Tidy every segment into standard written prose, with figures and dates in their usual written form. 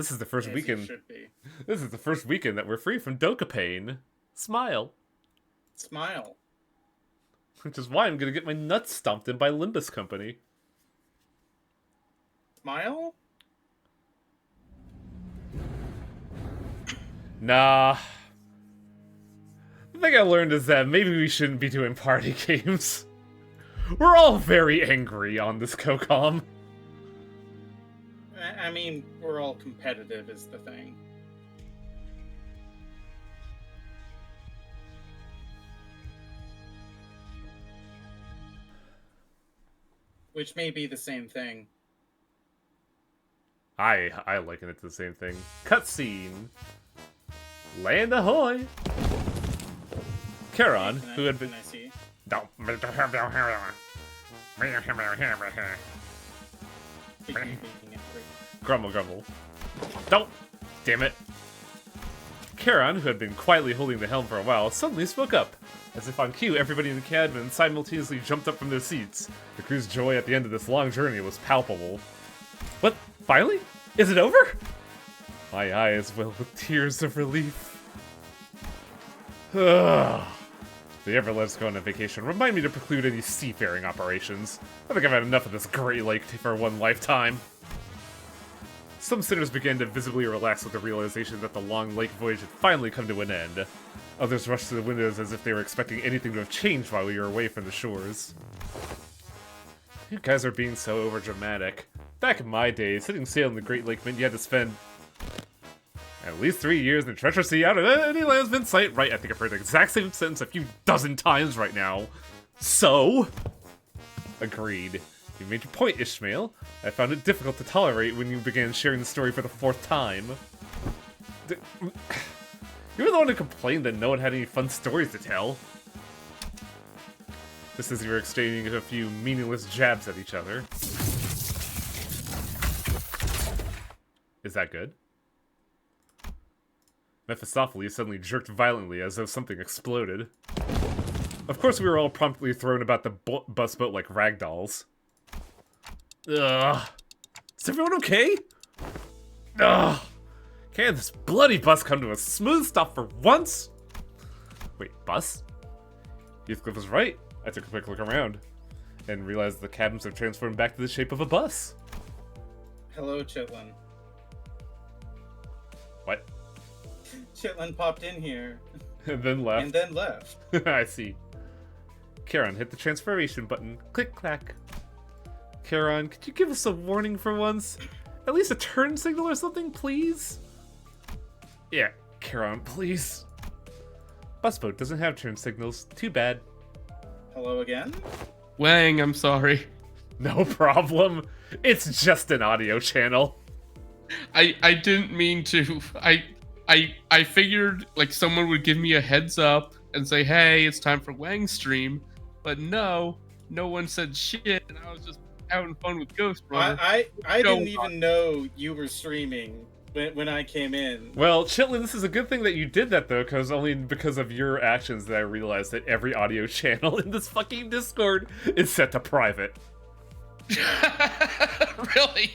This is the first As weekend. you should be. This is the first weekend that we're free from Dokapane. Smile. Smile. Which is why I'm gonna get my nuts stomped in by Limbus Company. Smile? Nah. The thing I learned is that maybe we shouldn't be doing party games. We're all very angry on this COCOM. I mean, we're all competitive is the thing. Which may be the same thing. I liken it to the same thing. Cutscene. Land ahoy! Charon, who had been... Can I see? Grumble, grumble. Don't! Damn it. Charon, who had been quietly holding the helm for a while, suddenly spoke up. As if on cue, everybody in the cabin simultaneously jumped up from their seats. The crew's joy at the end of this long journey was palpable. What? Finally? Is it over? My eyes well with tears of relief. Ugh. If they ever let us go on a vacation, remind me to preclude any seafaring operations. I think I've had enough of this Great Lake for one lifetime. Some sinners began to visibly relax with the realization that the long lake voyage had finally come to an end. Others rushed to the windows as if they were expecting anything to have changed while we were away from the shores. You guys are being so overdramatic. Back in my day, setting sail in the Great Lake meant you had to spend at least 3 years in the treacherous sea out of any lands in sight. Right, I think I've heard the exact same sentence a few dozen times right now. So? Agreed. You made your point, Ishmael. I found it difficult to tolerate when you began sharing the story for the 4th time. You were the one who complained that no one had any fun stories to tell. Just as you were exchanging a few meaningless jabs at each other. Is that good? Mephistopheles suddenly jerked violently as though something exploded. Of course, we were all promptly thrown about the bus boat like ragdolls. Ugh. Is everyone okay? Ugh. Can't this bloody bus come to a smooth stop for once? Wait, bus? Heathcliff was right. I took a quick look around and realized the cabins have transformed back to the shape of a bus. Hello, Chitlin. What? Chitlin popped in here. And then left. And then left. I see. Charon, hit the transformation button. Click, clack. Charon, could you give us a warning for once? At least a turn signal or something, please? Yeah, Charon, please. Busboat doesn't have turn signals. Too bad. Hello again? Wang, I'm sorry. No problem. It's just an audio channel. I didn't mean to. I figured like someone would give me a heads up and say, hey, it's time for Wang stream. But no one said shit, and I was just having fun with Ghost Runner. I didn't even know you were streaming when I came in. Well, Chitlin, this is a good thing that you did that, though, only because of your actions that I realized that every audio channel in this fucking Discord is set to private. Really?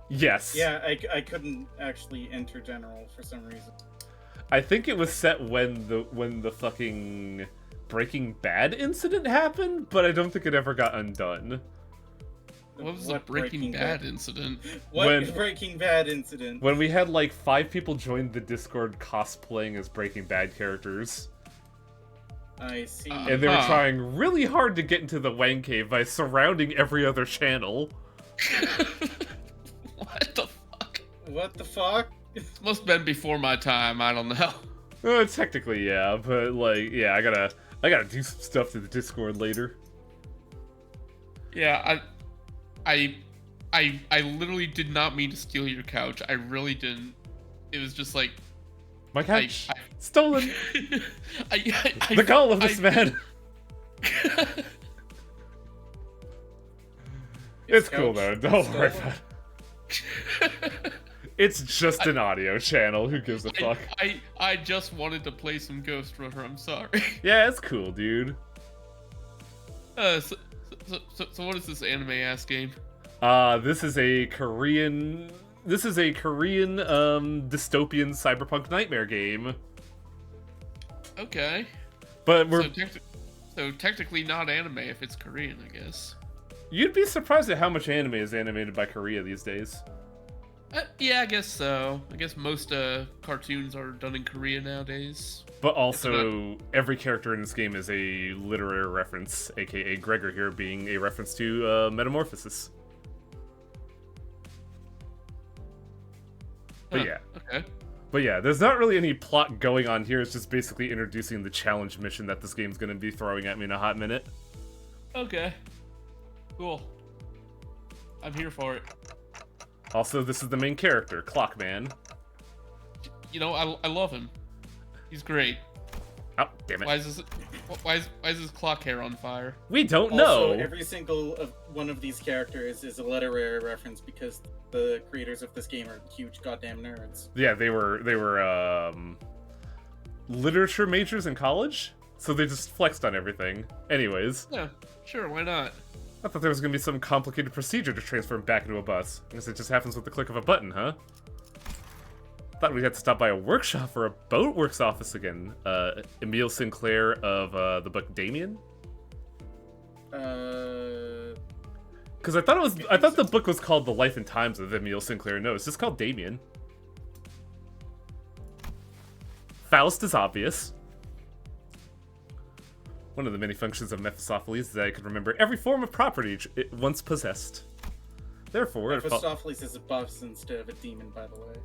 Yes. Yeah, I couldn't actually enter general for some reason. I think it was set when the fucking Breaking Bad incident happened, but I don't think it ever got undone. What was the Breaking Bad incident? Breaking Bad incident? When we had like 5 people join the Discord cosplaying as Breaking Bad characters. I see. And they were trying really hard to get into the Wang Cave by surrounding every other channel. What the fuck? What the fuck? Must have been before my time, I don't know. Technically, yeah, but like, yeah, I gotta do some stuff to the Discord later. Yeah, I literally did not mean to steal your couch. I really didn't. It was just like my couch stolen. The goal of this man. It's cool though. Don't worry about it. It's just an audio channel. Who gives a fuck? I just wanted to play some Ghost Runner. I'm sorry. Yeah, it's cool, dude. So what is this anime ass game? This is a Korean This is a Korean dystopian cyberpunk nightmare game. Okay. But we're So technically not anime if it's Korean, I guess. You'd be surprised at how much anime is animated by Korea these days. Yeah, I guess so. I guess most cartoons are done in Korea nowadays. But also, every character in this game is a literary reference, aka Gregor here being a reference to Metamorphosis. But yeah. Okay. But yeah, there's not really any plot going on here. It's just basically introducing the challenge mission that this game's going to be throwing at me in a hot minute. Okay. Cool. I'm here for it. Also, this is the main character, Clockman. You know, I love him. He's great. Oh, damn it. Why is his clock hair on fire? We don't Also, know. every single one of these characters is a literary reference because the creators of this game are huge goddamn nerds. Yeah, they were literature majors in college, so they just flexed on everything. Anyways, Yeah, sure, why not? I thought there was gonna be some complicated procedure to transfer him back into a bus. I guess it just happens with the click of a button, huh? Thought we had to stop by a workshop or a boatworks office again. Emile Sinclair of the book Damien. Because I thought the book was called The Life and Times of Emile Sinclair. No, it's just called Damien. Faust is obvious. One of the many functions of Mephistopheles is that it could remember every form of property it once possessed. Therefore, Mephistopheles is a bus instead of a demon, by the way.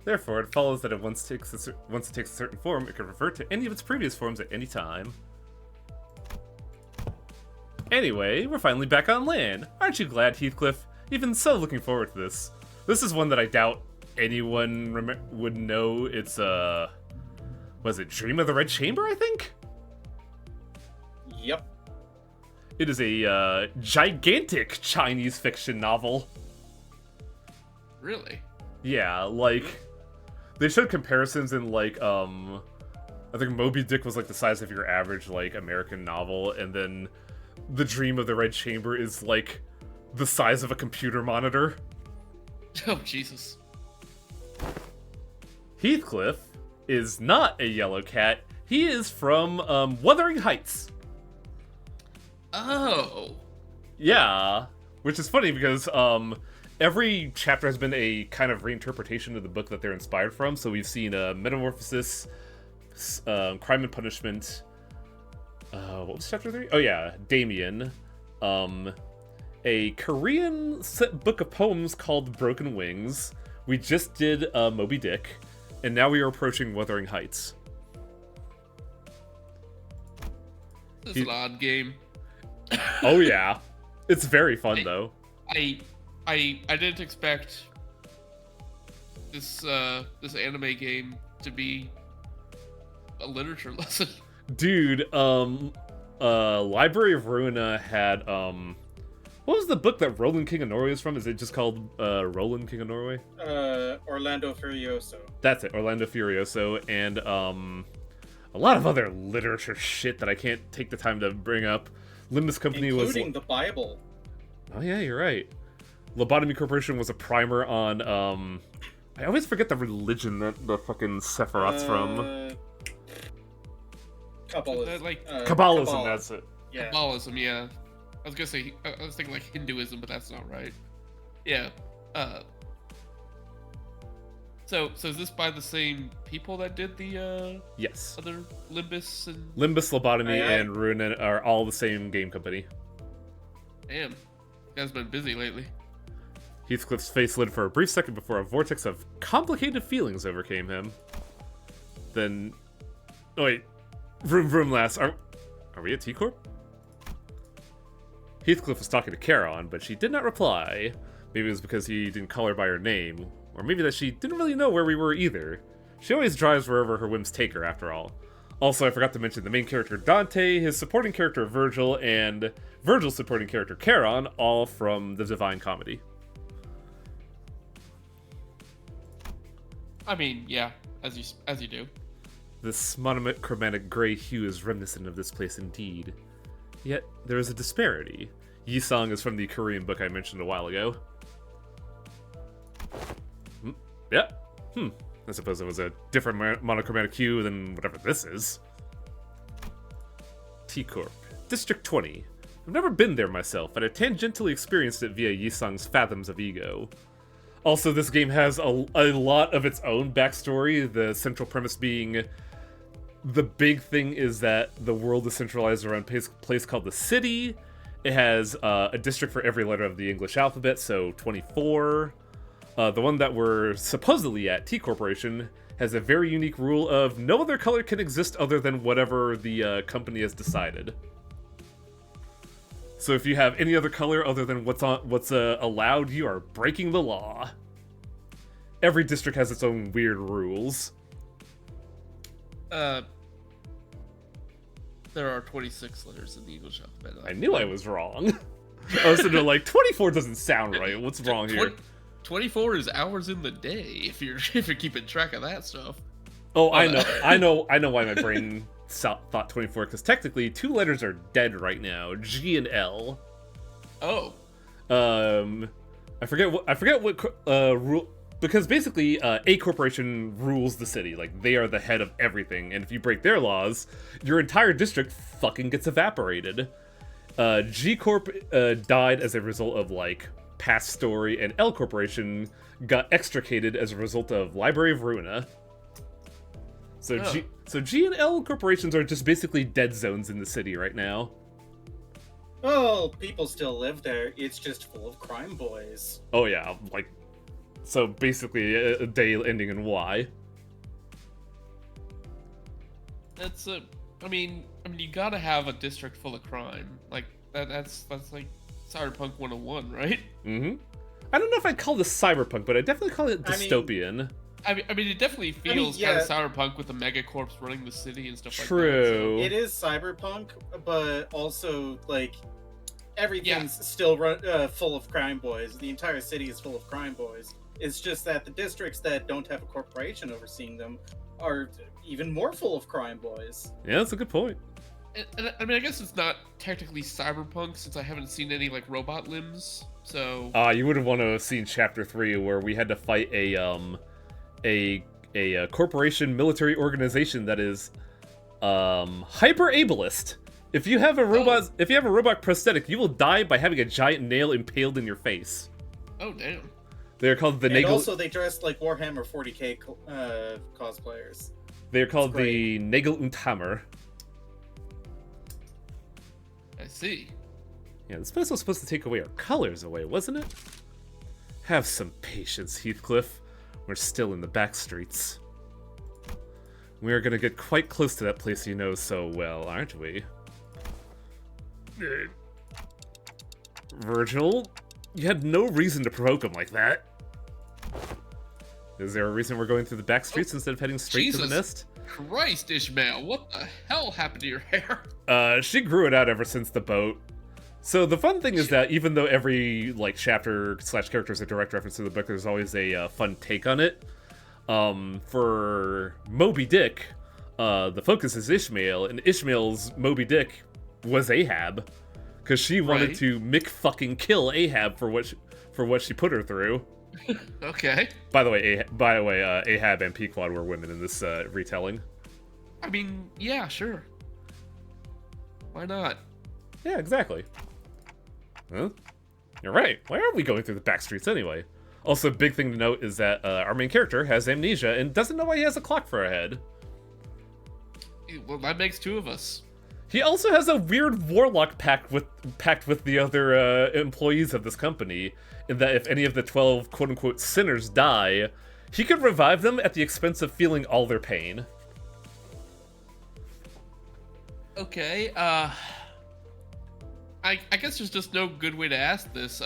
Therefore, it follows that once it takes a certain form, it can revert to any of its previous forms at any time. Anyway, we're finally back on land. Aren't you glad, Heathcliff? You've been so looking forward to this. This is one that I doubt anyone would know. It's, was it Dream of the Red Chamber, I think? Yep. It is a, gigantic Chinese fiction novel. Really? Yeah, like, they showed comparisons in, like, I think Moby Dick was, like, the size of your average, like, American novel, and then The Dream of the Red Chamber is, like, the size of a computer monitor. Oh, Jesus. Heathcliff is not a yellow cat. He is from, Wuthering Heights. Oh. Yeah, which is funny because, every chapter has been a kind of reinterpretation of the book that they're inspired from. So we've seen Metamorphosis, Crime and Punishment. What was chapter 3? Oh yeah, Damien. A Korean book of poems called Broken Wings. We just did Moby Dick, and now we are approaching Wuthering Heights. This is an odd game. Oh yeah, it's very fun though. I didn't expect this this anime game to be a literature lesson. Dude, Library of Ruina had what was the book that Roland King of Norway is from? Is it just called Roland King of Norway? Orlando Furioso. That's it, Orlando Furioso, and a lot of other literature shit that I can't take the time to bring up. Limbus Company including the Bible. Oh yeah, you're right. Lobotomy Corporation was a primer on, I always forget the religion that the fucking Sephiroth's from. Kabbalism. Kabbalism, that's it. Yeah. Kabbalism, yeah. I was gonna say, I was thinking like Hinduism, but that's not right. Yeah. So is this by the same people that did the Yes. other Limbus and Limbus, Lobotomy, and Ruin are all the same game company. Damn, you guys been busy lately. Heathcliff's face lit for a brief second before a vortex of complicated feelings overcame him. Then, oh wait, vroom vroom lass, are we at T-Corp? Heathcliff was talking to Charon, but she did not reply. Maybe it was because he didn't call her by her name, or maybe that she didn't really know where we were either. She always drives wherever her whims take her, after all. Also, I forgot to mention the main character Dante, his supporting character Virgil, and Virgil's supporting character Charon, all from the Divine Comedy. I mean, yeah, as you do. This monochromatic gray hue is reminiscent of this place indeed. Yet, there is a disparity. Yi-song is from the Korean book I mentioned a while ago. Yeah. I suppose it was a different monochromatic hue than whatever this is. T-Corp. District 20. I've never been there myself, but I tangentially experienced it via Yisung's Fathoms of Ego. Also, this game has a lot of its own backstory, the central premise being the big thing is that the world is centralized around a place called the City. It has a district for every letter of the English alphabet, so 24. The one that we're supposedly at, T Corporation, has a very unique rule of no other color can exist other than whatever the company has decided. So if you have any other color other than what's allowed, you are breaking the law. Every district has its own weird rules. There are 26 letters in the English alphabet. I knew I was wrong. I was sitting there like, 24 doesn't sound right. What's wrong here? 24 is hours in the day if you're keeping track of that stuff. Oh, I know why my brain thought 24, because technically 2 letters are dead right now, G and L. Oh. I forget what rule, because basically A Corporation rules the city, like they are the head of everything, and if you break their laws, your entire district fucking gets evaporated. G Corp died as a result of like past story, and L Corporation got extricated as a result of Library of Ruina. So G and L corporations are just basically dead zones in the city right now. Oh, people still live there. It's just full of crime boys. Oh yeah, like, so basically a day ending in Y. That's I mean, you gotta have a district full of crime. Like that's like Cyberpunk 101, right? Mm-hmm. I don't know if I'd call this cyberpunk, but I definitely call it dystopian. I mean, it definitely feels kind of cyberpunk with the megacorps running the city and stuff like that. True. It is cyberpunk, but also, like, everything's still full of crime boys. The entire city is full of crime boys. It's just that the districts that don't have a corporation overseeing them are even more full of crime boys. Yeah, that's a good point. And I mean, I guess it's not technically cyberpunk since I haven't seen any, like, robot limbs, so... You would have want to have seen Chapter 3 where we had to fight a corporation military organization that is hyper ableist. If you have a robot prosthetic, you will die by having a giant nail impaled in your face. Oh damn. They're called the And also they dress like Warhammer 40k cosplayers. They're called the Nagel und Hammer. I see. Yeah, this place was supposed to take away our colors away, wasn't it? Have some patience, Heathcliff. We're still in the back streets. We are gonna get quite close to that place you know so well, aren't we? Virgil, you had no reason to provoke him like that. Is there a reason we're going through the back streets instead of heading straight to the nest? Christ, Ishmael, what the hell happened to your hair? She grew it out ever since the boat. So the fun thing is that even though every like chapter / character is a direct reference to the book, there's always a fun take on it. For Moby Dick, the focus is Ishmael, and Ishmael's Moby Dick was Ahab, because she wanted to fucking kill Ahab for what she put her through. Okay. By the way, Ahab and Pequod were women in this retelling. I mean, yeah, sure. Why not? Yeah, exactly. Huh? You're right. Why are we going through the back streets anyway? Also, big thing to note is that our main character has amnesia and doesn't know why he has a clock for a head. Well, that makes 2 of us. He also has a weird warlock pact with the other employees of this company, in that if any of the 12 quote-unquote sinners die, he could revive them at the expense of feeling all their pain. Okay, I guess there's just no good way to ask this.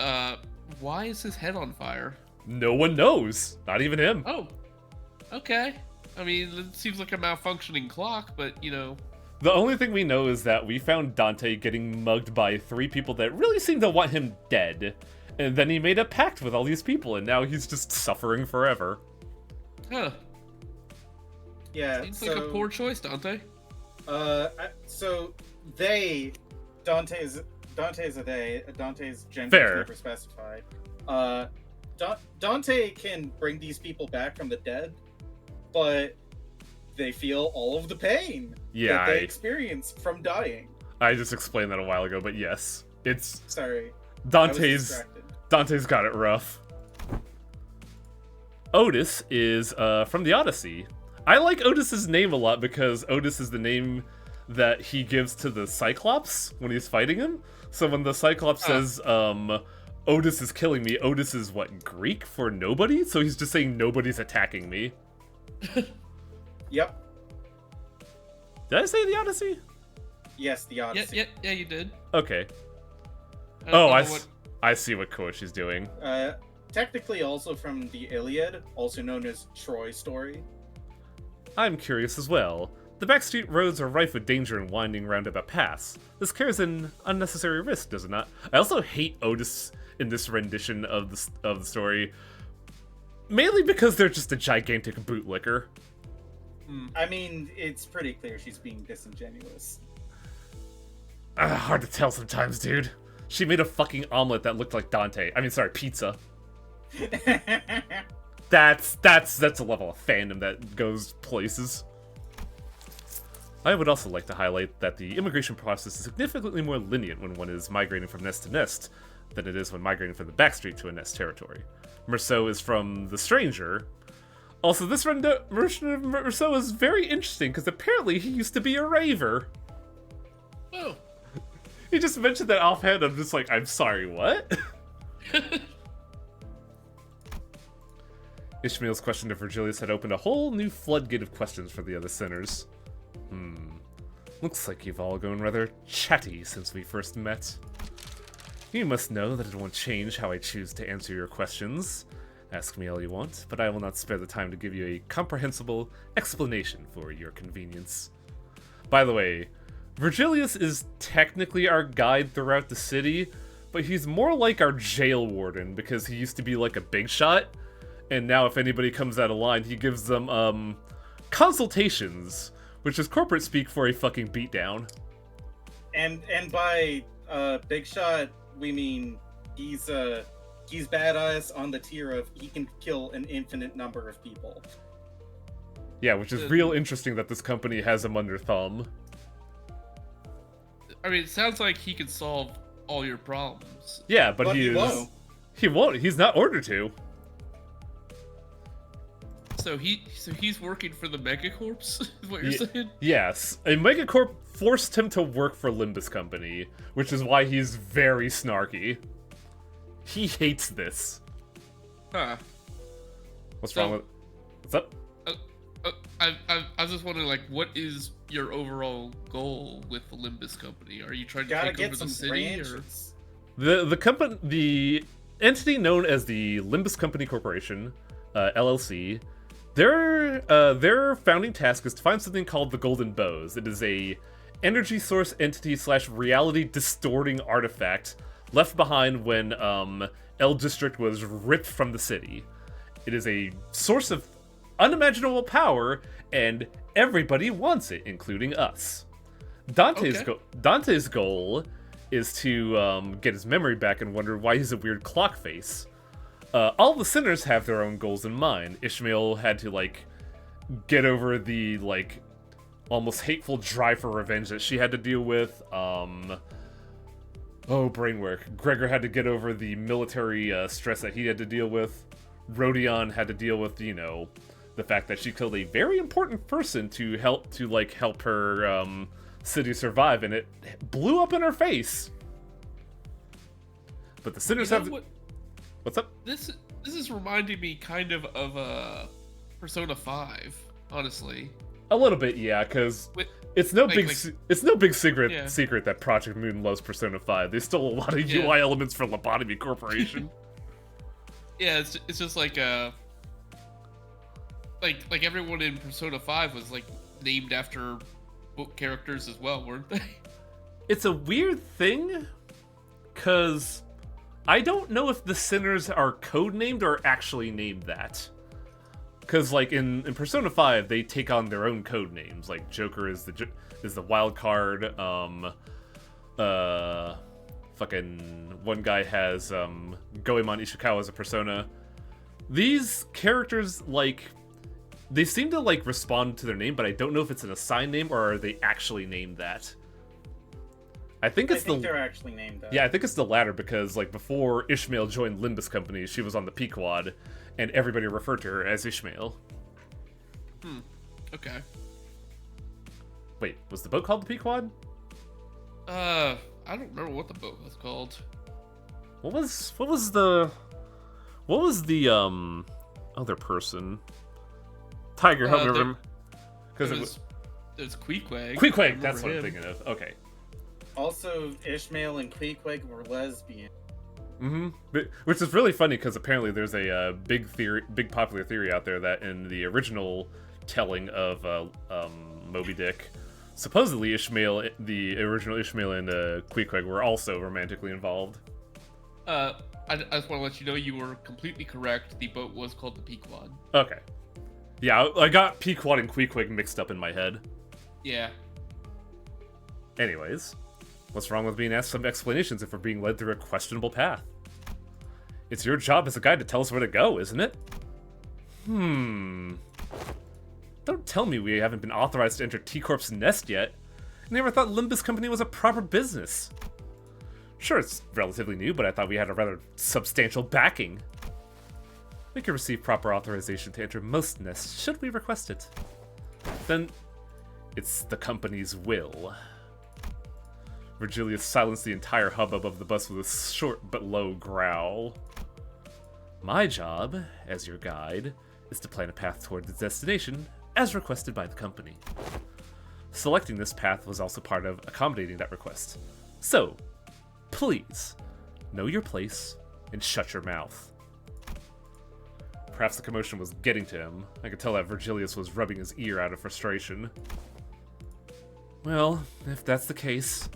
Why is his head on fire? No one knows. Not even him. Oh, okay. I mean, it seems like a malfunctioning clock, but, you know... The only thing we know is that we found Dante getting mugged by 3 people that really seem to want him dead. And then he made a pact with all these people, and now he's just suffering forever. Huh. Yeah, Seems like a poor choice, Dante. So Dante's a they. Dante's gender Fair. is never specified. Dante can bring these people back from the dead, but they feel all of the pain that they experience from dying. I just explained that a while ago, but yes, it's sorry. Dante's got it rough. Otis is from the Odyssey. I like Otis's name a lot because Otis is the name that he gives to the Cyclops when he's fighting him. So when the Cyclops says, Otis is killing me, Otis is what, Greek for nobody? So he's just saying nobody's attacking me. Yep. Did I say the Odyssey? Yes, the Odyssey. Yeah, you did. Okay. I see what Koishi's doing. Technically also from the Iliad, also known as Troy story. I'm curious as well. The backstreet roads are rife with danger and winding roundabout paths. This carries an unnecessary risk, does it not? I also hate Otis in this rendition of the story, mainly because they're just a gigantic bootlicker. I mean, it's pretty clear she's being disingenuous. Hard to tell sometimes, dude. She made a fucking omelet that looked like Dante. I mean, sorry, pizza. That's a level of fandom that goes places. I would also like to highlight that the immigration process is significantly more lenient when one is migrating from nest to nest than it is when migrating from the backstreet to a nest territory. Merceau is from The Stranger. Also, this version of Merceau is very interesting because apparently he used to be a raver. Oh. He just mentioned that offhand. I'm just like, I'm sorry, what? Ishmael's question to Virgilius had opened a whole new floodgate of questions for the other sinners. Looks like you've all grown rather chatty since we first met. You must know that it won't change how I choose to answer your questions. Ask me all you want, but I will not spare the time to give you a comprehensible explanation for your convenience. By the way, Virgilius is technically our guide throughout the city, but he's more like our jail warden because he used to be like a big shot, and now if anybody comes out of line, he gives them, consultations, which is corporate speak for a fucking beatdown. And by big shot, we mean he's badass on the tier of he can kill an infinite number of people. Yeah, which is real interesting that this company has him under thumb. I mean, it sounds like he could solve all your problems. Yeah, but he won't. He won't. He's not ordered to. So he's working for the Megacorps, is what you're saying? Yes. A Megacorp forced him to work for Limbus Company, which is why he's very snarky. He hates this. Huh. What's wrong with... What's up? I was just wondering, like, what is your overall goal with the Limbus Company? Are you trying to take over the city, or...? The entity known as the Limbus Company Corporation, LLC, their founding task is to find something called the Golden Bows. It is a energy source entity / reality distorting artifact left behind when L District was ripped from the city. It is a source of unimaginable power, and everybody wants it, including us. Dante's goal is to get his memory back and wonder why he's a weird clock face. All the sinners have their own goals in mind. Ishmael had to, like, get over the, like, almost hateful drive for revenge that she had to deal with. Brainwork. Gregor had to get over the military stress that he had to deal with. Rodion had to deal with, you know, the fact that she killed a very important person to help her city survive, and it blew up in her face. But the sinners have... What's up? This is reminding me kind of Persona 5, honestly. A little bit, yeah, because it's no big secret Yeah. that Project Moon loves Persona 5. They stole a lot of UI elements from Lobotomy Corporation. Yeah, it's just like like everyone in Persona 5 was like named after book characters as well, weren't they? It's a weird thing, because I don't know if the sinners are codenamed or actually named that. Because, like, in Persona 5, they take on their own code names. Like, Joker is the wild card. Fucking one guy has Goemon Ishikawa as a persona. These characters, like, they seem to, like, respond to their name, but I don't know if it's an assigned name or are they actually named that. I think they're actually named that. Yeah, I think it's the latter because, like, before Ishmael joined Limbus Company, she was on the Pequod, and everybody referred to her as Ishmael. Okay. Wait, was the boat called the Pequod? I don't remember what the boat was called. What was the other person? Tiger, help me remember. Because it was Queequeg. Queequeg, that's what I'm thinking of. Okay. Also, Ishmael and Queequeg were lesbian. Which is really funny because apparently there's a big popular theory out there that in the original telling of Moby Dick, supposedly the original Ishmael and Queequeg were also romantically involved. I just want to let you know you were completely correct. The boat was called the Pequod. Okay. Yeah, I got Pequod and Queequeg mixed up in my head. Yeah. Anyways, what's wrong with being asked some explanations if we're being led through a questionable path? It's your job as a guide to tell us where to go, isn't it? Don't tell me we haven't been authorized to enter T-Corp's nest yet. I never thought Limbus Company was a proper business. Sure, it's relatively new, but I thought we had a rather substantial backing. We can receive proper authorization to enter most nests, should we request it. Then, it's the company's will. Virgilius silenced the entire hubbub of the bus with a short but low growl. My job, as your guide, is to plan a path toward the destination, as requested by the company. Selecting this path was also part of accommodating that request. So, please, know your place and shut your mouth. Perhaps the commotion was getting to him. I could tell that Virgilius was rubbing his ear out of frustration. Well, if that's the case...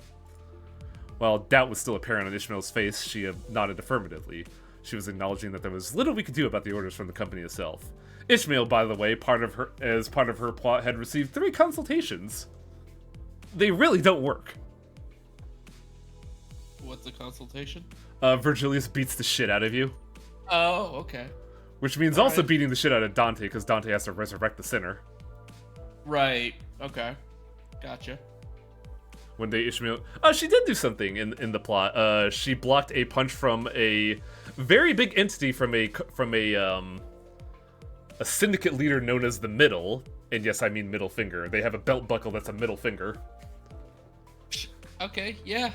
While doubt was still apparent on Ishmael's face, she nodded affirmatively. She was acknowledging that there was little we could do about the orders from the company itself. Ishmael, by the way, as part of her plot, had received 3 consultations. They really don't work. What's a consultation? Virgilius beats the shit out of you. Oh, okay. Which means also beating the shit out of Dante, because Dante has to resurrect the sinner. Right. Okay. Gotcha. One day Ishmael... Oh, she did do something in the plot. She blocked a punch from a very big entity from a syndicate leader known as the Middle. And yes, I mean middle finger. They have a belt buckle that's a middle finger. Okay, yeah.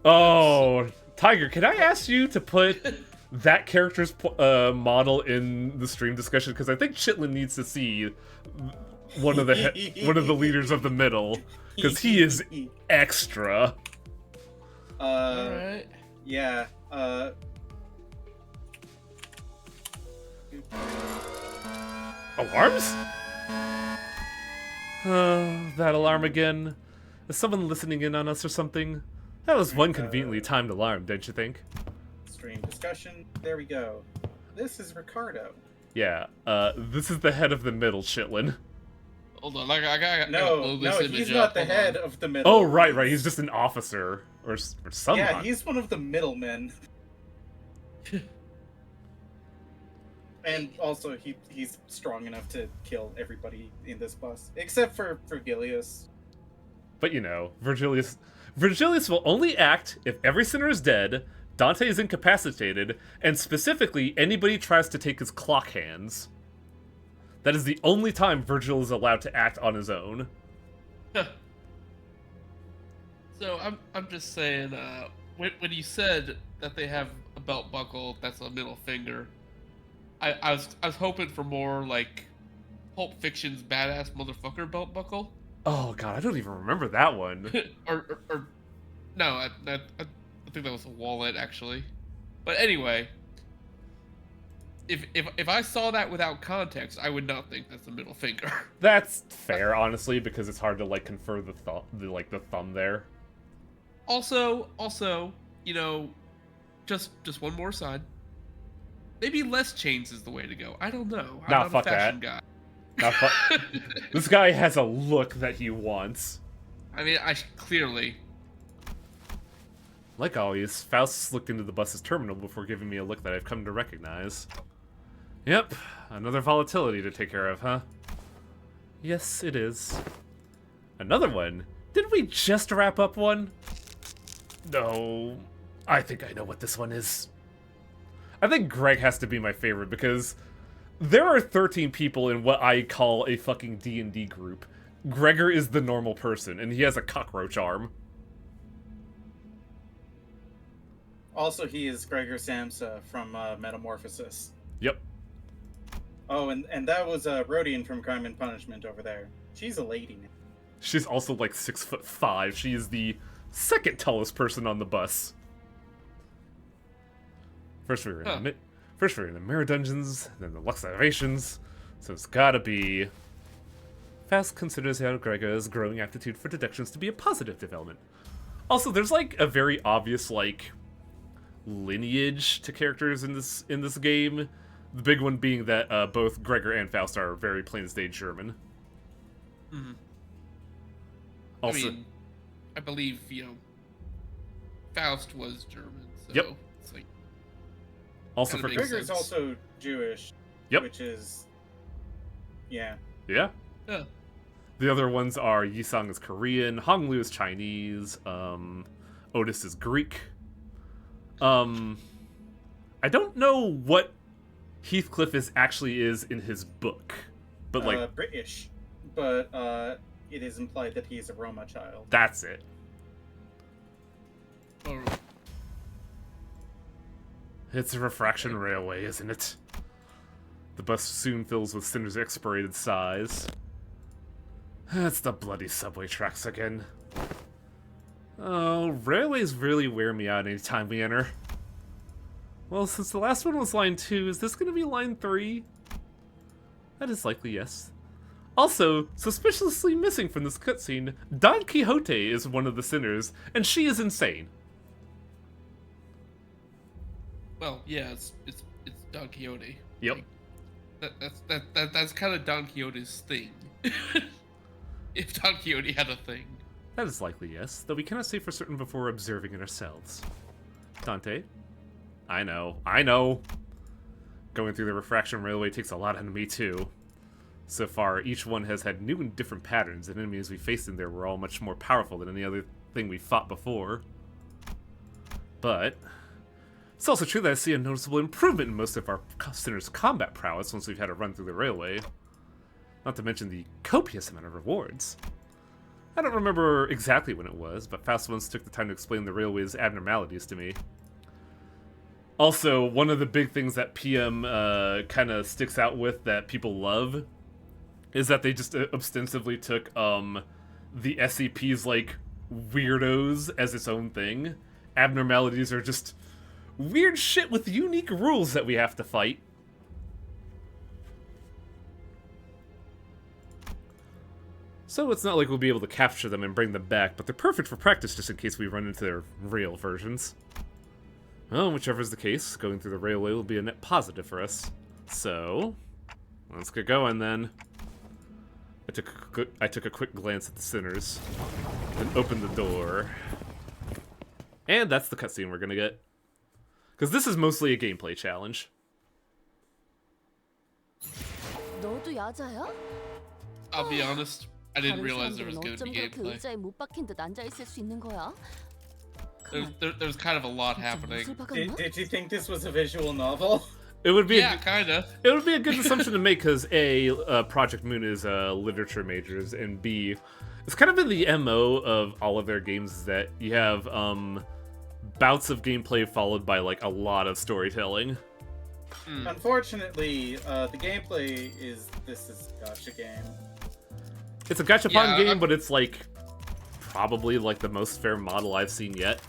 Oh, Tiger, can I ask you to put that character's model in the stream discussion? Because I think Chitlin needs to see one of the leaders of the Middle. Because he is extra. Alright. Yeah, Alarms? That alarm again. Is someone listening in on us or something? That was one conveniently timed alarm, don't you think? stream discussion. There we go. This is Ricardo. Yeah, this is the head of the Middle, Chitlin. Hold on, I gotta No, blow this image he's up. not the Hold head on. of the middle. Oh, right, he's just an officer. Or someone. Yeah, he's one of the middlemen. And also, he's strong enough to kill everybody in this bus, except for Gilius. But you know, Virgilius will only act if every sinner is dead, Dante is incapacitated, and specifically anybody tries to take his clock hands. That is the only time Virgil is allowed to act on his own. So I'm just saying, when you said that they have a belt buckle that's a middle finger, I was hoping for more like Pulp Fiction's badass motherfucker belt buckle. Oh god, I don't even remember that one. or no, I think that was a wallet actually. But anyway, if I saw that without context, I would not think that's a middle finger. That's fair, honestly, because it's hard to like confer the thumb there. Also, you know, just one more side. Maybe less chains is the way to go. I don't know. I'm not fuck a fashion that. guy. This guy has a look that he wants. I mean, clearly. Like always, Faust looked into the bus's terminal before giving me a look that I've come to recognize. Yep, another volatility to take care of, huh? Yes, it is. Another one? Didn't we just wrap up one? No, I think I know what this one is. I think Greg has to be my favorite because there are 13 people in what I call a fucking D&D group. Gregor is the normal person, and he has a cockroach arm. Also, he is Gregor Samsa from Metamorphosis. Yep. Oh, and that was Rodian from Crime and Punishment over there. She's a lady now. She's also like 6'5". She is the second tallest person on the bus. First we were in the Mirror Dungeons, then the Lux Innovations, so it's gotta be... Faust considers how Gregor's growing aptitude for deductions to be a positive development. Also, there's like a very obvious like lineage to characters in this game. The big one being that both Gregor and Faust are very plain as day German. Mm-hmm. Also, I mean, I believe, Faust was German, so Yep. it's like... also kinda for makes Gregor's sense. also Jewish. Yep. Which is... Yeah. Yeah. Yeah. The other ones are Yisang is Korean, Honglu is Chinese, Otis is Greek. I don't know what Heathcliff actually is in his book, but like British. But it is implied that he is a Roma child. that's it. Or, It's a refraction railway, isn't it? The bus soon fills with Cinder's expirated sighs. It's the bloody subway tracks again. Oh, railways really wear me out anytime we enter. Well, since the last one was line 2, is this going to be line 3? That is likely yes. Also, suspiciously missing from this cutscene, Don Quixote is one of the sinners, and she is insane. well, yeah, it's Don Quixote. Yep. Like, that's kind of Don Quixote's thing. If Don Quixote had a thing. That is likely yes, though we cannot say for certain before observing it ourselves. Dante? I know. Going through the Refraction Railway takes a lot out of me too. So far, each one has had new and different patterns, and enemies we faced in there were all much more powerful than any other thing we fought before. But it's also true that I see a noticeable improvement in most of our sinners' combat prowess once we've had a run through the railway. Not to mention the copious amount of rewards. I don't remember exactly when it was, but Faust once took the time to explain the railway's abnormalities to me. Also, one of the big things that PM kind of sticks out with that people love is that they just ostensibly took the SCP's like weirdos as its own thing. Abnormalities are just weird shit with unique rules that we have to fight. So it's not like we'll be able to capture them and bring them back, but they're perfect for practice just in case we run into their real versions. Well, whichever is the case, going through the railway will be a net positive for us. So, let's get going then. I took a quick glance at the sinners, then opened the door. And that's the cutscene we're gonna get. Because this is mostly a gameplay challenge. 너도 야자야? I'll be honest, I didn't 다른 realize there was 사람들은 going to 어쩜 be 그렇게 gameplay. 의자에 못 박힌 듯 앉아 있을 수 있는 거야? 가만, There's kind of a lot 진짜 happening. 못을 박았나? Did you think this was a visual novel? It would be Yeah, kinda. it would be a good assumption to make because Project Moon is literature majors, and B, it's kind of been the MO of all of their games is that you have bouts of gameplay followed by like a lot of storytelling. Unfortunately, the gameplay is this is a gacha game. It's a gachapon Yeah, game, but it's like probably like the most fair model I've seen yet.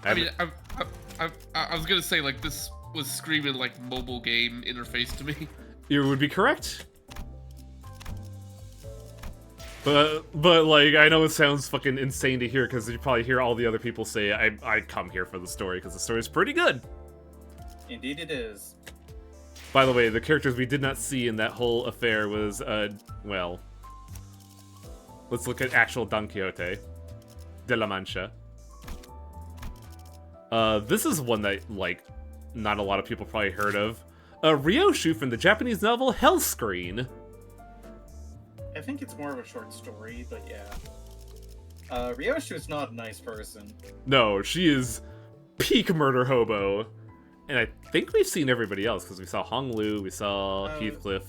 I mean, I was gonna say, like, this was screaming like mobile game interface to me. You would be correct. But like, I know it sounds fucking insane to hear because you probably hear all the other people say, I come here for the story because the story's pretty good. Indeed, it is. By the way, the characters we did not see in that whole affair was, well, let's look at actual Don Quixote de la Mancha. This is one that, like, not a lot of people probably heard of. Ryoshu from the Japanese novel Hellscreen. I think it's more of a short story, but yeah. Ryoshu is not a nice person. No, she is peak murder hobo. And I think we've seen everybody else, because we saw Hong Lu, we saw Heathcliff,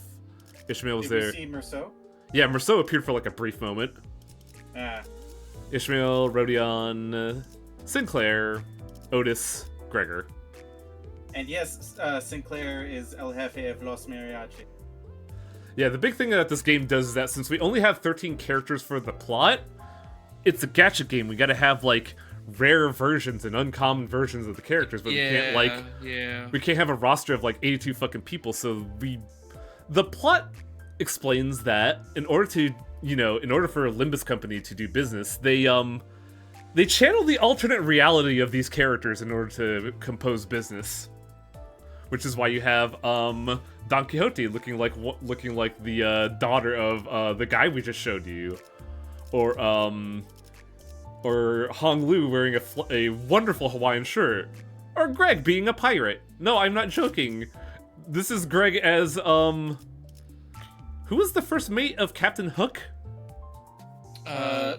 Ishmael was Did there. we see Merceau? Yeah, Merceau appeared for like a brief moment. Ah. Ishmael, Rodion, Sinclair, Otis, Gregor. And yes, Sinclair is El Jefe of Los Mariachi. Yeah, the big thing that this game does is that since we only have 13 characters for the plot, it's a gacha game. We gotta have, like, rare versions and uncommon versions of the characters, but we can't, like... Yeah. We can't have a roster of, like, 82 fucking people, so the plot explains that in order to, you know, in order for a Limbus company to do business, they channel the alternate reality of these characters in order to compose business. Which is why you have, Don Quixote looking like the daughter of the guy we just showed you, or Hong Lu wearing a wonderful Hawaiian shirt, or Greg being a pirate. No, I'm not joking. This is Greg as who was the first mate of Captain Hook?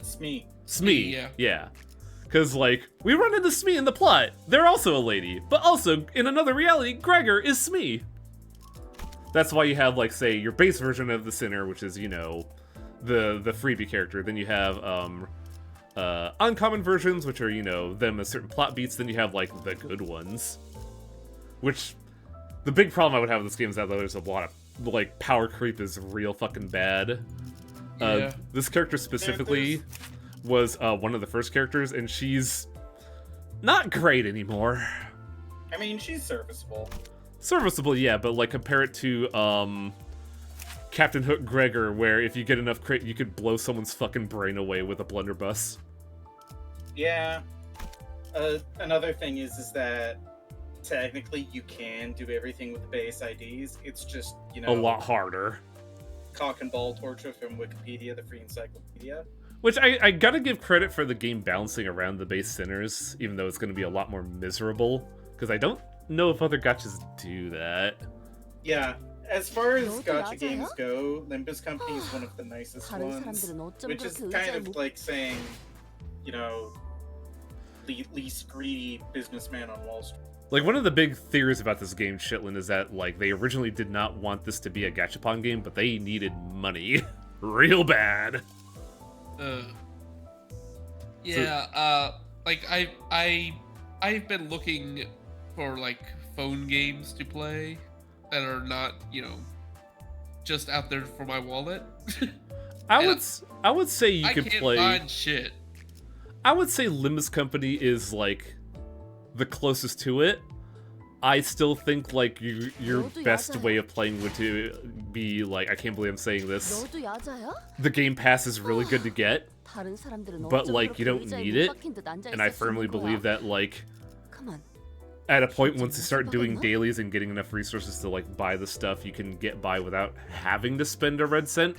Smee. Smee. Yeah. Because, like, we run into Smee in the plot. They're also a lady. But also, in another reality, Gregor is Smee. That's why you have, like, say, your base version of the Sinner, which is, you know, the freebie character. Then you have, uncommon versions, which are, you know, them as certain plot beats. Then you have, like, the good ones. Which, the big problem I would have with this game is that there's a lot of, like, power creep is real fucking bad. Yeah. This character specifically was one of the first characters, and she's not great anymore. I mean, she's serviceable. Serviceable, yeah, but like compare it to Captain Hook Gregor, where if you get enough crit, you could blow someone's fucking brain away with a blunderbuss. Yeah. Another thing is that technically you can do everything with the base IDs. It's just, you know, A lot harder. Cock and ball torture from Wikipedia, the free encyclopedia. Which I gotta give credit for the game bouncing around the base sinners, even though it's gonna be a lot more miserable, because I don't know if other gachas do that. Yeah, as far as gacha games go, Limbus Company is one of the nicest ones, which is kind of like saying, you know, least greedy businessman on Wall Street. Like, one of the big theories about this game, Chitlin, is that, like, they originally did not want this to be a gachapon game, but they needed money. Real bad. Like, I've been looking for, like, phone games to play that are not, you know, just out there for my wallet. I would say you I could can't play... find shit. I would say Limbus Company is, like, the closest to it. I still think, like, your best way of playing would to be, like, I can't believe I'm saying this. The Game Pass is really good to get, but, like, you don't need it. And I firmly believe that, like, at a point once you start doing dailies and getting enough resources to, like, buy the stuff, you can get by without having to spend a red cent.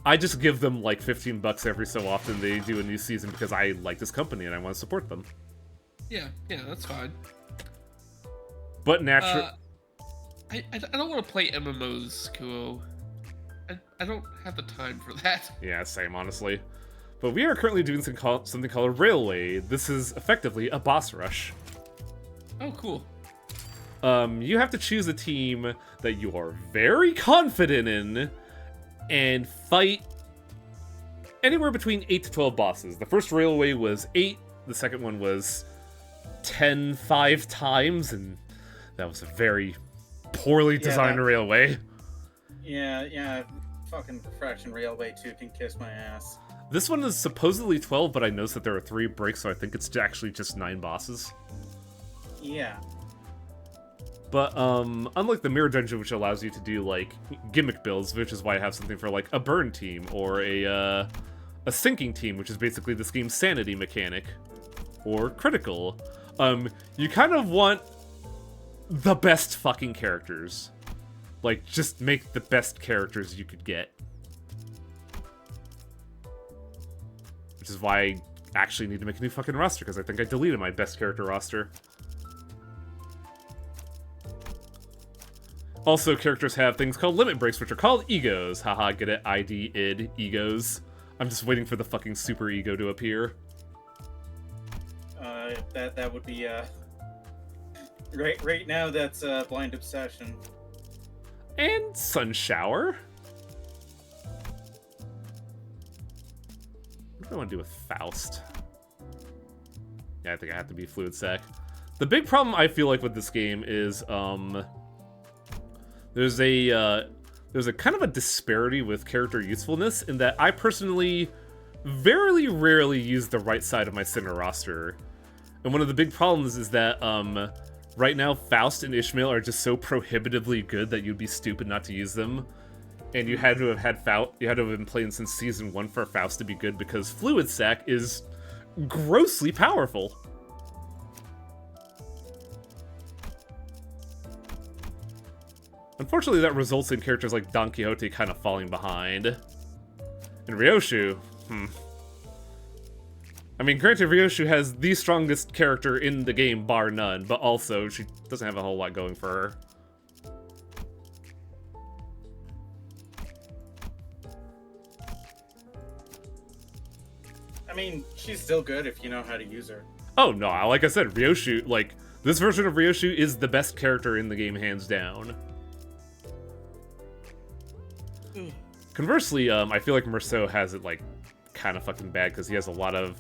I just give them, like, $15 every so often they do a new season because I like this company and I want to support them. Yeah, that's fine. But naturally... I don't want to play MMOs, Kuo. I don't have the time for that. Yeah, same, honestly. But we are currently doing something called Railway. This is effectively a boss rush. Oh, cool. You have to choose a team that you are very confident in and fight anywhere between 8 to 12 bosses. The first Railway was 8, the second one was 10 5 times, and that was a very poorly designed railway. Yeah, fucking Refraction Railway 2 can kiss my ass. This one is supposedly 12, but I noticed that there are 3 breaks, so I think it's actually just 9 bosses. Yeah. But, unlike the Mirror Dungeon, which allows you to do, like, gimmick builds, which is why I have something for, like, a burn team, or a sinking team, which is basically this game's sanity mechanic, or critical, you kind of want the best fucking characters. Like, just make the best characters you could get. Which is why I actually need to make a new fucking roster, because I think I deleted my best character roster. Also, characters have things called limit breaks, which are called egos. Haha, get it? ID, id, egos. I'm just waiting for the fucking super ego to appear. That would be right now. That's blind obsession. And sun shower. What do I want to do with Faust? Yeah, I think I have to be fluid sec. The big problem I feel like with this game is there's a kind of a disparity with character usefulness in that I personally very rarely use the right side of my center roster. And one of the big problems is that right now Faust and Ishmael are just so prohibitively good that you'd be stupid not to use them. And you had to have had you had to have been playing since season 1 for Faust to be good because Fluid Sack is grossly powerful. Unfortunately, that results in characters like Don Quixote kind of falling behind. And Ryoshu, I mean, granted, Ryoshu has the strongest character in the game, bar none, but also she doesn't have a whole lot going for her. I mean, she's still good if you know how to use her. Oh, no, like I said, Ryoshu, like, this version of Ryoshu is the best character in the game, hands down. Conversely, I feel like Merceau has it, like, kind of fucking bad, because he has a lot of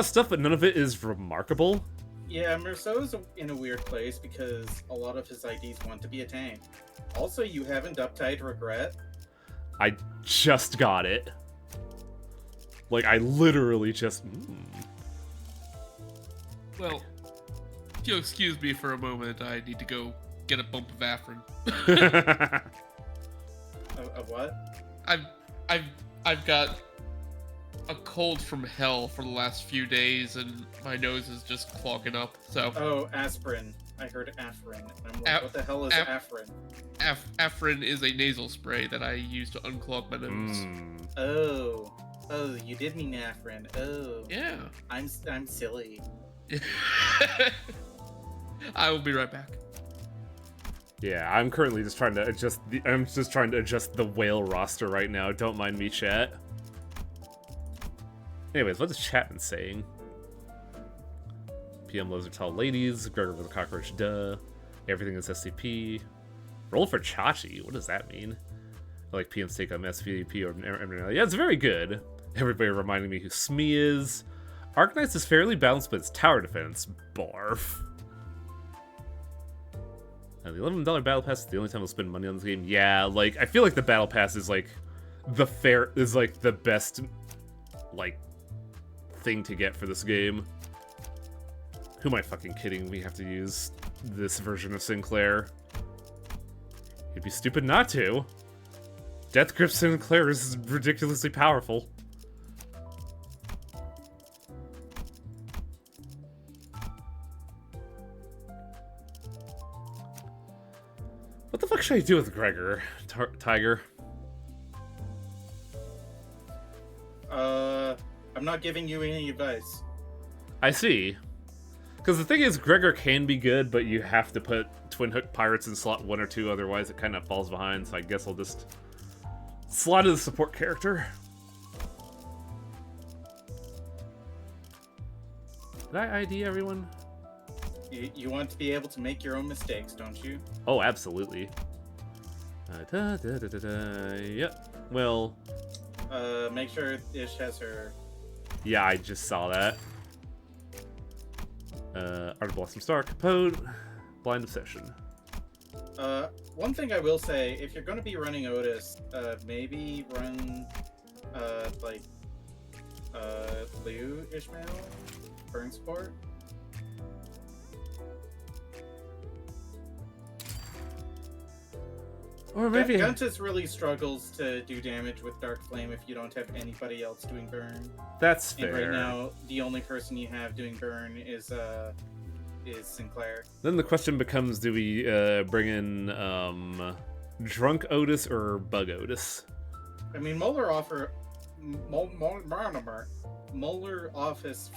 stuff, but none of it is remarkable. Yeah, Merceau's in a weird place, because a lot of his IDs want to be a tank. Also, you haven't uptied Regret. I just got it. Like, I literally just... Well, if you'll excuse me for a moment, I need to go get a bump of Afrin. Of what? I've got a cold from hell for the last few days, and my nose is just clogging up. So. Oh, aspirin. I heard Afrin. I'm like, what the hell is Afrin? Afrin is a nasal spray that I use to unclog my nose. Oh, you did mean Afrin. Oh. Yeah. I'm silly. I will be right back. Yeah, I'm currently just trying to adjust the whale roster right now. Don't mind me, chat. Anyways, what is Chapman saying? PM loves are tall ladies. Gregor with a cockroach, duh. Everything is SCP. Roll for Chachi. What does that mean? I like PM's take on SVP or yeah, it's very good. Everybody reminding me who Smee is. Arcanines is fairly balanced, but it's tower defense. Barf. And the $11 battle pass is the only time I'll spend money on this game. Yeah, like I feel like the battle pass is like the best like thing to get for this game. Who am I fucking kidding? We have to use this version of Sinclair. You'd be stupid not to. Death Grip Sinclair is ridiculously powerful. What the fuck should I do with Gregor, Tiger? I'm not giving you any advice. I see. Because the thing is, Gregor can be good, but you have to put Twin Hook Pirates in slot 1 or 2, otherwise it kind of falls behind, so I guess I'll just slot as a support character. Did I ID everyone? You want to be able to make your own mistakes, don't you? Oh, absolutely. Yep. Well... make sure Ish has her... Yeah, I just saw that. Art of Blossom Star, Capote, Blind Obsession. One thing I will say, if you're going to be running Otis, maybe run, Liu Ishmael? Burn support? Or maybe... Guntus really struggles to do damage with Dark Flame if you don't have anybody else doing burn. That's fair. And right now, the only person you have doing burn is Sinclair. Then the question becomes, do we bring in Drunk Otis or Bug Otis? I mean, Molar Office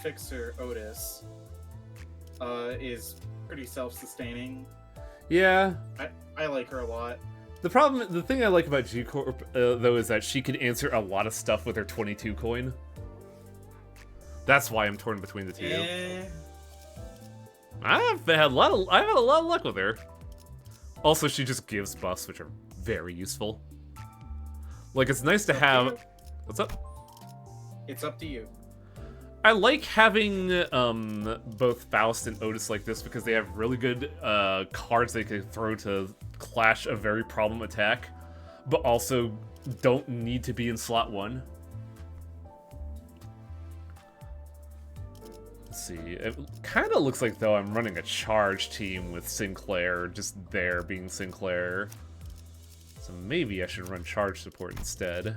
Fixer Otis is pretty self-sustaining. Yeah. I like her a lot. The thing I like about G Corp though is that she can answer a lot of stuff with her 22 coin. That's why I'm torn between the two. I've had a lot of luck with her. Also, she just gives buffs, which are very useful. Like, it's nice to have. What's up? It's up to you. I like having both Faust and Otis like this because they have really good cards they can throw to clash a very problem attack, but also don't need to be in slot 1. Let's see. It kind of looks like, though, I'm running a charge team with Sinclair, just there being Sinclair. So maybe I should run charge support instead.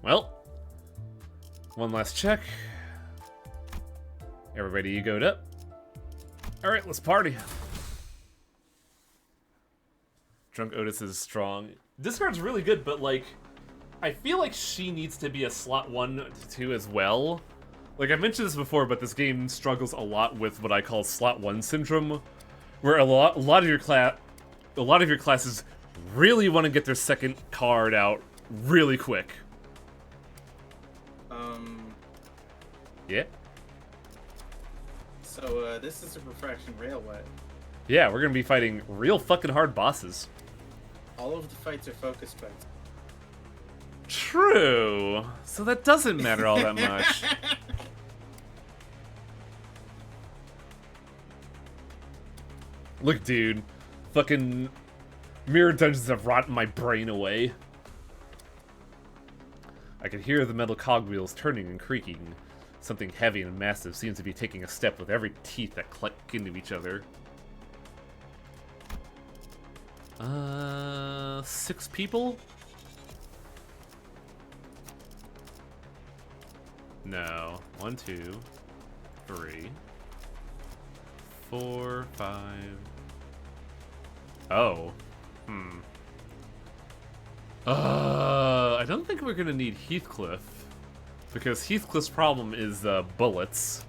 Well, one last check. Everybody egoed up. Alright, let's party. Drunk Otis is strong. This card's really good, but like, I feel like she needs to be a slot 1 to 2 as well. Like, I mentioned this before, but this game struggles a lot with what I call slot 1 syndrome, where a lot of your classes really want to get their second card out really quick. Yeah. So this is a Refraction Railway. Yeah, we're gonna be fighting real fucking hard bosses. All of the fights are focus fights. True. So that doesn't matter all that much. Look, dude. Fucking mirror dungeons have rotten my brain away. I can hear the metal cogwheels turning and creaking. Something heavy and massive seems to be taking a step with every teeth that click into each other. 6 people? No. 1, 2, 3, 4, 5. Oh. I don't think we're gonna need Heathcliff. Because Heathcliff's problem is bullets.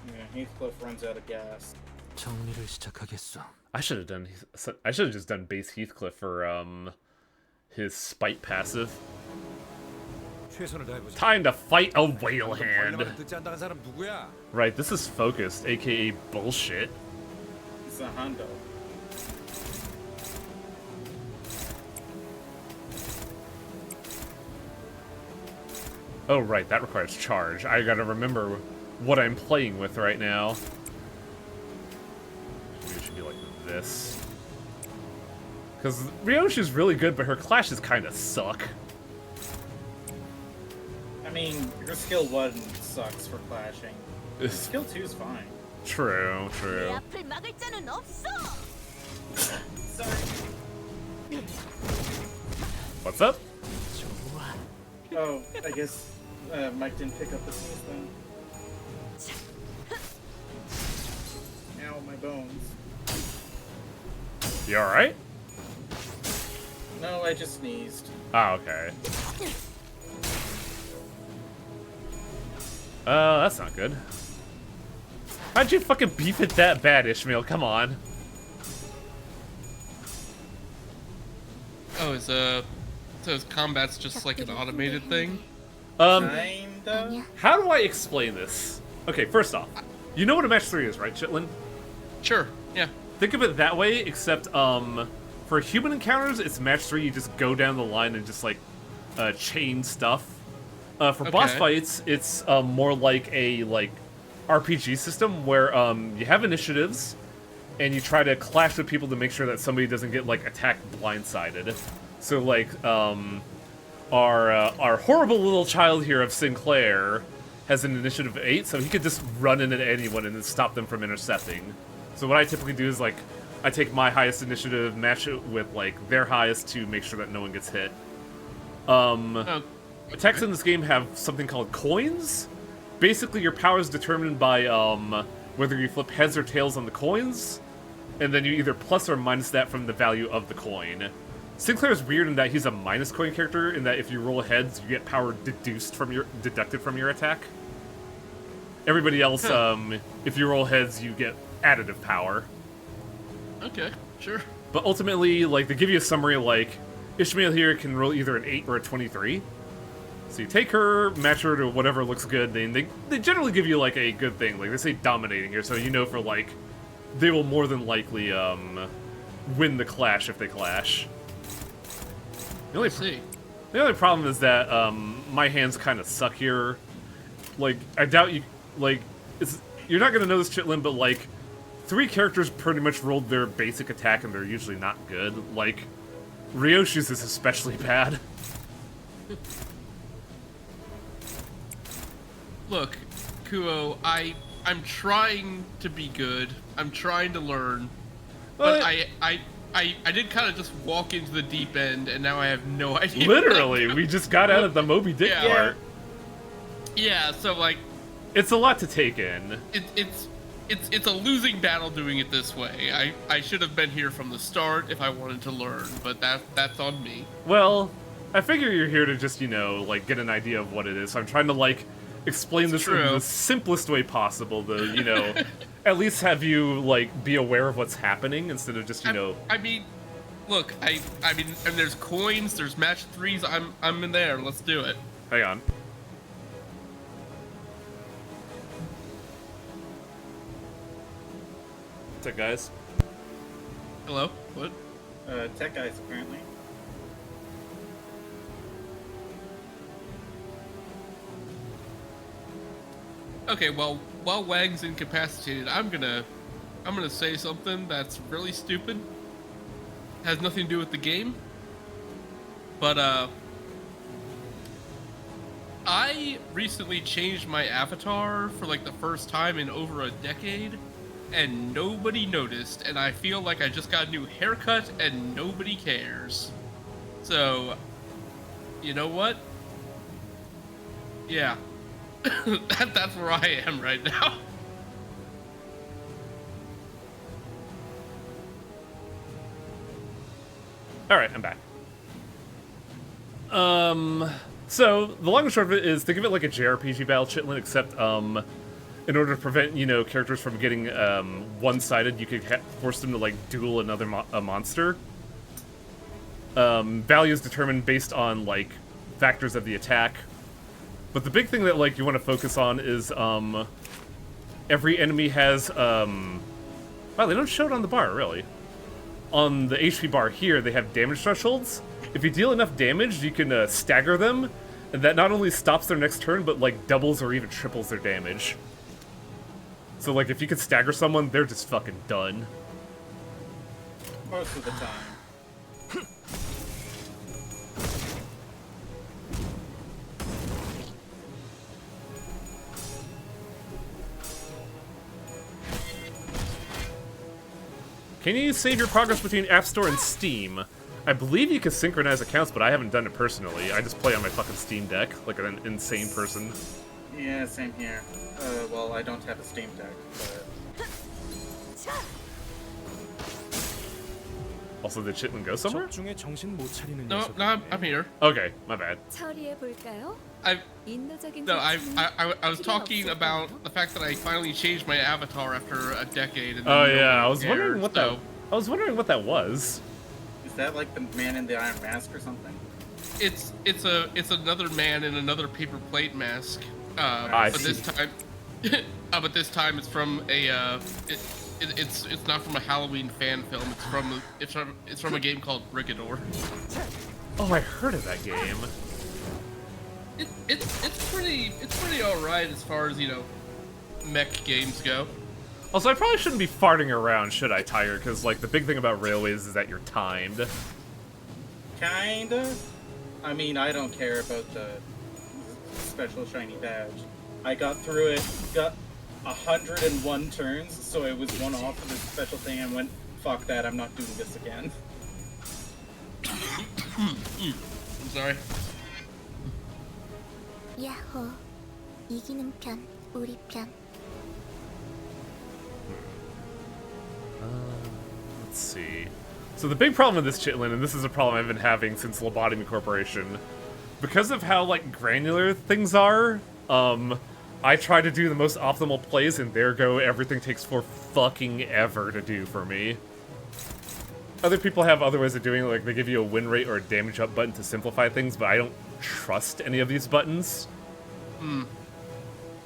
Yeah, Heathcliff runs out of gas. I should have just done base Heathcliff for his spite passive. Time to fight a whale hand. Right, this is focused, aka bullshit. It's a Hondo. Oh, right, that requires charge. I gotta remember what I'm playing with right now. Maybe it should be like this. Because Ryoshi's really good, but her clashes kinda suck. I mean, her skill 1 sucks for clashing. Skill 2 is fine. True, true. Sorry. What's up? Oh, I guess Mike didn't pick up the sneeze then. Ow, my bones. You alright? No, I just sneezed. Oh, okay. That's not good. How'd you fucking beef it that bad, Ishmael? Come on. Oh, so combat's just like an automated thing? Kinda? How do I explain this? Okay, first off, you know what a match 3 is, right, Chitlin? Sure, yeah. Think of it that way, except, for human encounters, it's match 3, you just go down the line and just, like, chain stuff. For boss fights, it's, more like a, RPG system where, you have initiatives, and you try to clash with people to make sure that somebody doesn't get, like, attacked blindsided. So, like, our horrible little child here of Sinclair has an initiative of 8, so he could just run in at anyone and then stop them from intercepting. So what I typically do is, like, I take my highest initiative, match it with, like, their highest to make sure that no one gets hit. Attacks in this game have something called coins. Basically, your power is determined by, whether you flip heads or tails on the coins, and then you either plus or minus that from the value of the coin. Sinclair is weird in that he's a minus coin character, in that if you roll heads, you get power deducted from your attack. Everybody else, if you roll heads, you get additive power. Okay, sure. But ultimately, like, they give you a summary like, Ishmael here can roll either an 8 or a 23. So you take her, match her to whatever looks good, and they generally give you, like, a good thing. Like, they say dominating here, so you know for, like, they will more than likely, win the clash if they clash. The only problem is that, my hands kind of suck here. Like, I doubt you, like, you're not gonna know this, Chitlin, but, like, 3 characters pretty much rolled their basic attack, and they're usually not good. Like, Ryoshi's is especially bad. Look, Kuo, I'm trying to be good. I'm trying to learn. But I did kind of just walk into the deep end, and now I have no idea. Literally, we just got out of the Moby Dick part. Yeah, so, like... It's a lot to take in. It's a losing battle doing it this way. I should have been here from the start if I wanted to learn, but that's on me. Well, I figure you're here to just, you know, like, get an idea of what it is. So I'm trying to, like, explain this in the simplest way possible to, you know, at least have you, like, be aware of what's happening instead of just, you know... I mean, look, I mean, and there's coins, there's match 3s, I'm in there, let's do it. Hang on. What's up, guys? Hello? What? Tech guys, apparently. Okay, well, while Wang's incapacitated, I'm gonna say something that's really stupid. Has nothing to do with the game. But, I recently changed my avatar for, like, the first time in over a decade, and nobody noticed, and I feel like I just got a new haircut, and nobody cares. So, you know what? Yeah. That's where I am right now. Alright, I'm back. So, the long and short of it is, think of it like a JRPG battle, Chitlin, except, in order to prevent, you know, characters from getting, one-sided, you could force them to, like, duel another monster. Value is determined based on, like, factors of the attack. But the big thing that, like, you want to focus on is, every enemy has, wow, they don't show it on the bar, really. On the HP bar here, they have damage thresholds. If you deal enough damage, you can, stagger them, and that not only stops their next turn, but, like, doubles or even triples their damage. So, like, if you could stagger someone, they're just fucking done. Most of the time. Can you save your progress between App Store and Steam? I believe you can synchronize accounts, but I haven't done it personally. I just play on my fucking Steam Deck, like an insane person. Yeah, same here. Well, I don't have a Steam Deck, but... Also, did Chitlin go somewhere? No, I'm here. Okay, my bad. I was talking about the fact that I finally changed my avatar after a decade. And Oh yeah, I was wondering what that. I was wondering what that was. Is that like the man in the iron mask or something? It's another man in another paper plate mask. This time, but this time it's from a it's not from a Halloween fan film. It's from a game called Brigador. Oh, I heard of that game. It's pretty alright as far as, you know, mech games go. Also, I probably shouldn't be farting around, should I, Tiger? Because, like, the big thing about Railways is that you're timed. Kinda. I mean, I don't care about the special shiny badge. I got through it, got 101 turns, so it was one off of this special thing, and went, fuck that, I'm not doing this again. I'm sorry. 야호, 이기는 편, 우리 편. let's see. So the big problem with this chitlin, and this is a problem I've been having since Lobotomy Corporation, because of how, like, granular things are, I try to do the most optimal plays, and there go, everything takes for fucking ever to do for me. Other people have other ways of doing it, like they give you a win rate or a damage up button to simplify things, but I don't trust any of these buttons.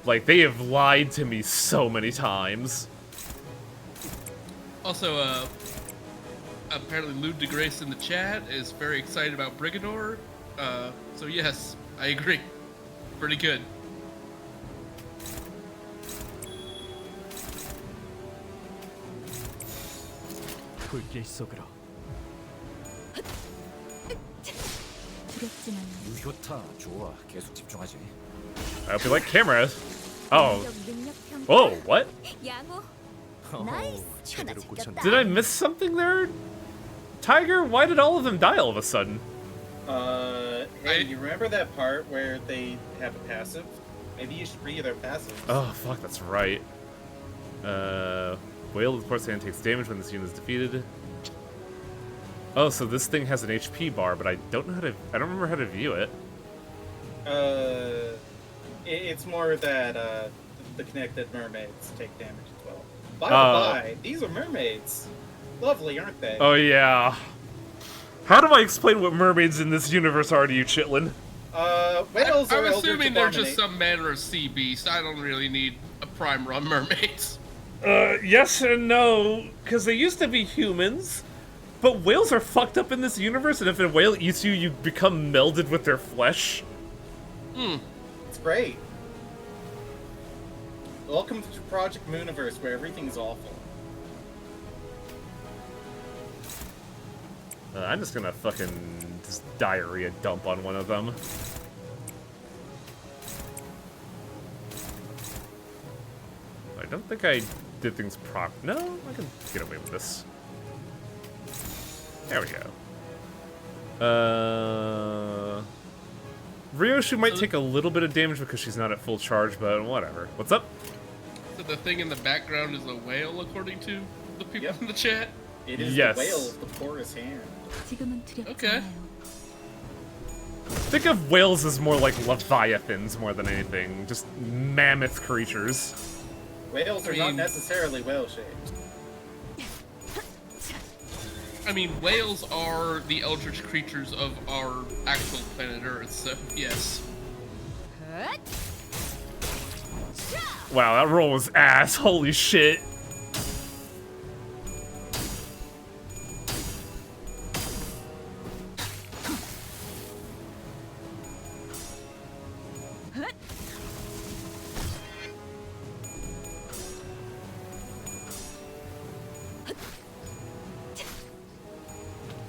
Like, they have lied to me so many times. Also, apparently Lou DeGrace in the chat is very excited about Brigador. So yes, I agree. Pretty good. 불길 속으로. 두렵지만 유효타 좋아. 계속 집중하지. I hope you like cameras. Oh. 능력 평가. Whoa, what? 양호. 나이스. 하나 제대로 챙겼다. 꽂혔네. Did I miss something there? Tiger, why did all of them die all of a sudden? Hey, you remember that part where they have a passive? Maybe you should read their passive. Oh, fuck, that's right. Whale of course hand takes damage when this unit is defeated. Oh, so this thing has an HP bar, but I don't remember how to view it. It's more that the connected mermaids take damage as well. By the by, these are mermaids. Lovely, aren't they? Oh, yeah. How do I explain what mermaids in this universe are to you, Chitlin? Whales are I'm eldritch assuming they're just abominate- some manner of sea beast. I don't really need a prime run mermaids. Yes and no, because they used to be humans, but whales are fucked up in this universe, and if a whale eats you, you become melded with their flesh. It's great. Welcome to Project Mooniverse, where everything's awful. I'm just gonna fucking just diarrhea dump on one of them. I don't think I did things No, I can get away with this. There we go. Ryoshu might take a little bit of damage because she's not at full charge, but whatever. What's up? So the thing in the background is a whale, according to the people Yep. in the chat. It is Yes. the whale of the poorest hand. 지금은 두렵지 Okay. 않아요. Think of whales as more like leviathans more than anything. Just mammoth creatures. Whales are I not mean- necessarily whale-shaped. I mean, whales are the eldritch creatures of our actual planet Earth, so yes. Wow, that roll was ass. Holy shit.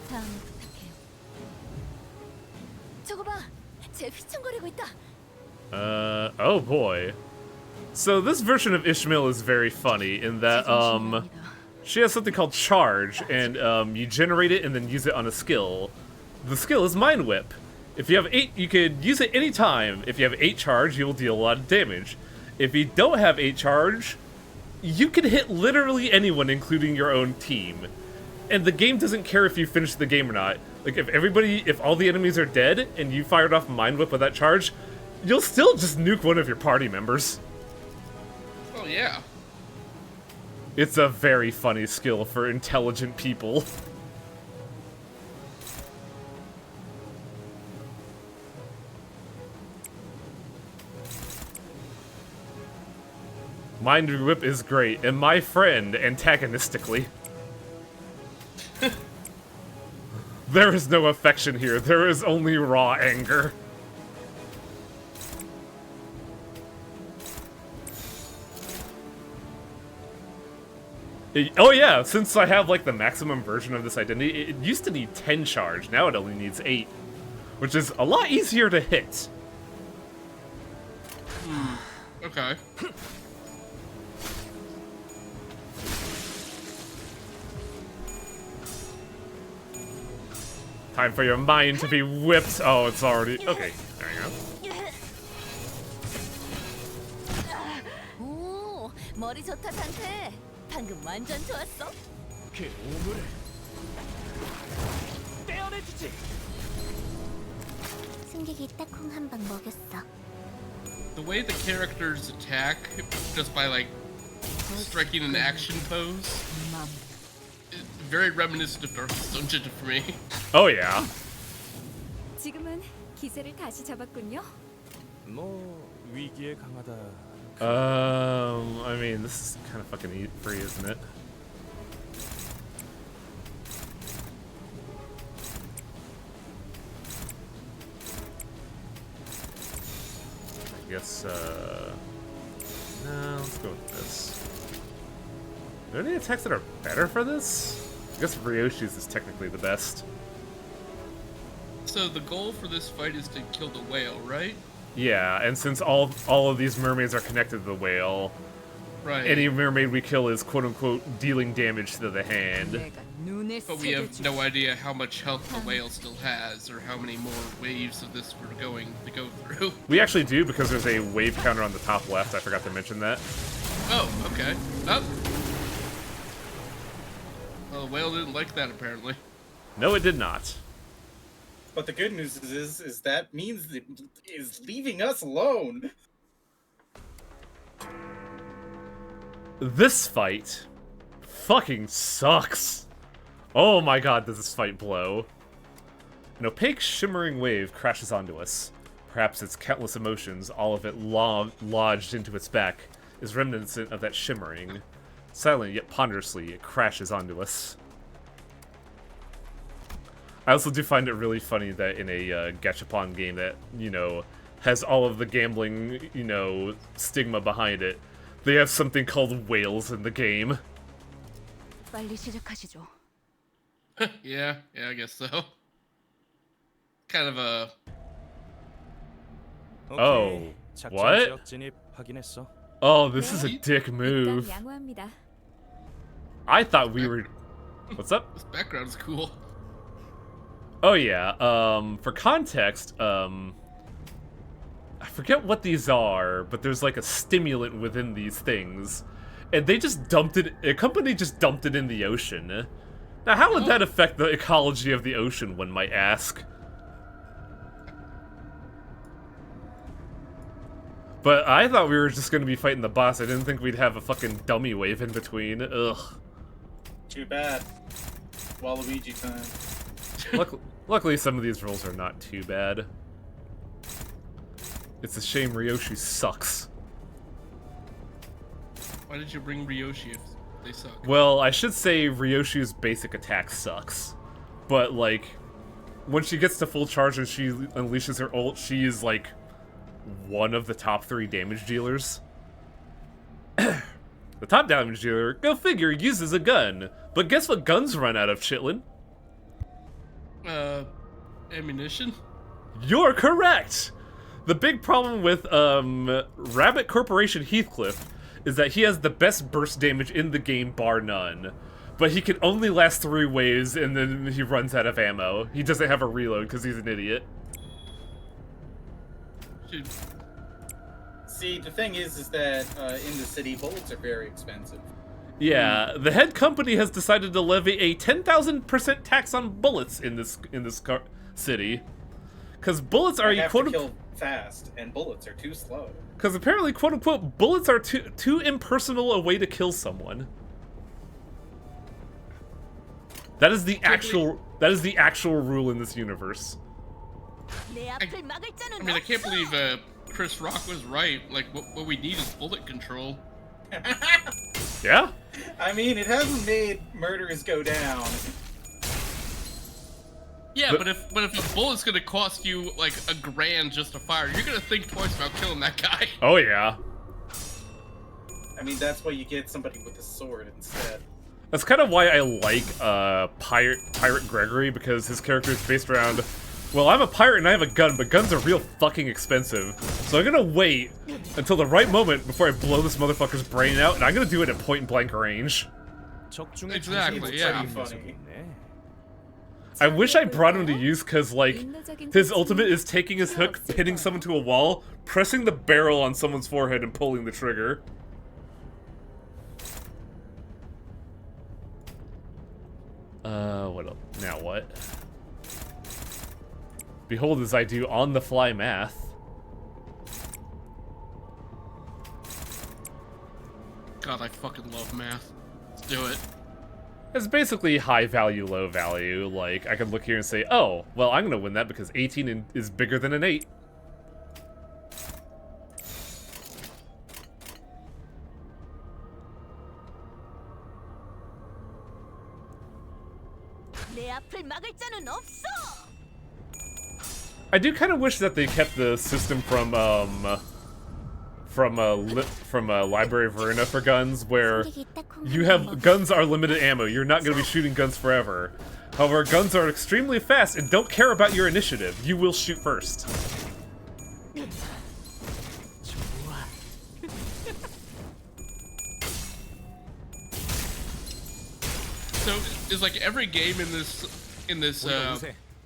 다음 부탁해요. 저거 봐. 쟤 휘청거리고 있다. Oh boy. So this version of Ishmael is very funny in that, 제정신이 아니다. she has something called Charge, and you generate it and then use it on a skill. The skill is Mind Whip. If you have 8, you could use it anytime. If you have 8 charge, you will deal a lot of damage. If you don't have 8 charge, you can hit literally anyone, including your own team. And the game doesn't care if you finish the game or not. Like, if all the enemies are dead, and you fired off Mind Whip with that charge, you'll still just nuke one of your party members. Oh yeah. It's a very funny skill for intelligent people. Mind Whip is great, and my friend, antagonistically. There is no affection here, there is only raw anger. Oh yeah, since I have like the maximum version of this identity, it used to need 10 charge, now it only needs 8. Which is a lot easier to hit. Okay. Time for your mind to be whipped. Oh, it's already... Okay, there you go. 오, 머리 좋다 상태. 방금 완전 좋았어. 그렇게 오물을 떼어내주지. 승객이 딱콩 한 방 먹였어. The way the characters attack, just by like striking an action pose, is very reminiscent of Darkest Dungeon for me. Oh yeah. 지금은 기세를 다시 잡았군요. 뭐 위기에 강하다. I mean, this is kind of fucking free, isn't it? I guess, no, let's go with this. Are there any attacks that are better for this? I guess Ryoshi's is technically the best. So the goal for this fight is to kill the whale, right? Yeah, and since all of these mermaids are connected to the whale, Right. any mermaid we kill is quote-unquote dealing damage to the hand. 내가 눈에 But we have 새겨줄- no idea how much health the whale still has, or how many more waves of this we're going to go through. We actually do, because there's a wave counter on the top left. I forgot to mention that. Oh, okay. Oh. Well, the whale didn't like that, apparently. No, it did not. But the good news is that means it is leaving us alone. This fight fucking sucks. Oh my god, does this fight blow. An opaque, shimmering wave crashes onto us. Perhaps its countless emotions, all of it lodged into its back, is reminiscent of that shimmering. Silently yet ponderously, it crashes onto us. I also do find it really funny that in a gachapon game that, you know, has all of the gambling, you know, stigma behind it, they have something called whales in the game. 빨리 시작하시죠. Yeah, I guess so. Kind of a... Oh, 작전 what? 지역 진입 확인했어. Oh, this is a dick move. 일단 양호합니다. I thought we were... What's up? This background is cool. Oh yeah, for context, I forget what these are, but there's like a stimulant within these things. And they just dumped it, a company just dumped it in the ocean. Now how would that affect the ecology of the ocean, one might ask? But I thought we were just gonna be fighting the boss. I didn't think we'd have a fucking dummy wave in between. Ugh. Too bad. Waluigi time. Luckily, some of these roles are not too bad. It's a shame Ryoshi sucks. Why did you bring Ryoshi if they suck? Well, I should say Ryoshi's basic attack sucks. But, like, when she gets to full charge and she unleashes her ult, she is, like, one of the top 3 damage dealers. The top damage dealer, go figure, uses a gun. But guess what guns run out of, Chitlin? Ammunition? You're correct! The big problem with, Rabbit Corporation Heathcliff is that he has the best burst damage in the game, bar none. But he can only last 3 waves, and then he runs out of ammo. He doesn't have a reload because he's an idiot. Should... See, the thing is that in the city, bullets are very expensive. Yeah, the head company has decided to levy a 10,000% tax on bullets in this city. Because bullets are You have to quote kill fast, and bullets are too slow. Because apparently, quote unquote, bullets are too impersonal a way to kill someone. That is the actual rule in this universe. 내 앞을 막을 자는 I mean, I can't believe Chris Rock was right. Like, what we need is bullet control. Yeah? I mean, it hasn't made murders go down. Yeah, but if a bullet's gonna cost you like $1,000 just to fire, you're gonna think twice about killing that guy. Oh yeah. I mean, that's why you get somebody with a sword instead. That's kind of why I like Pirate Gregory, because his character is based around, well, I'm a pirate and I have a gun, but guns are real fucking expensive. So I'm gonna wait until the right moment before I blow this motherfucker's brain out, and I'm gonna do it at point blank range. 적중의 Exactly, 중심을 yeah. 차리는 녀석이 있네. I wish I brought him to use, because, like, his ultimate is taking his hook, pinning someone to a wall, pressing the barrel on someone's forehead, and pulling the trigger. What else? Now what? Behold as I do on-the-fly math. God, I fucking love math. Let's do it. It's basically high value, low value. Like, I could look here and say, oh, well, I'm gonna win that because 18 is bigger than an 8. 내 앞을 막을 자는 없어. I do kind of wish that they kept the system from Library of Verona for guns, where you have guns are limited ammo. You're not going to be shooting guns forever. However, guns are extremely fast and don't care about your initiative. You will shoot first. So is like every game in this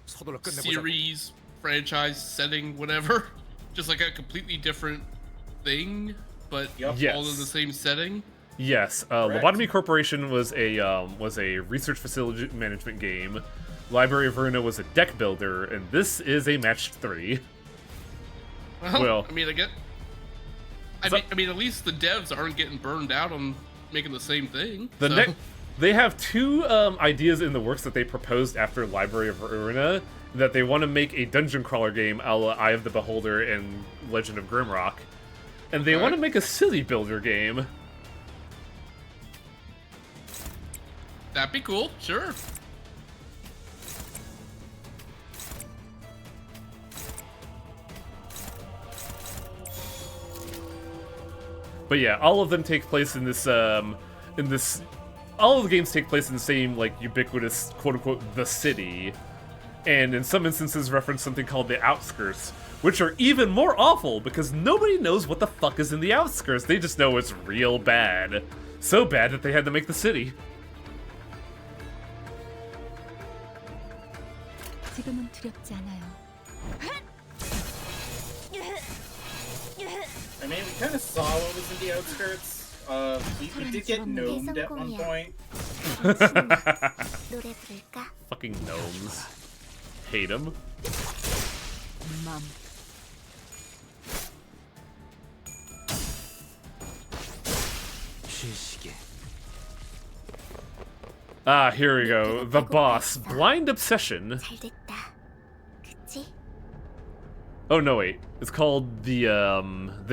서둘러 끝내보자고. series, franchise, setting, whatever, just like a completely different thing, but Yep. Yes. all in the same setting? Yes, Correct. Lobotomy Corporation was a research facility management game. Library of Verona was a deck builder, and this is a match 3. Well- I mean, I mean, at least the devs aren't getting burned out on making the same thing. They have 2 ideas in the works that they proposed after Library of Verona, that they want to make a dungeon crawler game a la Eye of the Beholder and Legend of Grimrock. And they Okay. want to make a city builder game. That'd be cool, sure. But yeah, all of them take place in this all of the games take place in the same, like, ubiquitous, quote-unquote, the city. And in some instances reference something called the outskirts, which are even more awful because nobody knows what the fuck is in the outskirts. They just know it's real bad. So bad that they had to make the city. 지금은 두렵지 않아요. I mean, we kind of saw what was in the outskirts. We did get gnomed at one point. 노래 부를까? Fucking gnomes. Hate them. 맘. 시시게. Ah, here we go. The boss. Blind Obsession. 잘 됐다. 그치? Oh, no, wait. It's called the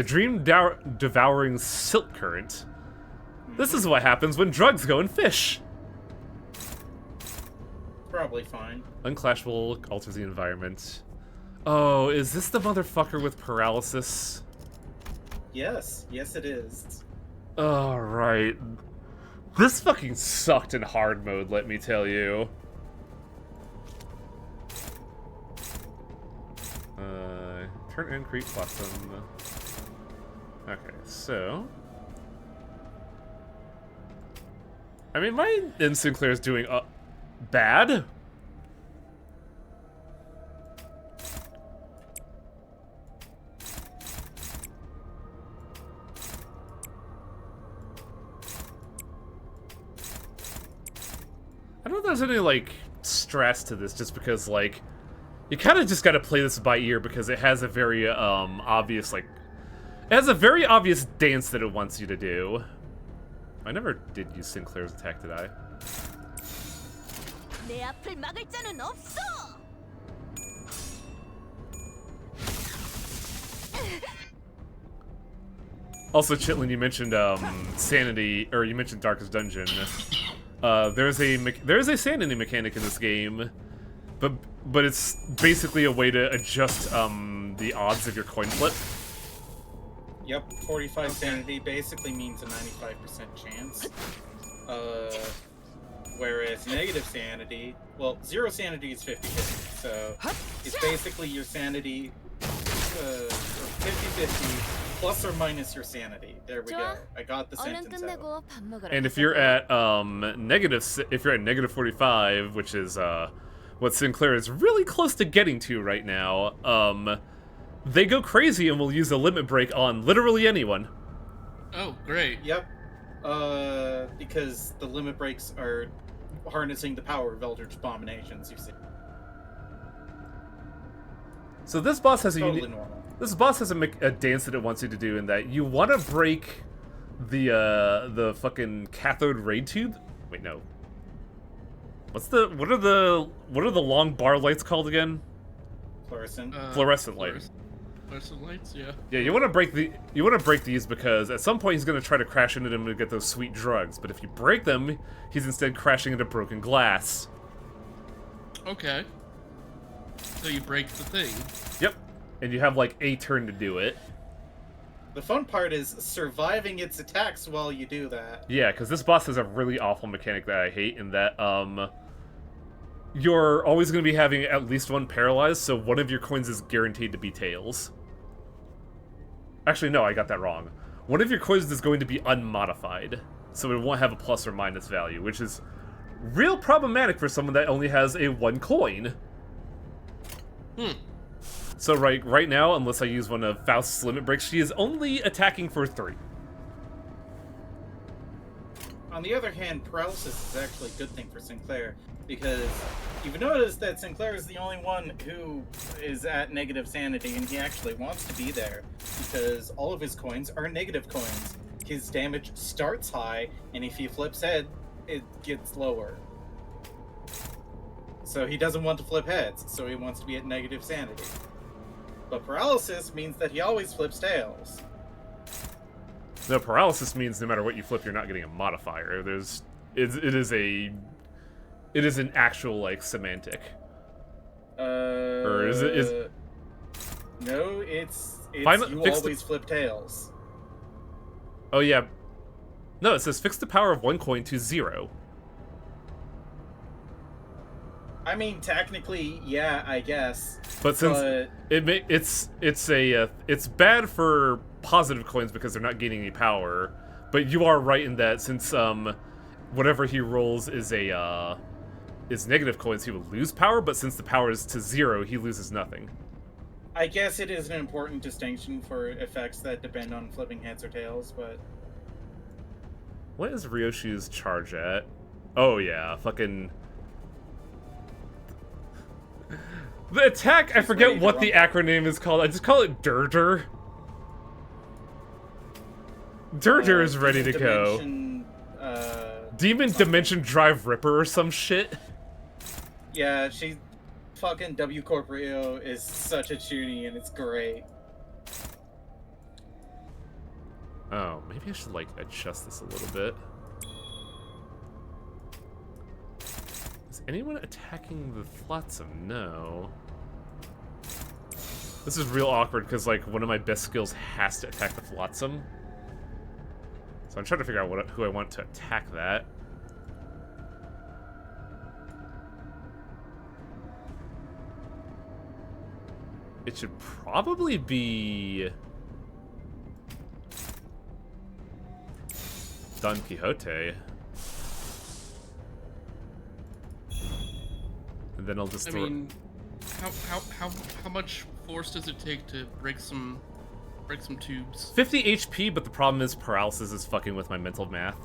Dream Devouring Silk Current. This is what happens when drugs go in fish. Probably fine. Unclashable, alters the environment. Oh, is this the motherfucker with paralysis? Yes, yes it is. Oh, right. This fucking sucked in hard mode, let me tell you. Turn and creep button. Okay, so... I mean, my Sinclair is doing bad. I don't know if there's any, like, stress to this, just because, like, you kind of just gotta play this by ear because it has a very, obvious, like... It has a very obvious dance that it wants you to do. I never did use Sinclair's attack, did I? 내 앞을 막을 자는 없어. Also, Chitlin, you mentioned, Sanity, or you mentioned Darkest Dungeon. There's a sanity mechanic in this game, but it's basically a way to adjust the odds of your coin flip. Yep, 45 sanity basically means a 95% chance. Whereas negative sanity, well, 0 sanity is 50-50, so it's basically your sanity 50-50 plus or minus your sanity. There we go. I got the 얼른 sentence out. 끝내고 밥 먹으러 And if 가자고. you're at negative 45, which is what Sinclair is really close to getting to right now, they go crazy and will use a limit break on literally anyone. Oh, great. Yep. Because the limit breaks are harnessing the power of Eldritch Abominations, you see. So this boss has a Totally unique... normal. This boss has a dance that it wants you to do in that you want to break the fucking cathode ray tube. Wait, no. What are the long bar lights called again? Fluorescent. Fluorescent lights. Fluorescent lights, yeah. Yeah, you want to break these because at some point he's going to try to crash into them to get those sweet drugs. But if you break them, he's instead crashing into broken glass. Okay. So you break the thing. Yep. And you have like a turn to do it. The fun part is surviving its attacks while you do that. Yeah, because this boss has a really awful mechanic that I hate in that you're always going to be having at least one paralyzed, so one of your coins is guaranteed to be tails. Actually, no, I got that wrong. One of your coins is going to be unmodified, so it won't have a plus or minus value, which is real problematic for someone that only has a 1 coin. So right now, unless I use one of Faust's limit breaks, she is only attacking for 3. On the other hand, paralysis is actually a good thing for Sinclair, because you've noticed that Sinclair is the only one who is at negative sanity, and he actually wants to be there, because all of his coins are negative coins. His damage starts high, and if he flips head, it gets lower. So he doesn't want to flip heads, so he wants to be at negative sanity. But paralysis means that he always flips tails. No, paralysis means no matter what you flip, you're not getting a modifier. It is an actual like semantic. Or is it? No, it's you always flip tails. Oh yeah, no, it says fix the power of 1 coin to 0. I mean, technically, yeah, I guess. But since it's bad for positive coins because they're not gaining any power. But you are right in that since whatever he rolls is negative coins, he will lose power. But since the power is to 0, he loses nothing. I guess it is an important distinction for effects that depend on flipping heads or tails. But what is Ryoshi's charge at? Oh yeah, fucking. The attack, I forget what the acronym is called. I just call it Durdur. Durdur is ready to go. Demon Dimension Drive Ripper or some shit. Yeah, fucking W Corporio is such a toonie and it's great. Oh, maybe I should like adjust this a little bit. Is anyone attacking the Flotsam? No. This is real awkward because like one of my best skills has to attack the Flotsam. So I'm trying to figure out who I want to attack that. It should probably be Don Quixote. And then I'll just throw... I mean, how much force does it take to break some tubes? 50 HP, but the problem is paralysis is fucking with my mental math.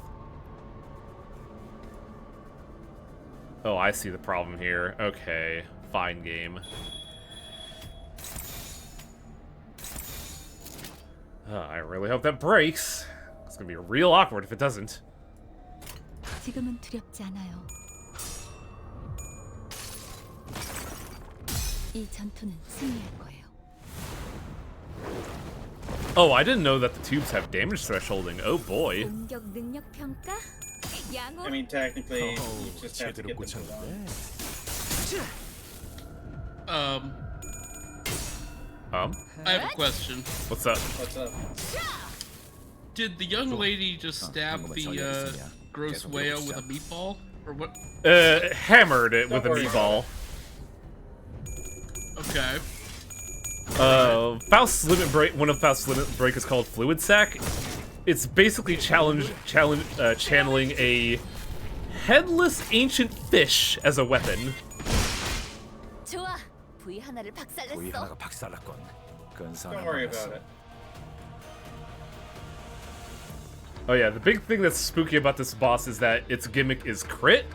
Oh, I see the problem here. Okay, fine game. I really hope that breaks. It's gonna be real awkward if it doesn't. 지금은 두렵지 않아요. 이 전투는 승리할 거예요. Oh, I didn't know that the tubes have damage thresholding. Oh boy. 공격 능력 평가? 양호. I mean, technically, you just have to 제대로 get them to 꽂혔는데. I have a question. What's up? What's up? Did the young lady just stab the gross whale with a meatball, or what? Hammered it with a Don't worry meatball. Okay. Faust's limit break. One of Faust's limit break is called Fluid Sac. It's basically channeling a headless ancient fish as a weapon. 좋아. V 하나를 박살냈어. V 하나가 박살났건. Don't worry about it. Oh yeah, the big thing that's spooky about this boss is that its gimmick is crit.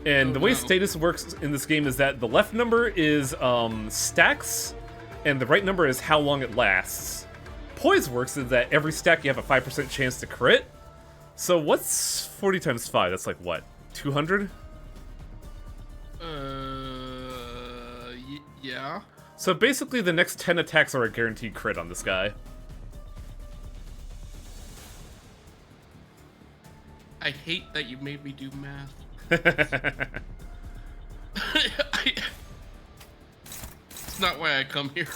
And Oh, the way no. status works in this game is that the left number is stacks, and the right number is how long it lasts. Poise works is that every stack you have a 5% chance to crit. So what's 40 times 5? That's like what? 200? Yeah. So basically the next 10 attacks are a guaranteed crit on this guy. I hate that you made me do math. It's not why I come here.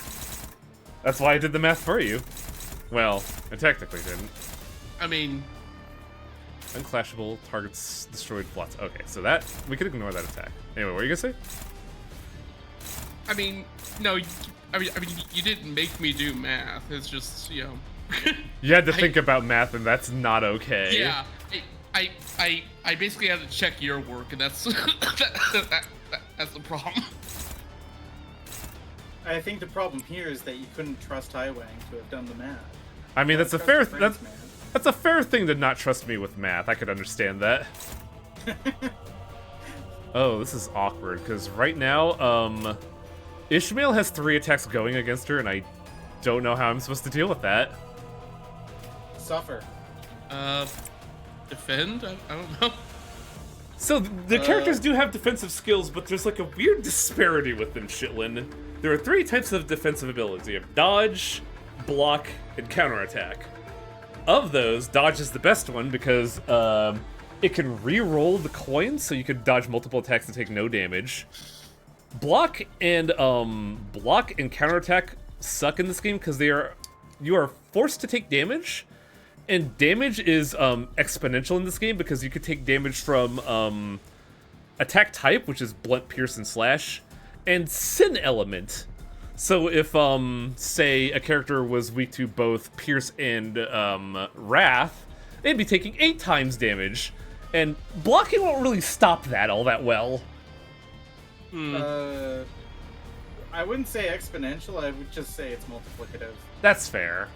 That's why I did the math for you. Well, I technically didn't. I mean, Unclashable targets destroyed plots. Okay, so that we could ignore that attack. Anyway, what were you gonna say? I mean, no, I mean, you didn't make me do math. It's just, you know. You had to think about math, and that's not okay. Yeah, I basically had to check your work, and that's that's the problem. I think the problem here is that you couldn't trust Highwang to have done the math. I mean, that's a Trust fair your friends, man. that's a fair thing to not trust me with math. I could understand that. Oh, this is awkward because right now, Ishmael has 3 attacks going against her, and I don't know how I'm supposed to deal with that. Suffer. Defend? I don't know. So the characters do have defensive skills, but there's like a weird disparity with them, Shitlin. There are 3 types of defensive abilities. You have dodge, block, and counterattack. Of those, dodge is the best one because it can re-roll the coins, so you could dodge multiple attacks and take no damage. Block and counterattack suck in this game because you are forced to take damage. And damage is exponential in this game because you could take damage from attack type, which is blunt, pierce, and slash, and sin element. So if, say, a character was weak to both pierce and wrath, they'd be taking 8 times damage. And blocking won't really stop that all that well. I wouldn't say exponential, I would just say it's multiplicative. That's fair.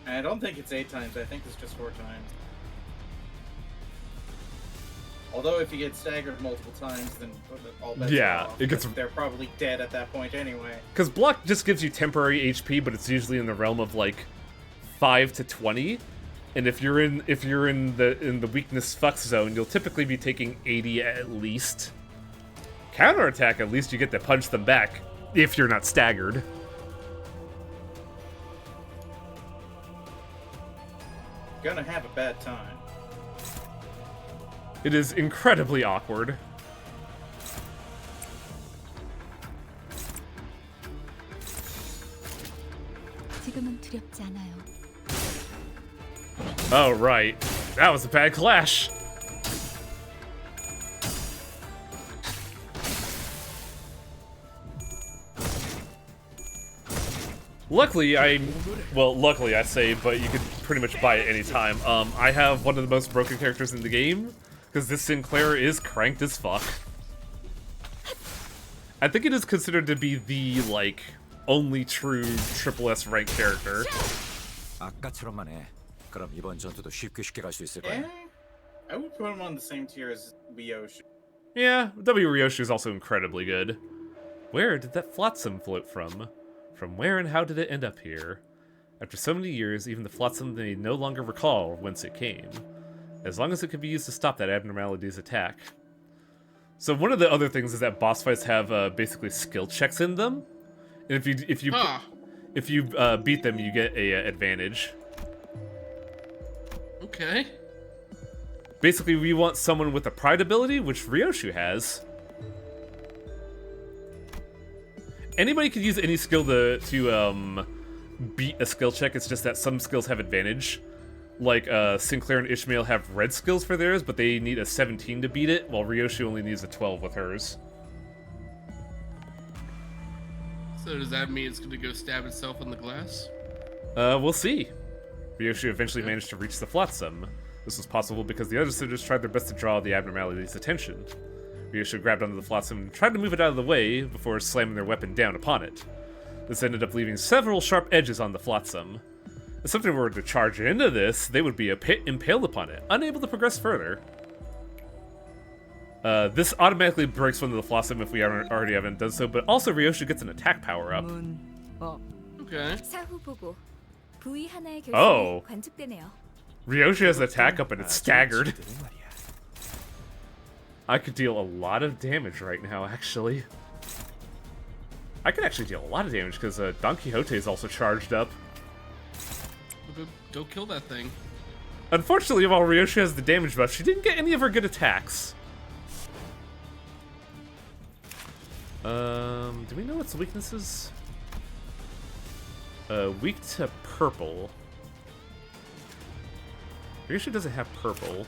And I don't think it's 8 times, I think it's just 4 times. Although if you get staggered multiple times, then all bets Yeah, are off, it gets- 'cause they're probably dead at that point anyway. Because block just gives you temporary HP, but it's usually in the realm of like 5 to 20. And if you're in the weakness fuck zone, you'll typically be taking 80 at least. Counterattack, at least you get to punch them back if you're not staggered. Gonna have a bad time. It is incredibly awkward. 지금은 두렵지 않아요. Oh, right. That was a bad clash. Luckily, luckily I say, but you could pretty much buy it anytime. I have one of the most broken characters in the game, because this Sinclair is cranked as fuck. I think it is considered to be the, like, only true triple S rank character. 아까처럼만 해. 그럼 이번 전투도 쉽게 갈 수 있을 Eh? 거야. I would put him on the same tier as Ryoshu. Yeah, W. Ryoshu is also incredibly good. Where did that flotsam float from? From where and how did it end up here? After so many years, even the flotsam may no longer recall whence it came. As long as it could be used to stop that abnormality's attack. So one of the other things is that boss fights have basically skill checks in them. And if you beat them, you get a advantage. Okay. Basically, we want someone with a pride ability, which Ryoshu has. Anybody could use any skill to beat a skill check. It's just that some skills have advantage. Like Sinclair and Ishmael have red skills for theirs, but they need a 17 to beat it, while Ryoshu only needs a 12 with hers. So does that mean it's gonna go stab itself in the glass? We'll see. Ryoshu eventually managed to reach the flotsam. This was possible because the other suitors tried their best to draw the abnormality's attention. Ryoshu grabbed onto the flotsam and tried to move it out of the way before slamming their weapon down upon it. This ended up leaving several sharp edges on the flotsam. If something were to charge into this, they would be impaled upon it, unable to progress further. This automatically breaks one of the Flossom if we already haven't done so, but also Ryoshi gets an attack power-up. Okay. 사후 보고 부위 하나의 Oh. 결실이 관측되네요. Ryoshi has attack up and it's staggered. 지들은 말이야. I could deal a lot of damage right now, actually. I could actually deal a lot of damage because Don Quixote is also charged up. Go kill that thing. Unfortunately, while Ryoshi has the damage buff, she didn't get any of her good attacks. Do we know its weaknesses? Weak to purple. Ryoshi doesn't have purple.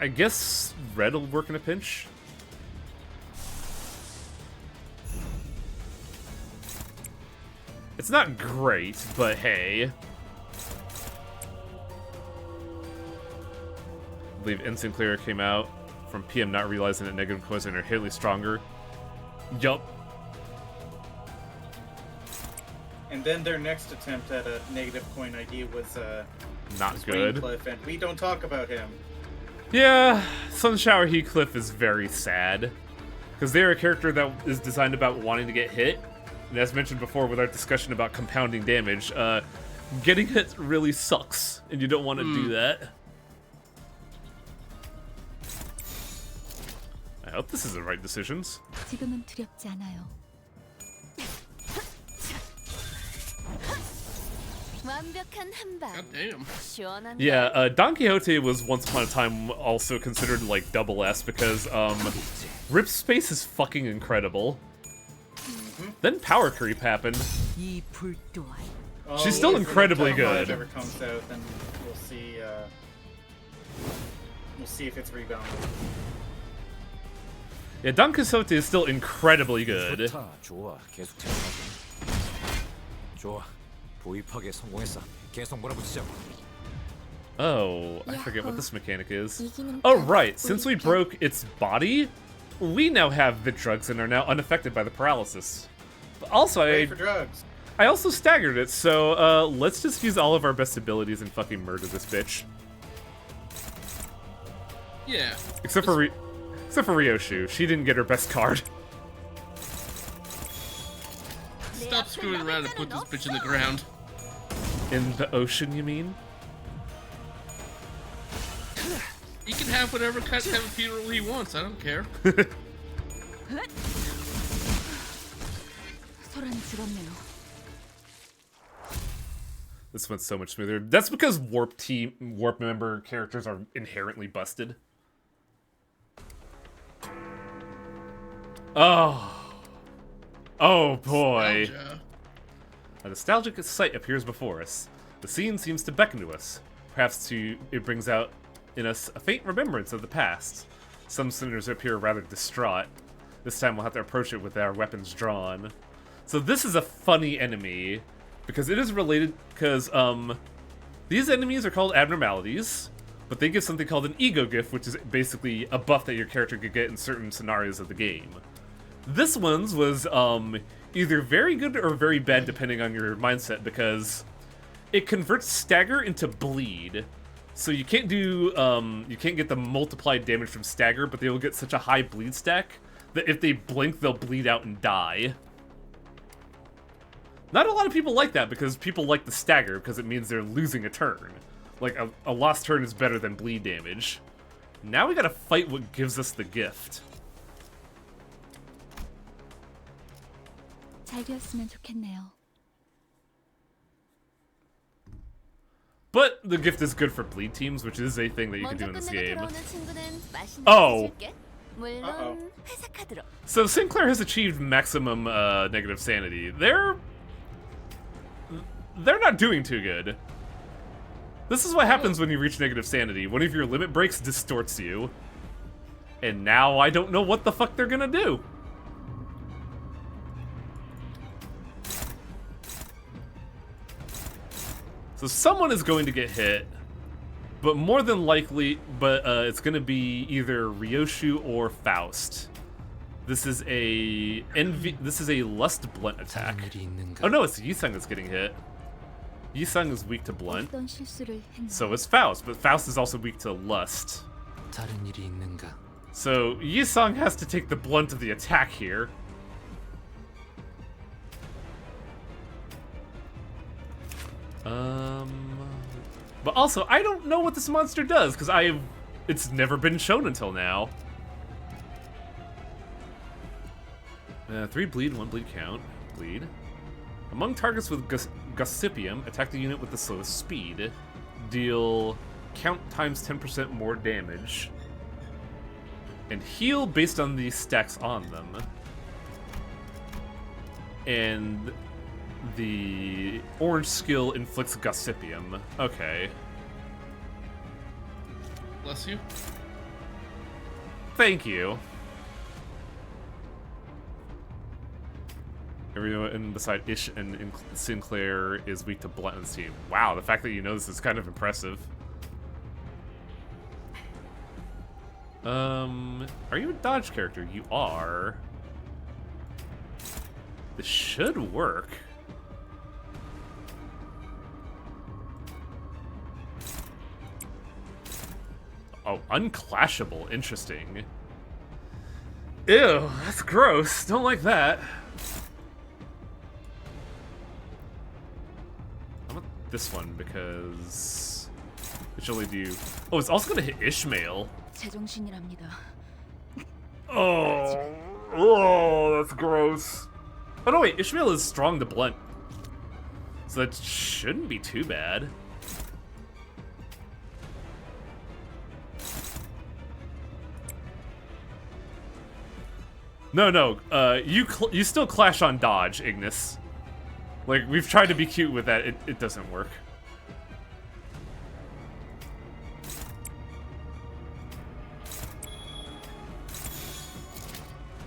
I guess red will work in a pinch. It's not great, but hey. I believe Instant Clear came out from PM not realizing that negative coins are inherently stronger. Yup. And then their next attempt at a negative coin ID was Not good. Raincliffe, and we don't talk about him. Yeah, Sunshower Heathcliff is very sad. Because they're a character that is designed about wanting to get hit. And as mentioned before with our discussion about compounding damage, getting hit really sucks, and you don't want to do that. I hope this is the right decisions. 지금은 두렵지 않아요. 완벽한 한방. God damn. 시원한 Yeah, Don Quixote was once upon a time also considered like double S because Rip Space is fucking incredible. Then Power Creep happened. 이 불 또한 Oh, She's still if incredibly the Talmud good. ever comes out, then we'll see. We'll see if it's rebounded. Yeah, Don Quixote is still incredibly good. 좋다. 좋아. 계속 진행하자. 좋아. 부위 파괴 성공했어. 계속 몰아붙이자고. Oh, I forget what this mechanic is. 이기는 Oh, 편, right. Since we 우리 편. broke its body, we now have Vit drugs and are now unaffected by the paralysis. But also, Ready for drugs. I also staggered it, so let's just use all of our best abilities and fucking murder this bitch. Yeah. Except for Ryoshu. She didn't get her best card. Stop screwing around and put this bitch in the ground. In the ocean, you mean? He can have whatever kind of funeral he wants. I don't care. 소란이 줄었네요. This went so much smoother. That's because Warp member characters are inherently busted. Oh. Oh boy. Nostalgia. A nostalgic sight appears before us. The scene seems to beckon to us. Perhaps it brings out in us a faint remembrance of the past. Some senators appear rather distraught. This time we'll have to approach it with our weapons drawn. So this is a funny enemy, because it is related, because, these enemies are called abnormalities, but they give something called an ego gift, which is basically a buff that your character could get in certain scenarios of the game. This one's was, either very good or very bad depending on your mindset, because it converts stagger into bleed. So you can't do, you can't get the multiplied damage from stagger, but they will get such a high bleed stack that if they blink, they'll bleed out and die. Not a lot of people like that, because people like the stagger, because it means they're losing a turn. Like, a lost turn is better than bleed damage. Now we gotta fight what gives us the gift. 잘 되었으면 좋겠네요. But the gift is good for bleed teams, which is a thing that you can do 먼저 in this 끝내고 game. 들어오는 친구는 맛있는 Oh. 거 줄게. 물론 회사 카드로. So Sinclair has achieved maximum negative sanity. They're not doing too good. This is what happens when you reach negative sanity. One of your limit breaks distorts you. And now I don't know what the fuck they're gonna do. So someone is going to get hit, but more than likely, it's going to be either Ryoshu or Faust. This is a Lust Blunt attack. Oh no, it's Yisung that's getting hit. Yisung is weak to Blunt. 어떤 실수를 했나? So is Faust, but Faust is also weak to Lust. 다른 일이 있는가? So Yisong has to take the blunt of the attack here. But also, I don't know what this monster does, because it's never been shown until now. 3 bleed, 1 bleed count. Bleed. Among targets with Gossipium, attack the unit with the slowest speed. Deal count times 10% more damage. And heal based on the stacks on them. And the orange skill inflicts Gossipium. Okay. Bless you. Thank you. Everyone beside Ish and Sinclair is weak to blunt and steam. Wow, the fact that you know this is kind of impressive. Are you a dodge character? You are. This should work. Oh, unclashable. Interesting. Ew, that's gross. Don't like that. I want this one because it should only do. Oh, it's also gonna hit Ishmael. 제정신이랍니다. Oh, that's gross. Oh no, wait, Ishmael is strong to blunt, so that shouldn't be too bad. No, you still clash on dodge, Ignis. Like, we've tried to be cute with that, it doesn't work.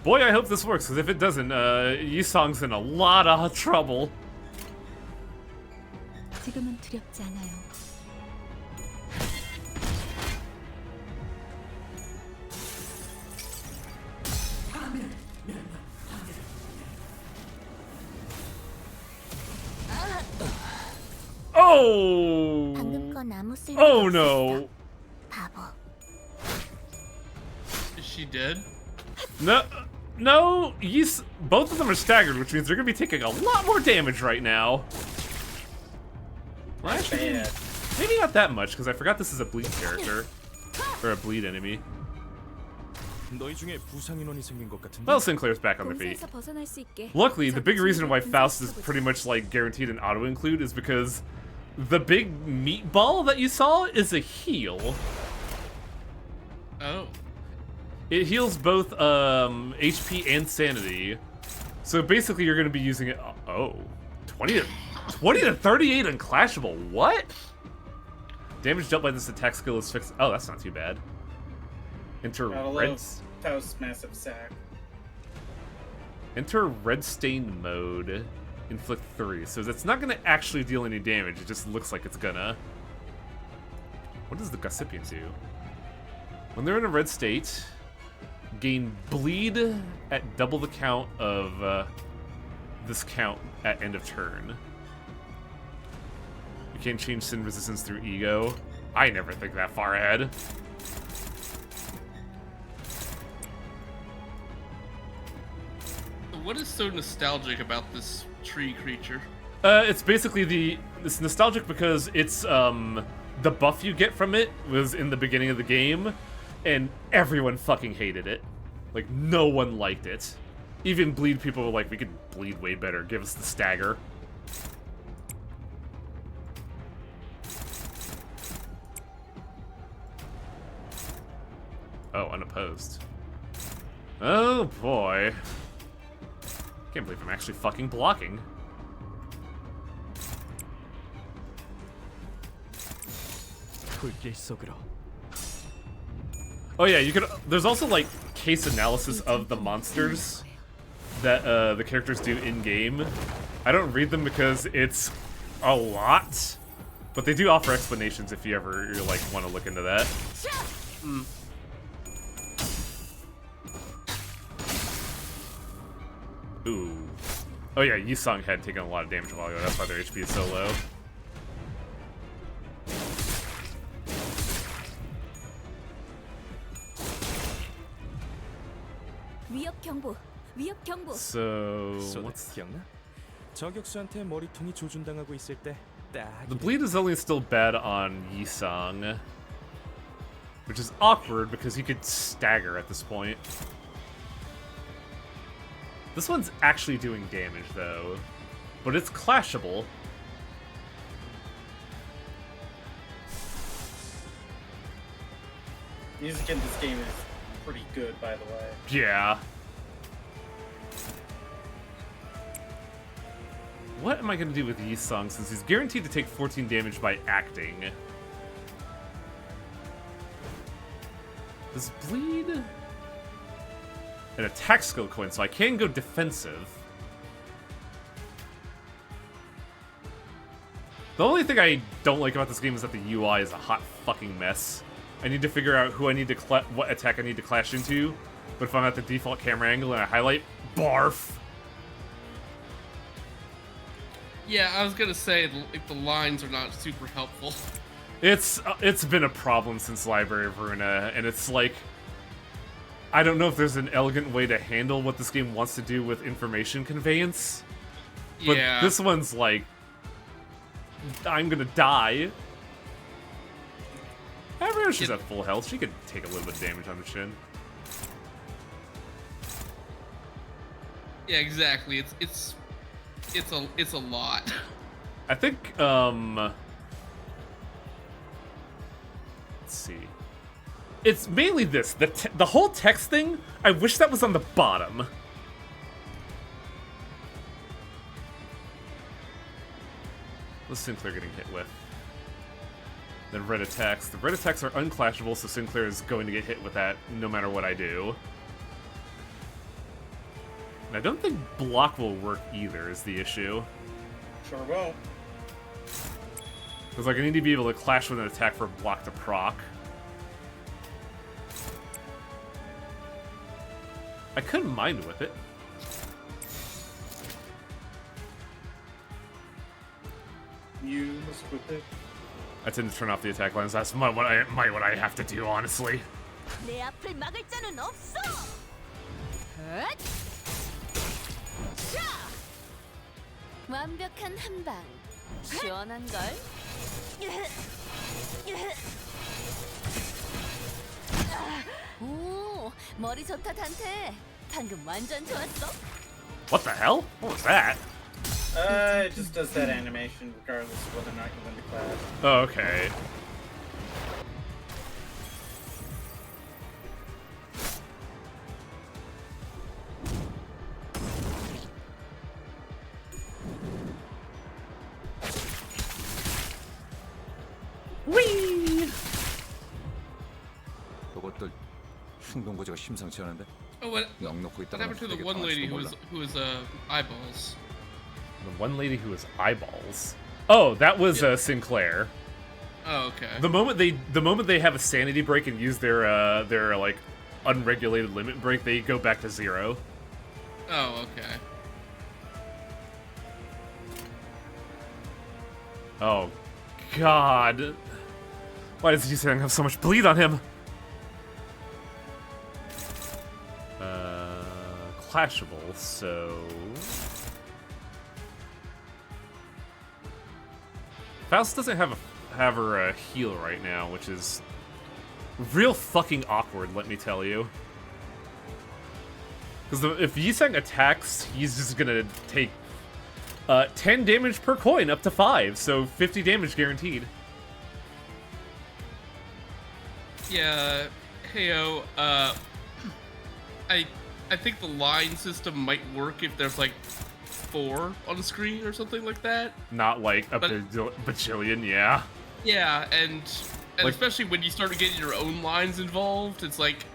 Boy, I hope this works, because if it doesn't, Yisong's in a lot of trouble. 지금은 두렵지 않아요. Oh! 방금 건 아무 쓸모 Oh 없었어. no! 바보. Is she dead? No, both of them are staggered, which means they're gonna be taking a lot more damage right now. Well, actually, Bad. maybe not that much, because I forgot this is a bleed character. Or a bleed enemy. 너희 중에 부상 인원이 생긴 것 같은데. Well, Sinclair's back on their feet. 공세에서 벗어날 수 있게. Luckily, the big reason why 적극적으로 Faust is 분석해보자. pretty much like guaranteed an auto-include is because the big meatball that you saw is a heal. Oh. It heals both HP and sanity. So basically you're going to be using it... Oh. 20 to 38 unclashable. What? Damage dealt by this attack skill is fixed... Oh, that's not too bad. Enter Gotta red... love Faust's massive sack. Enter red stain mode. Inflict 3. So that's not going to actually deal any damage. It just looks like it's gonna. What does the Gossipian do? When they're in a red state... Gain bleed at double the count of this count at end of turn. You can't change sin resistance through ego. I never think that far ahead. What is so nostalgic about this tree creature? It's basically it's nostalgic because it's the buff you get from it was in the beginning of the game. And everyone fucking hated it. Like, no one liked it. Even bleed people were like, we could bleed way better. Give us the stagger. Oh, unopposed. Oh, boy. Can't believe I'm actually fucking blocking. 불길 속으로. Oh yeah, you could. There's also like case analysis of the monsters that the characters do in game. I don't read them because it's a lot, but they do offer explanations if you ever like want to look into that. Ooh. Oh yeah, Yisong had taken a lot of damage a while ago. That's why their HP is so low. 위협 경보. 위협 경보. So 소다 what's 기억나? 저격수한테 머리통이 조준당하고 있을 때 딱. the bleed is only still bad on Yisung, which is awkward because he could stagger at this point. This one's actually doing damage though, but it's clashable. Music in this game is pretty good, by the way. Yeah. What am I going to do with Yisung since he's guaranteed to take 14 damage by acting? Does bleed an attack skill coin, so I can go defensive. The only thing I don't like about this game is that the UI is a hot fucking mess. I need to figure out who I need to what attack I need to clash into, but if I'm at the default camera angle and I highlight, barf. Yeah, I was gonna say the lines are not super helpful. It's been a problem since Library of Runa, and it's like, I don't know if there's an elegant way to handle what this game wants to do with information conveyance. But Yeah. this one's like, I'm gonna die. However, she's at full health. She could take a little bit of damage on the chin. Yeah, exactly. It's a lot. I think, let's see. It's mainly this. The whole text thing, I wish that was on the bottom. What's Sinclair getting hit with? Then red attacks. The red attacks are unclashable, so Sinclair is going to get hit with that no matter what I do. And I don't think block will work either, is the issue. Sure won't. Because, like, I need to be able to clash with an attack for block to proc. I couldn't mind with it. You must whip it. I tend to turn off the attack lines. That's what I have to do, honestly. 내 앞을 막을 자는 없어. 헛! 샤! 완벽한 한 방. 시원한 걸. 오, 머리 좋다 단테. 방금 완전 좋았어. What the hell? What was that? It just does that animation regardless of whether or not you win the class. Oh, okay. Whee! 저것들 충동고지가 심상치 않은데. Oh, what 넉넉히 what 있다가 happened to the 되게 one lady 당할지도 who was eyeballs? The one lady who has eyeballs. Oh, that was Sinclair. Oh, okay. The moment they have a sanity break and use their like unregulated limit break, they go back to 0. Oh, okay. Oh, God. Why does Yisung have so much bleed on him? Clashable, so... Faust doesn't have her heal right now, which is real fucking awkward, let me tell you. Because if Yisung attacks, he's just gonna take 10 damage per coin up to 5, so 50 damage guaranteed. Yeah, heyo, I think the line system might work if there's like 4 on the screen or something like that. Not like a bajillion, yeah. Yeah, and Like- especially when you start getting your own lines involved, it's like,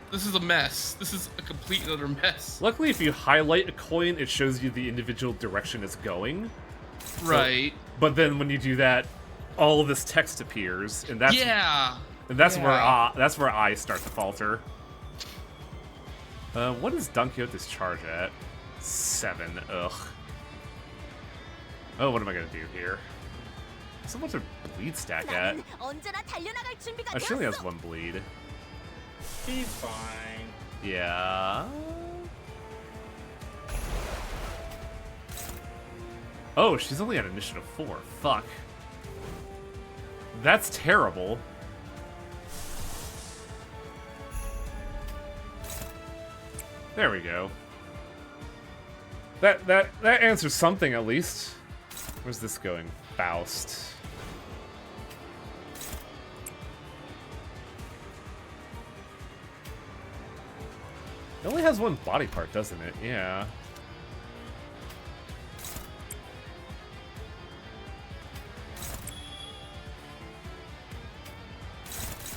this is a mess. This is a complete and utter mess. Luckily, if you highlight a coin, it shows you the individual direction it's going. Right. But then when you do that, all of this text appears, and that's Yeah. that's where I start to falter. What is Don Quixote's charge at? 7. Ugh. Oh, what am I gonna do here? So what's her bleed stack at? 나는 언제나 달려나갈 준비가 Oh, she only has 되었어. 1 bleed. He's fine. Yeah. Oh, she's only at initiative 4. Fuck. That's terrible. There we go. That answers something at least. Where's this going? Faust. It only has one body part, doesn't it? Yeah.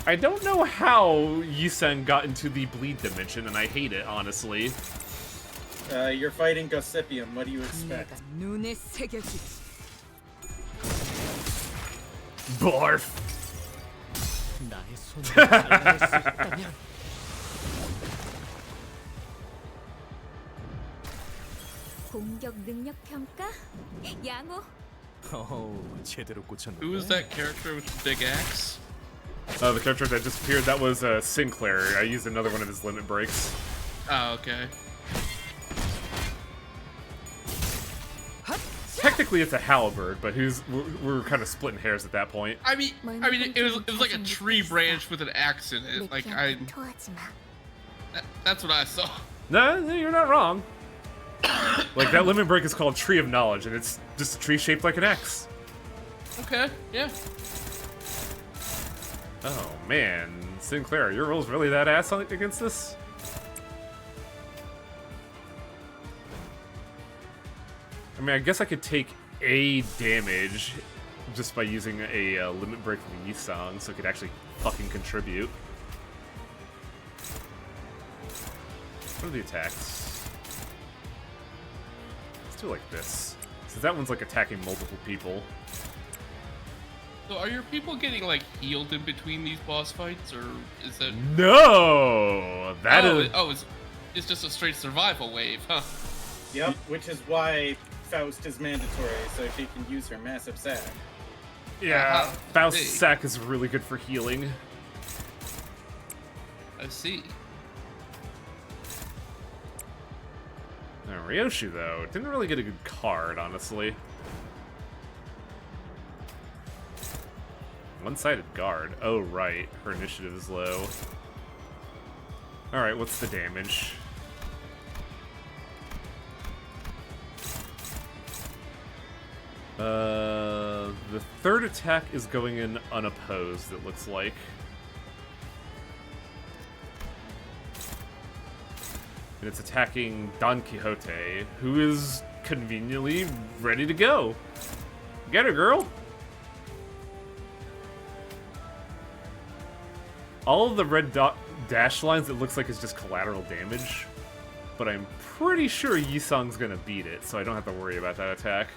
I don't know how Yisen got into the bleed dimension, and I hate it, honestly. You're fighting Gossipium. What do you expect? 눈에 새겨주지. Barf. 나의 손을 알아낼 수 있다면 공격 능력 평가? 양호. 어우, 제대로 꽂혔네. Who was that character with the big axe? The character that disappeared, that was Sinclair. I used another one of his limit breaks. Oh, okay. Technically, it's a halberd, but we're kind of splitting hairs at that point. I mean, it was like a tree branch with an axe in it. Like that's what I saw. No, you're not wrong. Like, that limit break is called Tree of Knowledge, and it's just a tree shaped like an X. Okay, yeah. Oh, man. Sinclair, your roll's really that ass against this? I mean, I guess I could take a damage just by using a limit break from Yisang, so it could actually fucking contribute. What are the attacks? Let's do like this. Since that one's like attacking multiple people. So are your people getting like healed in between these boss fights, or is that? No, that is. It's just a straight survival wave, huh? Yep, which is why Faust is mandatory, so she can use her massive sack. Yeah, Faust's big. sack is really good for healing. I see. Now, Ryoshu, though, didn't really get a good card, honestly. One-sided guard. Oh, right. Her initiative is low. Alright, what's the damage? The third attack is going in unopposed, it looks like. And it's attacking Don Quixote, who is conveniently ready to go. Get her, girl! All of the red dash lines, it looks like is just collateral damage. But I'm pretty sure Yisang's gonna beat it, so I don't have to worry about that attack.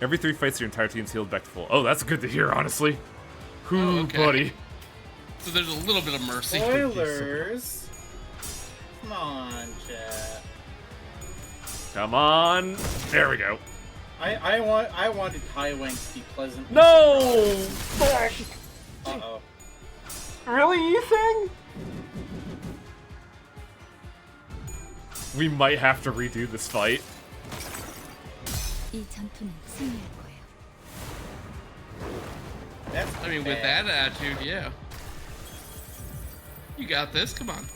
Every 3 fights, your entire team's healed back to full. Oh, that's good to hear, honestly. Whoo, okay. buddy. So there's a little bit of mercy. Spoilers! Come on, chat. Come on. There we go. I wanted Kai Wang to be pleasant. No! Uh-oh. Really, Yisang? We might have to redo this fight. 이 전투는 승리할 거예요. That's I mean, with that attitude, yeah. You got this. Come on.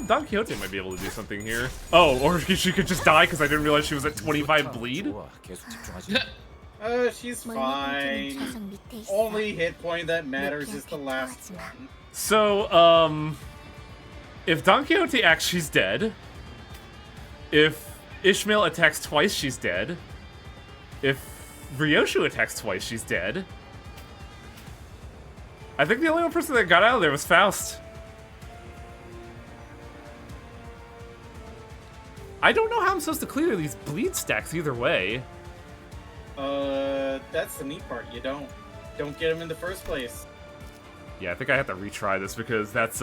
Don Quixote might be able to do something here. Oh, or she could just die because I didn't realize she was at 25 bleed. 좋아, 계속 집중하지. She's fine. Only hit point that matters is the last one. So, if Don Quixote acts, she's dead. If Ishmael attacks twice, she's dead. If Ryoshu attacks twice, she's dead. I think the only one person that got out of there was Faust. I don't know how I'm supposed to clear these bleed stacks either way. That's the neat part. You don't get him in the first place. Yeah, I think I have to retry this because that's,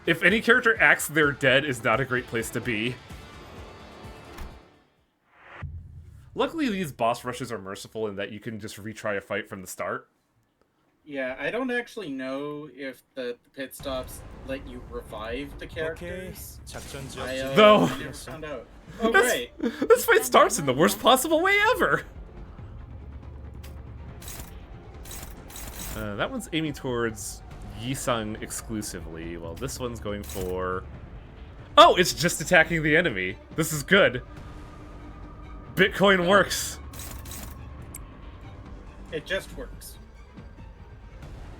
if any character acts they're dead is not a great place to be. Luckily, these boss rushes are merciful in that you can just retry a fight from the start. Yeah, I don't actually know if the pit stops let you revive the 오케이. characters. 작전 I, 지역 No. I never found out. Oh, That's- right. This fight starts in the worst possible way ever! That one's aiming towards Yisung exclusively, while this one's going for... Oh, it's just attacking the enemy. This is good. Bitcoin works. It just works.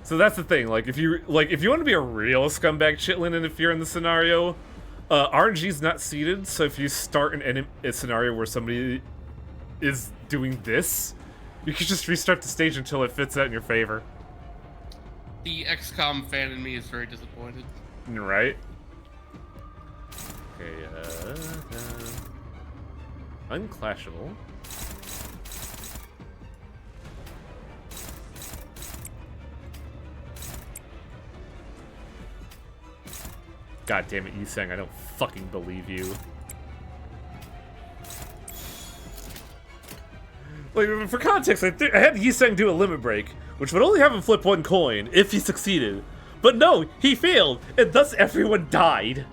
So that's the thing, like if you want to be a real scumbag chitlin and if you're in the scenario, RNG's not seeded, so if you start a scenario where somebody is doing this, you can just restart the stage until it fits out in your favor. The XCOM fan in me is very disappointed. Right? Okay, unclashable. God damn it, Yiseng, I don't fucking believe you. Like, for context, I had Yiseng do a limit break, which would only have him flip one coin if he succeeded. But no, he failed, and thus everyone died.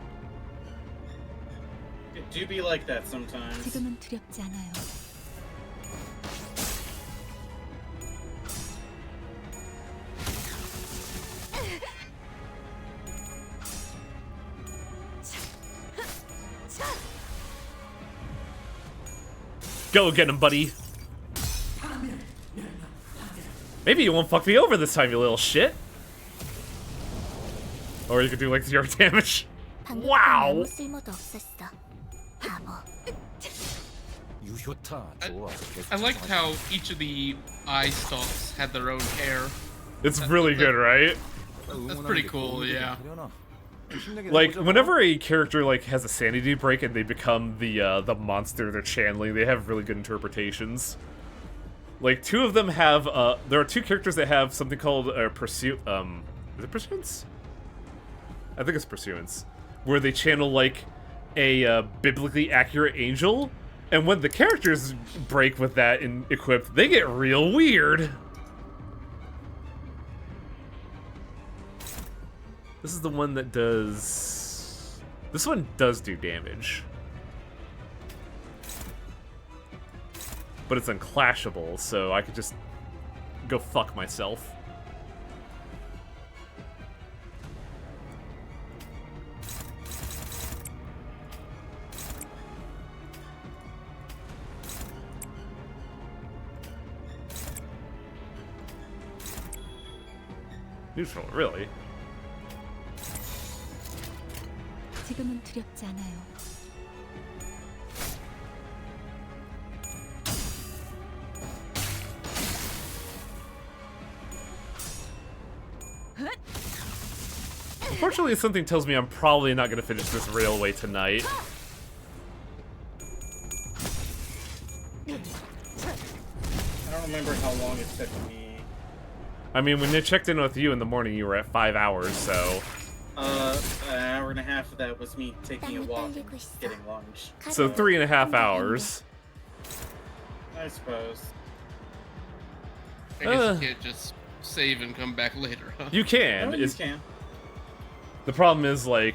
It do be like that sometimes. 지금은 두렵지 않아요. Go get him, buddy. Maybe you won't fuck me over this time, you little shit. Or you could do like 0 damage. 방금 Wow. 아무 쓸모도 없었어. 바보. 유효타 좋아. I liked how each of the eye stalks had their own hair. It's really good, right? That's pretty cool, yeah. Like, whenever a character like has a sanity break and they become the monster they're channeling, they have really good interpretations. Like, two of them have there are two characters that have something called is it pursuance? I think it's pursuance, where they channel like a biblically accurate angel, and when the characters break with that and equipped, they get real weird. This is the one that does... This one does do damage. But it's unclashable, so I could just go fuck myself. Neutral, really? 지금은 두렵지 않아요. Unfortunately, something tells me I'm probably not going to finish this railway tonight. I don't remember how long it took me. I mean, when I checked in with you in the morning, you were at 5 hours, so... An hour and a half of that was me taking a walk and getting lunch. So 3.5 hours. I suppose. I guess you can't just save and come back later, huh? You can. Oh, you can. The problem is, like...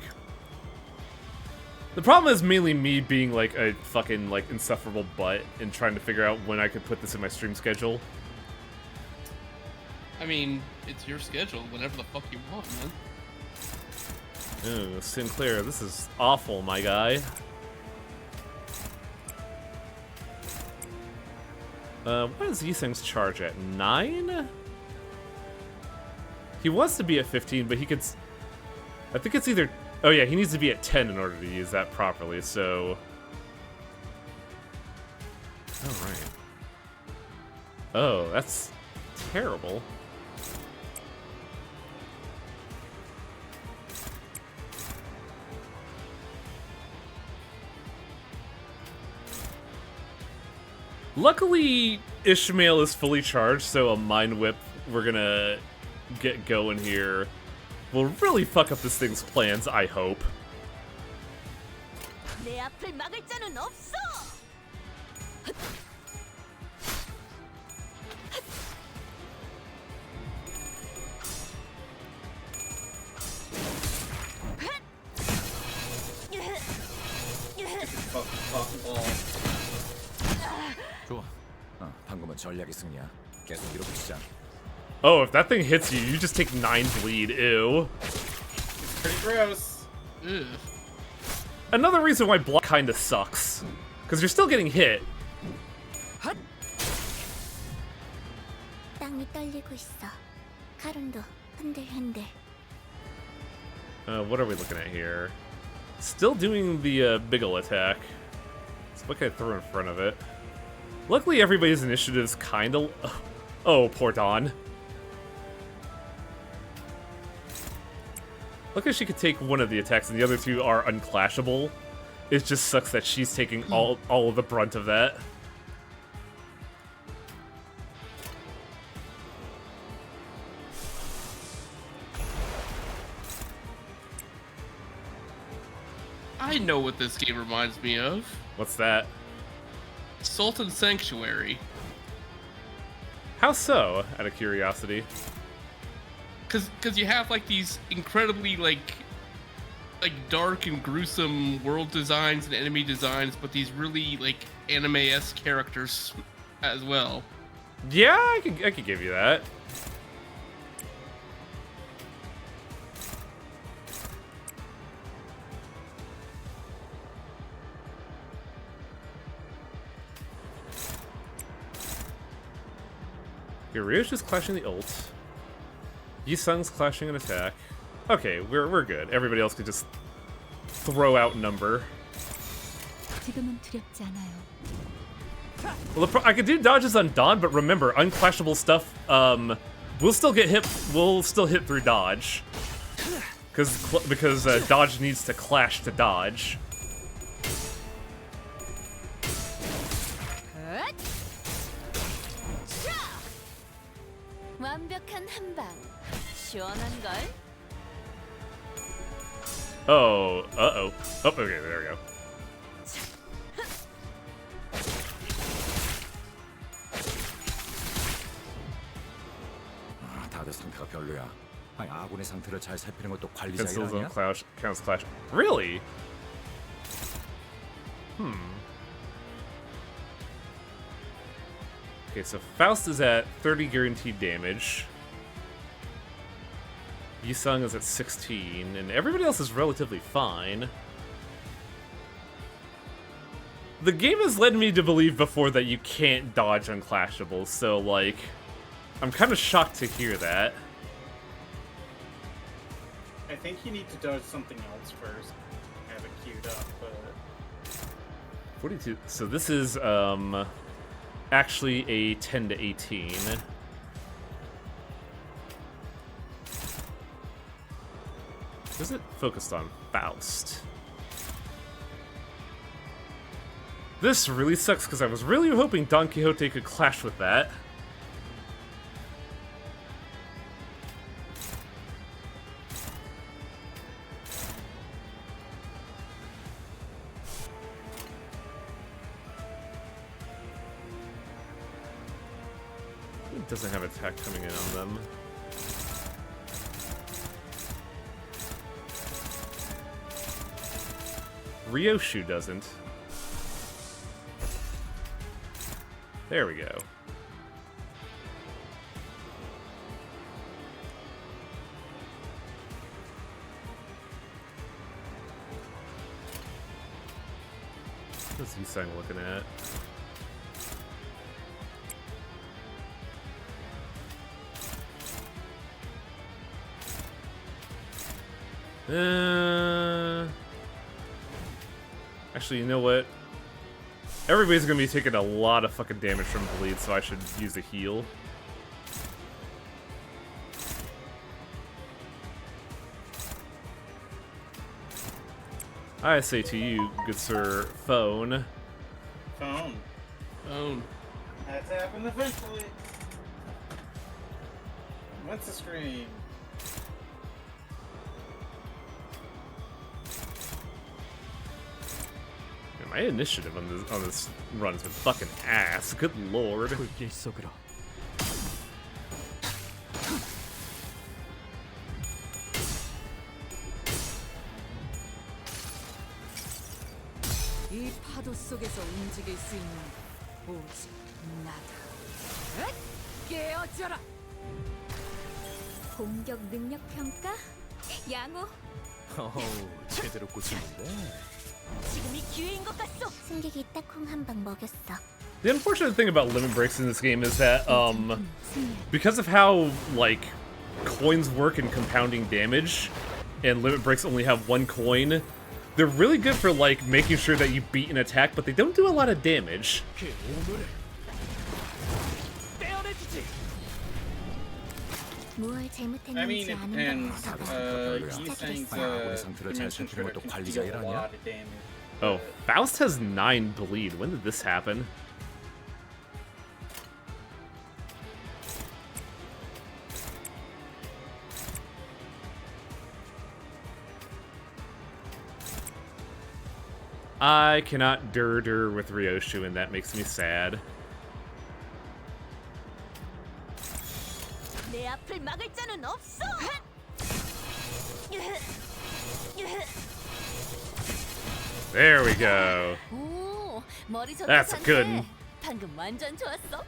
The problem is mainly me being, like, a fucking, like, insufferable butt and trying to figure out when I could put this in my stream schedule. I mean, it's your schedule, whatever the fuck you want, man. Ooh, Sinclair, this is awful, my guy. What is Yiseng's charge at? 9? He wants to be at 15, but he could... I think it's either... Oh yeah, he needs to be at 10 in order to use that properly, so... Alright. Oh, that's terrible. Luckily, Ishmael is fully charged, so a Mind Whip we're gonna get going here will really fuck up this thing's plans, I hope. 내 앞을 막을 자는 없어. 전략의 승리야. 계속 밀어붙이자. Oh, if that thing hits you, you just take 9 bleed. Ew. Pretty gross. Ugh. Another reason why block kinda sucks. Because you're still getting hit. 땅이 떨리고 있어. 카룬도 흔들흔들. What are we looking at here? Still doing the Biggle attack. So what can I throw in front of it? Luckily, everybody's initiative's kinda... Oh, poor Dawn. Look like she could take one of the attacks, and the other two are unclashable. It just sucks that she's taking all of the brunt of that. I know what this game reminds me of. What's that? Sultan Sanctuary. How so, out of curiosity? Cause you have like these incredibly like dark and gruesome world designs and enemy designs, but these really like anime-esque characters as well. Yeah, I could give you that. Okay, Ryo's just clashing the ult. Yi-Sung's clashing an attack. Okay, we're good. Everybody else could just throw out number. 지금은 두렵지 않아요. Well, I could do dodges on Dawn, but remember, unclashable stuff, we'll still get hit. We'll still hit through dodge, because dodge needs to clash to dodge. 완벽한 한방. 시원한 걸. Oh, uh-oh. Oh, okay, there we go. 다들 상태가 별로야. 아니, 아군의 상태를 잘 살피는 것도 관리자 일 Cancels 아니야? on clash. Counts clash. Really? Okay, so Faust is at 30 guaranteed damage. Yi-Sung is at 16, and everybody else is relatively fine. The game has led me to believe before that you can't dodge unclashables, so, like, I'm kind of shocked to hear that. I think you need to dodge something else first. Have it queued up, but 42. So this is, actually a 10 to 18. Is it focused on Faust? This really sucks because I was really hoping Don Quixote could clash with that. It doesn't have attack coming in on them. Ryoshu doesn't. There we go. What's Yi-Sung looking at? Actually, you know what? Everybody's gonna be taking a lot of fucking damage from bleed, so I should use a heal. I say to you, good sir, phone. phone. Oh, That's happened eventually. What's the screen? Man, my initiative on this run has been fucking ass. Good lord. 불길 속으로. 이 파도 속에서 움직일 수 있는 오직 나다. 깨어져라. 공격 능력 평가? 양호. 어우, 제대로 꽂히는데. 지금이 기회인 것 같소. 승객이 딱콩 한 방 먹였어. The unfortunate thing about limit breaks in this game is that, because of how, like, coins work in compounding damage, and limit breaks only have one coin, they're really good for, like, making sure that you beat an attack, but they don't do a lot of damage. 무얼 I mean, 잘못했는지 it 아는 depends. 것 He's 상태를 잘 살피는 것도 관리가 a 일하냐? lot of damage. Oh, Faust has 9 bleed. When did this happen? I cannot dur with Ryoshu, and that makes me sad. 내 앞을 막을 자는 없어. There we go. 오, 머리 좋다. That's a good 상태. one. 방금 완전 좋았어.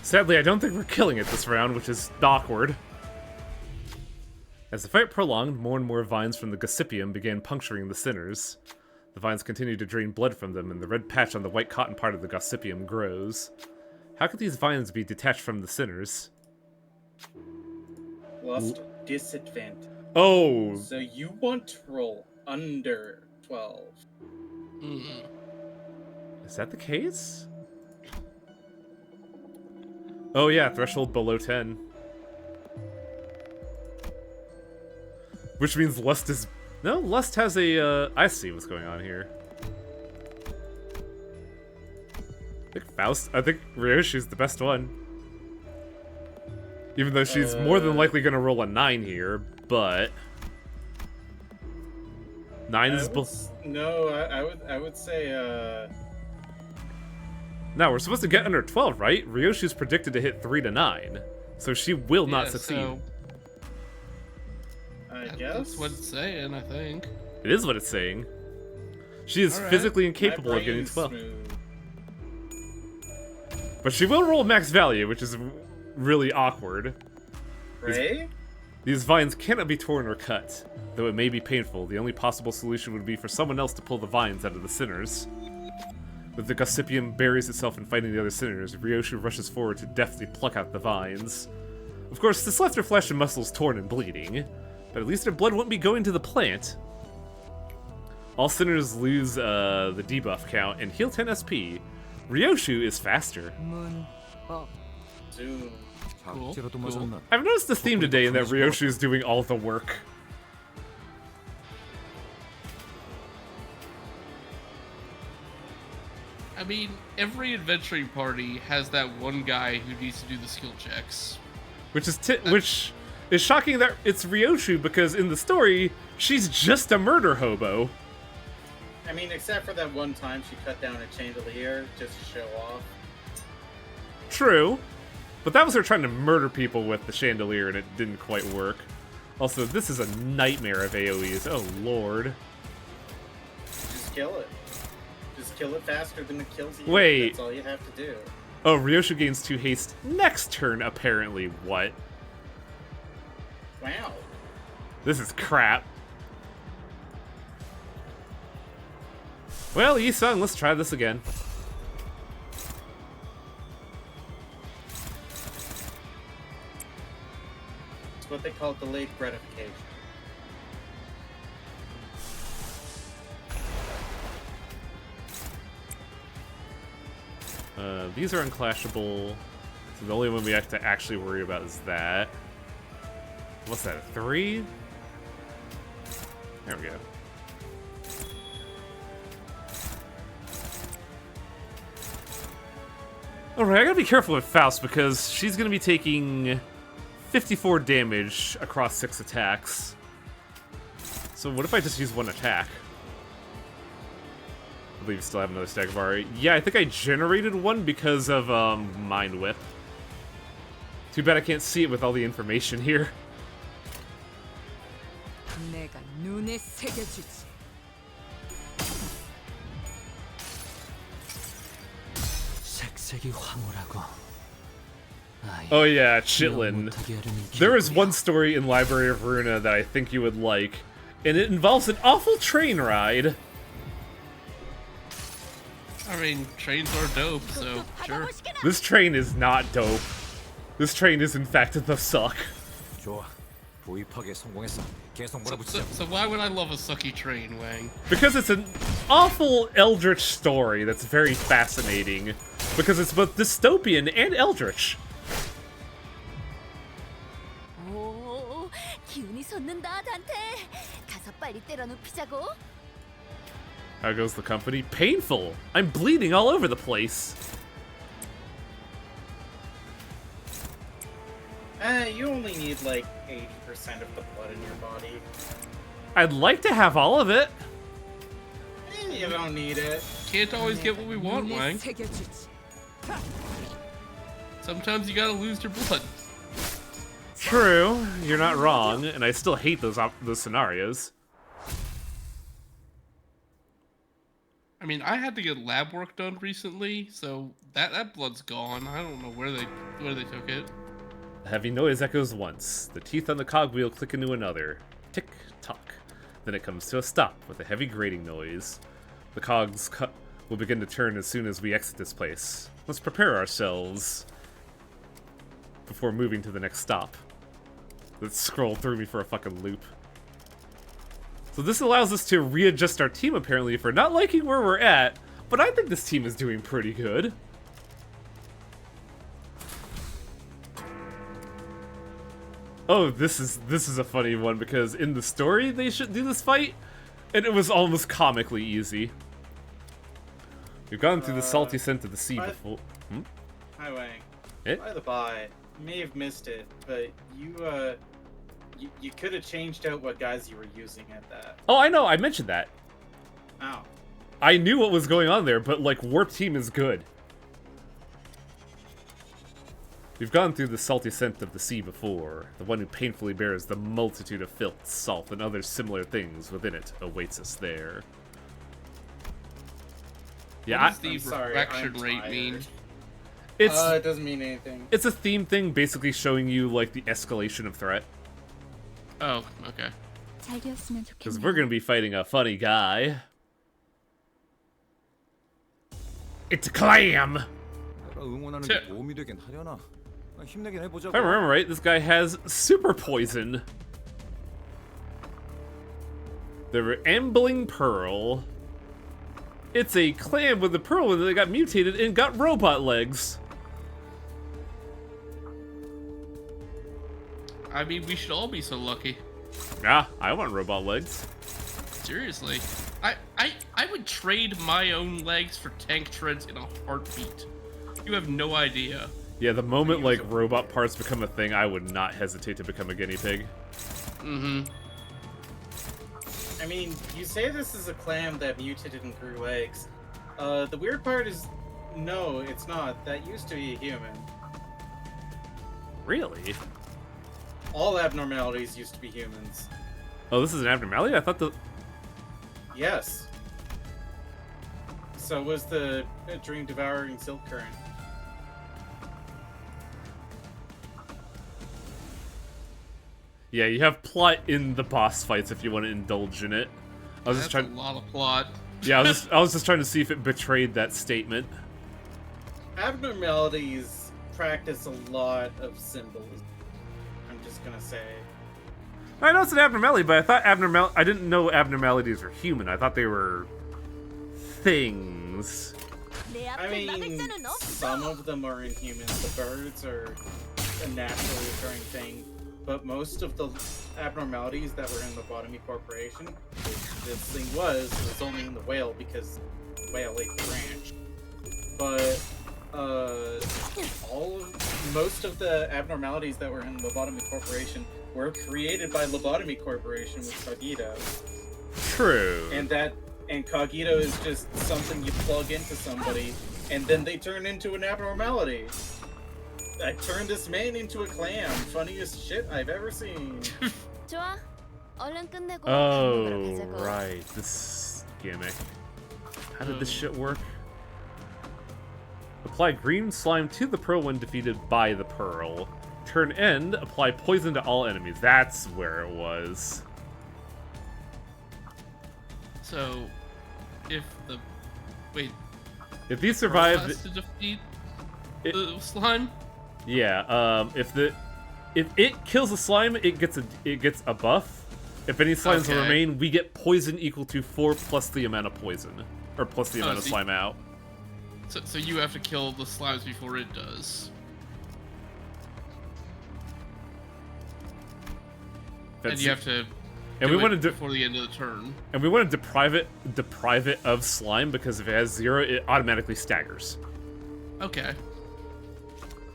Sadly, I don't think we're killing it this round, which is awkward. As the fight prolonged, more and more vines from the Gossipium began puncturing the sinners. The vines continue to drain blood from them, and the red patch on the white cotton part of the Gossipium grows. How could these vines be detached from the sinners? Lost disadvantage. Oh! So you want to roll under 12. Is that the case? Oh yeah, threshold below 10. Which means Lust is... No, Lust has a, I see what's going on here. I think Ryoshi's the best one. Even though she's more than likely gonna roll a 9 here, but... 9 is... No, I would say, No, we're supposed to get under 12, right? Ryoshi's predicted to hit 3 to 9, so she will not succeed. So I that's guess. what it's saying, I think. It is what it's saying. She is Alright. physically My incapable of getting brain's 12. smooth. But she will roll max value, which is really awkward. Ray? These vines cannot be torn or cut. Though it may be painful, the only possible solution would be for someone else to pull the vines out of the sinners. With the Gossipium buries itself in fighting the other sinners, Ryoshu rushes forward to deftly pluck out the vines. Of course, this left her flesh and muscles torn and bleeding, but at least her blood won't be going to the plant. All sinners lose the debuff count and heal 10 SP. Ryoshu is faster. Zoom. 박제라도 맞았나? I've noticed the theme today in that Ryoshu is doing all the work. I mean, every adventuring party has that one guy who needs to do the skill checks. Which is shocking that it's Ryoshu, because in the story, she's just a murder hobo. I mean, except for that one time she cut down a chandelier just to show off. True. But that was her trying to murder people with the chandelier, and it didn't quite work. Also, this is a nightmare of AoEs. Oh, lord. Just kill it. Just kill it faster than it kills you. Wait. That's all you have to do. Oh, Ryoshu gains 2 haste next turn, apparently. What? Wow. This is crap. Well, Yi-sung, let's try this again. It's what they call delayed gratification. These are unclashable. So the only one we have to actually worry about is that. What's that, a 3? There we go. Alright, I gotta be careful with Faust because she's gonna be taking 54 damage across 6 attacks. So what if I just use 1 attack? I believe you still have another stack of RA. Yeah, I think I generated 1 because of Mind Whip. Too bad I can't see it with all the information here. 내가 색색이 황홀하고. Oh yeah, Chitlin. There is one story in Library of Runa that I think you would like, and it involves an awful train ride. I mean, trains are dope, so sure. This train is not dope. This train is in fact the suck. 좋아. 도입하기에 성공했어. 계속 몰아붙이자. So why would I love a sucky train, Wang? Because it's an awful eldritch story that's very fascinating. Because it's both dystopian and eldritch. 오, 기운이 솟는다, 단테. 가서 빨리 때려눕히자고. How goes the company? Painful. I'm bleeding all over the place. You only need like 80% of the blood in your body. I'd like to have all of it. You don't need it. Can't always get what we want, Wang. Sometimes you gotta lose your blood. True, you're not wrong, and I still hate those scenarios. I mean, I had to get lab work done recently, so that blood's gone. I don't know where they took it. A heavy noise echoes once. The teeth on the cogwheel click into another. Tick tock. Then it comes to a stop with a heavy grating noise. The cogs will begin to turn as soon as we exit this place. Let's prepare ourselves before moving to the next stop. Let's scroll through me for a fucking loop. So this allows us to readjust our team apparently for not liking where we're at, but I think this team is doing pretty good. Oh, this is a funny one because in the story they should do this fight, and it was almost comically easy. We've gone through the salty scent of the sea before. Hi, Wang. Eh? By the by, you may have missed it, but you could have changed out what guys you were using at that. Oh, I know. I mentioned that. Oh. I knew what was going on there, but like Warp Team is good. We've gone through the salty scent of the sea before. The one who painfully bears the multitude of filth, salt, and other similar things within it awaits us there. Yeah, What does the I'm refraction sorry, rate I'm mean? tired. it's It doesn't mean anything. it's a theme thing, basically showing you like the escalation of threat. Oh, okay. 잘 되었으면 Because 좋겠네요. we're gonna be fighting a funny guy. It's a clam. 내가 응원하는 게 도움이 되긴 하려나? 힘내긴 해보자고. If I remember right, this guy has super poison. The Ambling Pearl. It's a clam with a pearl that got mutated and got robot legs. I mean, we should all be so lucky. Yeah, I want robot legs. Seriously. I would trade my own legs for tank treads in a heartbeat. You have no idea. Yeah, the moment like robot parts become a thing, I would not hesitate to become a guinea pig. Mm-hmm. I mean, you say this is a clam that mutated and grew legs. The weird part is, no, it's not. That used to be a human. Really? All abnormalities used to be humans. Oh, this is an abnormality? I thought the... Yes. So was the dream devouring silk current. Yeah, you have plot in the boss fights if you want to indulge in it. I was That's just trying. a lot of plot. Yeah, I was just trying to see if it betrayed that statement. Abnormalities practice a lot of symbols. I'm just gonna say. I know it's an abnormality, but I thought I didn't know abnormalities were human. I thought they were things. 내 I 앞에 막을 mean, 자는 없어. some of them are inhuman. The birds are a naturally occurring thing, but most of the abnormalities that were in Lobotomy Corporation, this thing was only in the whale because the whale ate the ranch. But most of the abnormalities that were in Lobotomy Corporation were created by Lobotomy Corporation with Cogito. True. And Cogito is just something you plug into somebody, and then they turn into an abnormality. I turned this man into a clam. Funniest shit I've ever seen. 좋아. 얼른 끝내고 Oh, 밥 먹으러 가자고. right. This gimmick. How did this shit work? Apply green slime to the pearl when defeated by the pearl. Turn end, apply poison to all enemies. That's where it was. So, if the If these pearl survive, has to defeat the slime. yeah. If it kills the slime, it gets a buff. If any slimes Okay. remain, we get poison equal to 4 plus the amount of poison, or plus the amount of so slime out. So you have to kill the slimes before it does. And you have to. And do we want it to before the end of the turn. And we want to deprive it of slime, because if it has 0, it automatically staggers. Okay.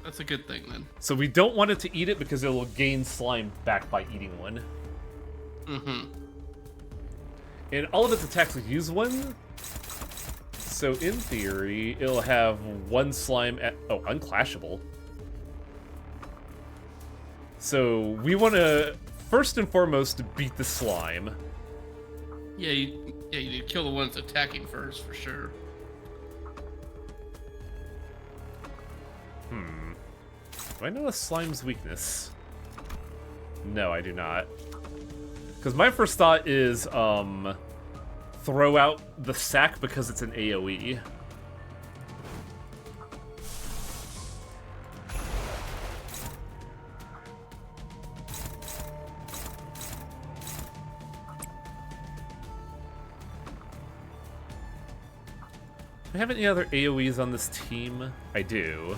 That's a good thing then. So we don't want it to eat it because it will gain slime back by eating one. Mm-hmm. And all of its attacks will use one. So in theory, it'll have 1 slime at... Oh, unclashable. So we want to, first and foremost, beat the slime. Yeah, you need to kill the ones attacking first, for sure. Do I know a slime's weakness? No, I do not. Because my first thought is, throw out the sack because it's an AoE. Do I have any other AoEs on this team? I do.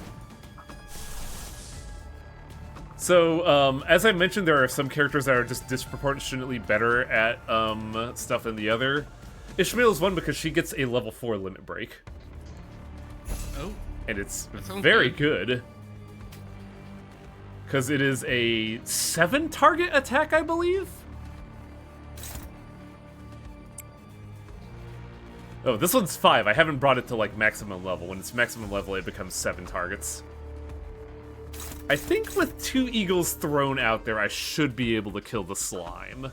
So, as I mentioned, there are some characters that are just disproportionately better at stuff than the other. Ishmael is one because she gets a level 4 limit break. Oh. And it's That sounds very good. Because it is a 7 target attack, I believe? Oh, this one's 5. I haven't brought it to, like, maximum level. When it's maximum level, it becomes 7 targets. I think with 2 eagles thrown out there, I should be able to kill the slime.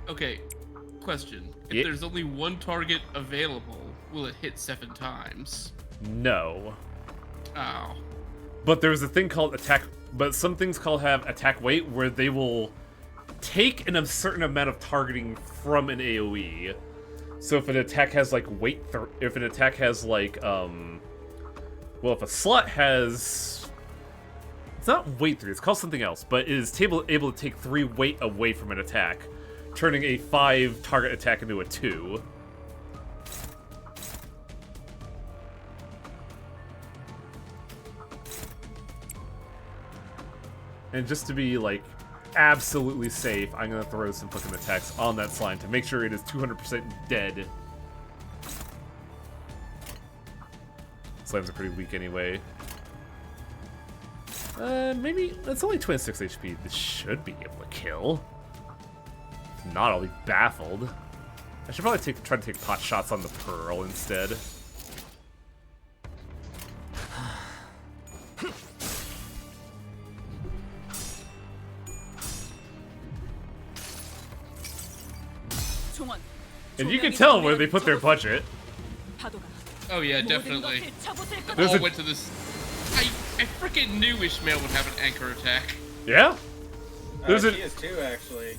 Okay, question. If Yeah. there's only 1 target available, will it hit 7 times? No. Oh. But there's a thing called attack... But some things have attack weight, where they will take a certain amount of targeting from an AoE. So if an attack has, like, weight... if an attack has, like, well, if a slot has... It's not weight 3, it's called something else, but it is able to take 3 weight away from an attack, turning a 5 target attack into a 2. And just to be, like, absolutely safe, I'm gonna throw some fucking attacks on that slime to make sure it is 200% dead. Slimes are pretty weak anyway. Maybe... It's only 26 HP. This should be able to kill. If not, I'll be baffled. I should probably try to take pot shots on the pearl instead. And you can tell where they put their budget. Oh yeah, definitely. There's All a- went to this. I freaking knew Ishmael would have an anchor attack. Yeah? There's She a is too, actually.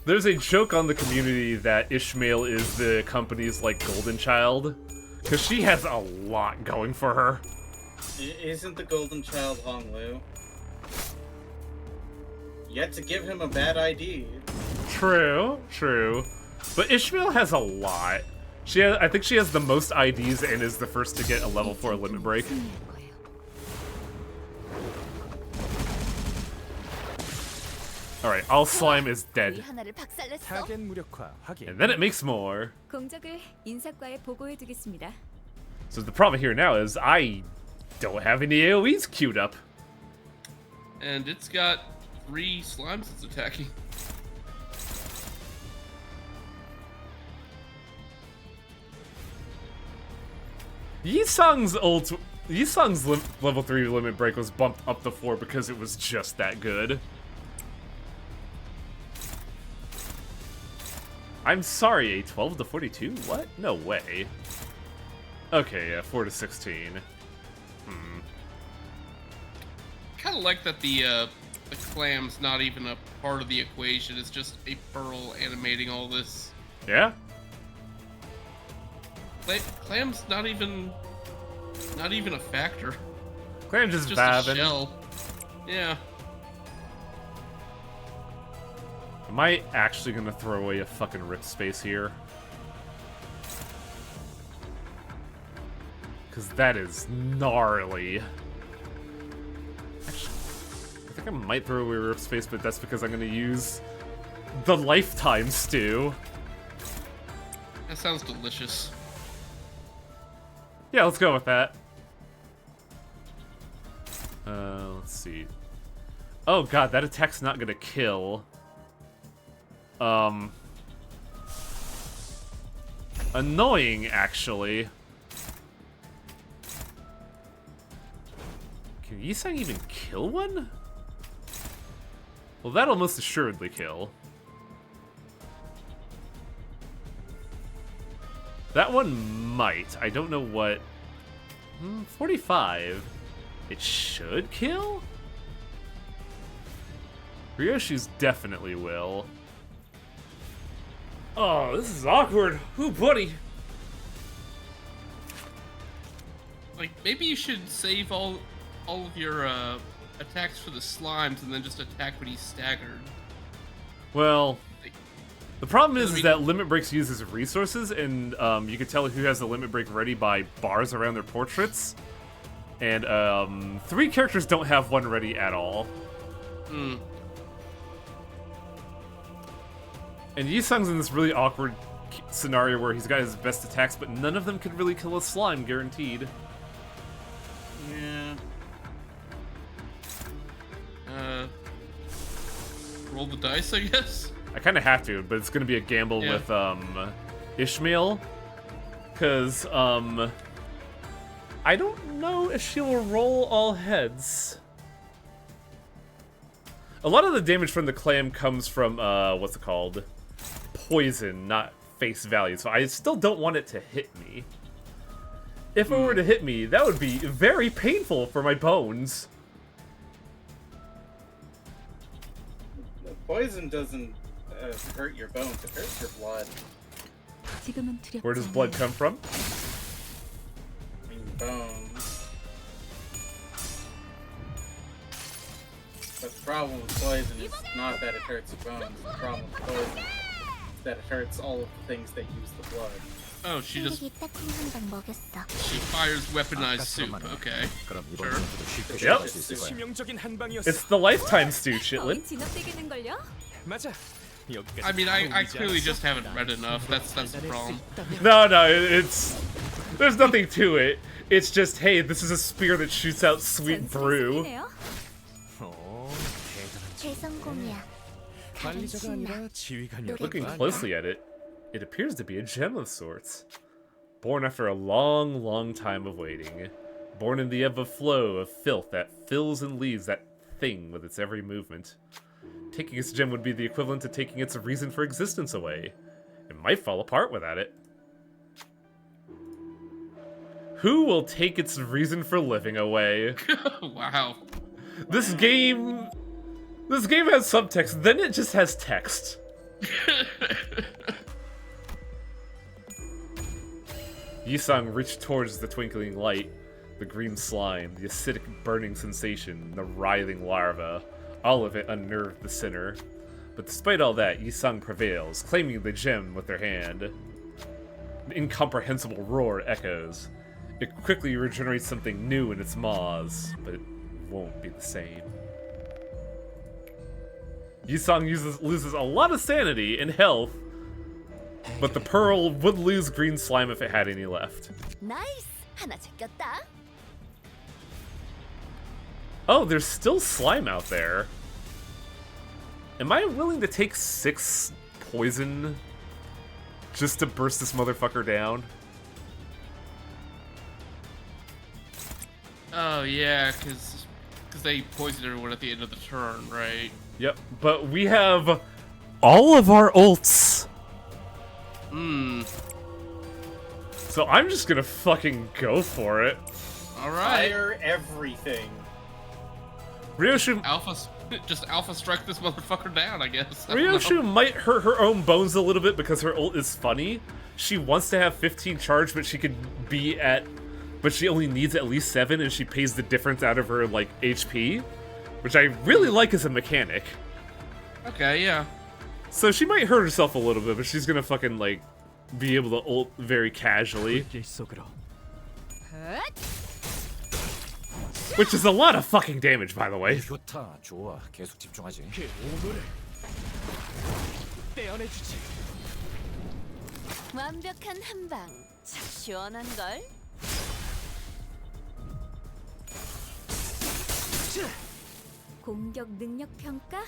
there's a joke on the community that Ishmael is the company's, like, golden child. Because she has a lot going for her. Isn't the golden child Hong Lu? Yet to give him a bad ID. True, true. But Ishmael has a lot. I think she has the most IDs and is the first to get a level 4 limit break. Alright, all slime is 우리 dead. 하나를 박살냈어. 타겟 무력화 확인. And then it makes more. 공적을 인사과에 보고해 두겠습니다. So the problem here now is I don't have any AoEs queued up. And it's got 3 slimes it's attacking. Yisung's level 3 limit break was bumped up to 4 because it was just that good. I'm sorry, a 12 to 42? What? No way. Okay, yeah, 4 to 16. Kind of like that the clam's not even a part of the equation. It's just a pearl animating all this. Yeah? Clam's not even a factor. Clam just It's just a vabbing. shell. Yeah. Am I actually gonna throw away a fucking rip space here? Because that is gnarly. Actually, I think I might throw away rip space, but that's because I'm gonna use the lifetime stew. That sounds delicious. Yeah, let's go with that. Let's see. Oh god, that attack's not gonna kill. Annoying, actually. Can Yisang even kill one? Well, that'll most assuredly kill. That one might. I don't know what... 45. It should kill? Ryoshi's definitely will. Oh, this is awkward. Ooh, buddy. Like, maybe you should save all of your attacks for the slimes and then just attack when he's staggered. Well, the problem is, I mean- that Limit Breaks uses resources, and you can tell who has the Limit Break ready by bars around their portraits. And 3 characters don't have one ready at all. Hmm. And Yisung's in this really awkward scenario where he's got his best attacks, but none of them could really kill a slime, guaranteed. Yeah. Roll the dice, I guess. I kind of have to, but it's going to be a gamble Yeah. with Ishmael. Because, I don't know if she will roll all heads. A lot of the damage from the clam comes from, what's it called? Poison, not face value. So I still don't want it to hit me. If it were to hit me, that would be very painful for my bones. The poison doesn't hurt your bones, it hurts your blood. 지금은 두렵지 Where does blood 않아요. come from? I mean, bones. But the problem with poison is not that it hurts your bones. The problem with poison is that it hurts all of the things that use the blood. Oh, she 쓰레기 딱 한 방 먹였어. fires weaponized soup. Okay. 그럼 이번 Sure. 전투도 쉽게 Yep. 시작할 수 있을 거야. 치명적인 한 방이었어. It's the lifetime stew, 거의 Chitlin. 진압되겠는걸요? 맞아. 여기까지 I mean, I 보이지 clearly 않았어? just haven't read enough. That's the problem. No, it's... There's nothing to it. It's just, hey, this is a spear that shoots out sweet brew. 전술이네요. 대단한 대성공이야. 다른 관리자가 신나. 아니라 지휘관이었던 Looking 거 아니야? closely at it, it appears to be a gem of sorts. Born after a long, long time of waiting. Born in the ebb of flow of filth that fills and leaves that thing with its every movement. Taking its gem would be the equivalent to taking its reason for existence away. It might fall apart without it. Who will take its reason for living away? Wow. This game has subtext, then it just has text. Yisang reached towards the twinkling light, the green slime, the acidic burning sensation, the writhing larva. All of it unnerved the sinner. But despite all that, Yisang prevails, claiming the gem with her hand. An incomprehensible roar echoes. It quickly regenerates something new in its maws, but it won't be the same. Yisang loses a lot of sanity and health, but the pearl would lose green slime if it had any left. 나이스. 하나 제꼈다. Oh, there's still slime out there. Am I willing to take 6 poison just to burst this motherfucker down? Oh yeah, because they poisoned everyone at the end of the turn, right? Yep, but we have all of our ults. So I'm just gonna fucking go for it. All right. Fire everything. Ryoshu Just alpha strike this motherfucker down, I guess. I don't know. Ryoshu might hurt her own bones a little bit because her ult is funny. She wants to have 15 charge, but she only needs at least 7, and she pays the difference out of her like HP, which I really like as a mechanic. Okay, yeah. So she might hurt herself a little bit, but she's gonna fucking like be able to ult very casually, which is a lot of fucking damage, by the way. 좋다. 좋아. 계속 집중하지. 완벽한 한방. 참 시원한 걸. 공격 능력 평가?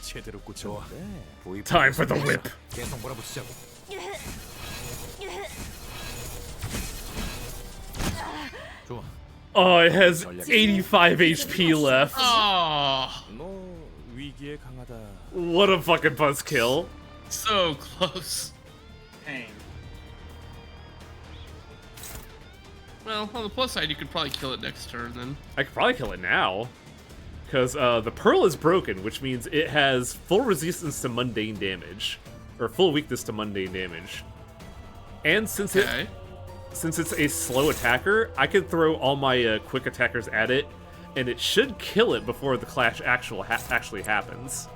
제대로 꽂혔네. 보이팍의 Time for the 성공했어. whip. 계속 몰아붙이자고. 좋아. Oh, it has 85 HP left. Oh, 너 위기에 강하다. What a fucking buzzkill. so close. Pain. Well, on the plus side, you could probably kill it next turn then. I could probably kill it now. Because the Pearl is broken, which means it has full resistance to mundane damage. Or full weakness to mundane damage. And since it's a slow attacker, I could throw all my quick attackers at it, and it should kill it before the clash actually happens.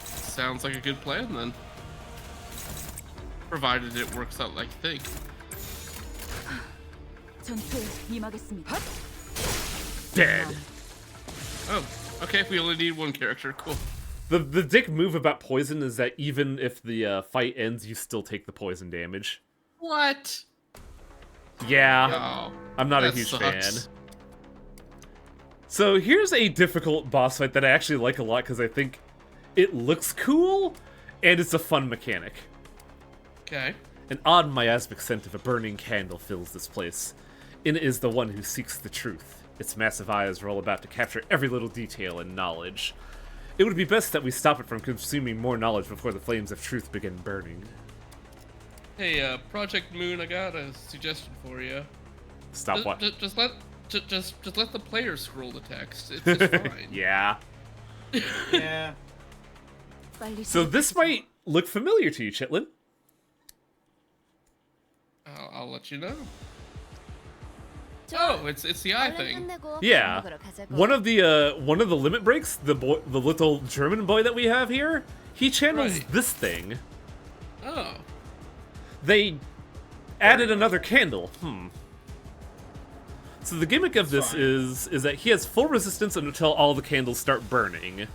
Sounds like a good plan then. Provided it works out like you think. 전투에 임하겠습니다. Dead. Oh, okay, we only need one character, cool. The dick move about poison is that even if the fight ends, you still take the poison damage. What? Yeah, Oh, I'm not a that huge sucks. fan. So here's a difficult boss fight that I actually like a lot because I think it looks cool and it's a fun mechanic. Okay. An odd miasmic scent of a burning candle fills this place. In it is the one who seeks the truth. Its massive eyes are all about to capture every little detail and knowledge. It would be best that we stop it from consuming more knowledge before the flames of truth begin burning. Hey, Project Moon, I got a suggestion for you. Stop what? Just let the player scroll the text. It's fine. Yeah. Yeah. 빨리 So this might look familiar to you, Chitlin. I'll let you know. Oh, it's the eye 얼른 thing. 끝내고 Yeah. 밥 먹으러 가자고. One of the limit breaks, the little German boy that we have here, he channels Right. this thing. Oh. They added another candle. So the gimmick of this fine. is that he has full resistance until all the candles start burning.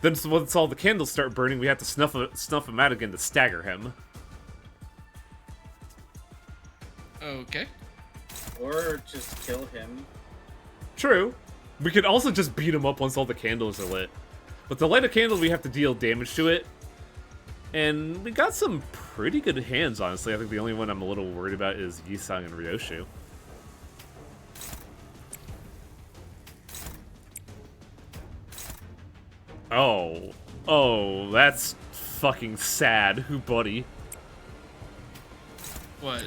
Then once all the candles start burning, we have to snuff him out again to stagger him. Okay. Or just kill him. True. We could also just beat him up once all the candles are lit. But to light a candle, we have to deal damage to it. And we got some pretty good hands, honestly. I think the only one I'm a little worried about is Yisang and Ryoshu. Oh, that's fucking sad. Who buddy? What?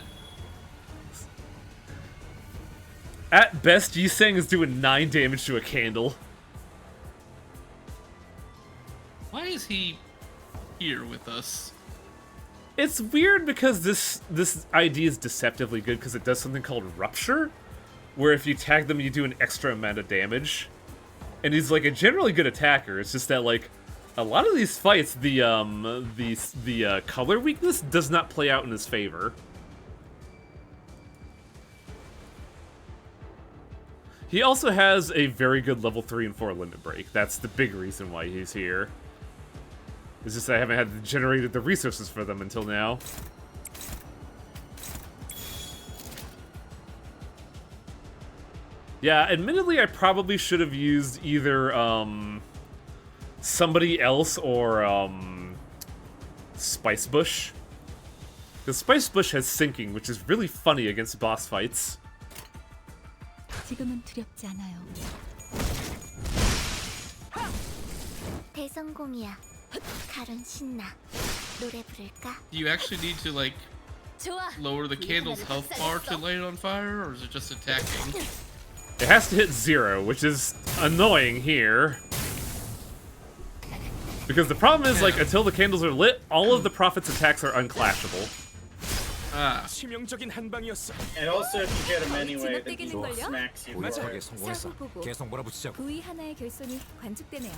At best, Yisang is doing 9 damage to a candle. Why is he here with us? It's weird because this ID is deceptively good because it does something called Rupture, where if you tag them, you do an extra amount of damage. And he's like a generally good attacker. It's just that like a lot of these fights, the color weakness does not play out in his favor. He also has a very good level 3 and 4 limit break. That's the big reason why he's here. It's just I haven't had generated the resources for them until now. Yeah, admittedly, I probably should have used either somebody else or Spice Bush. Because Spice Bush has sinking, which is really funny against boss fights. 지금은 두렵지 않아요. 대성공이야. 칼은 신나. 노래 부를까? Do you actually need to like 좋아. lower the candle's health bar to light it on fire, or is it just attacking? It has to hit 0, which is annoying here. Because the problem is, like, until the candles are lit, all of the Prophet's attacks are unclashable. Ah. 치명적인 한 방이었어. And also, if you hit him anyway, then he 지목되겠는걸요? smacks you for 보이팍에 it. 성공했어. 사고 보고. 계속 몰아붙이자고. 부위 하나의 결손이 관측되네요.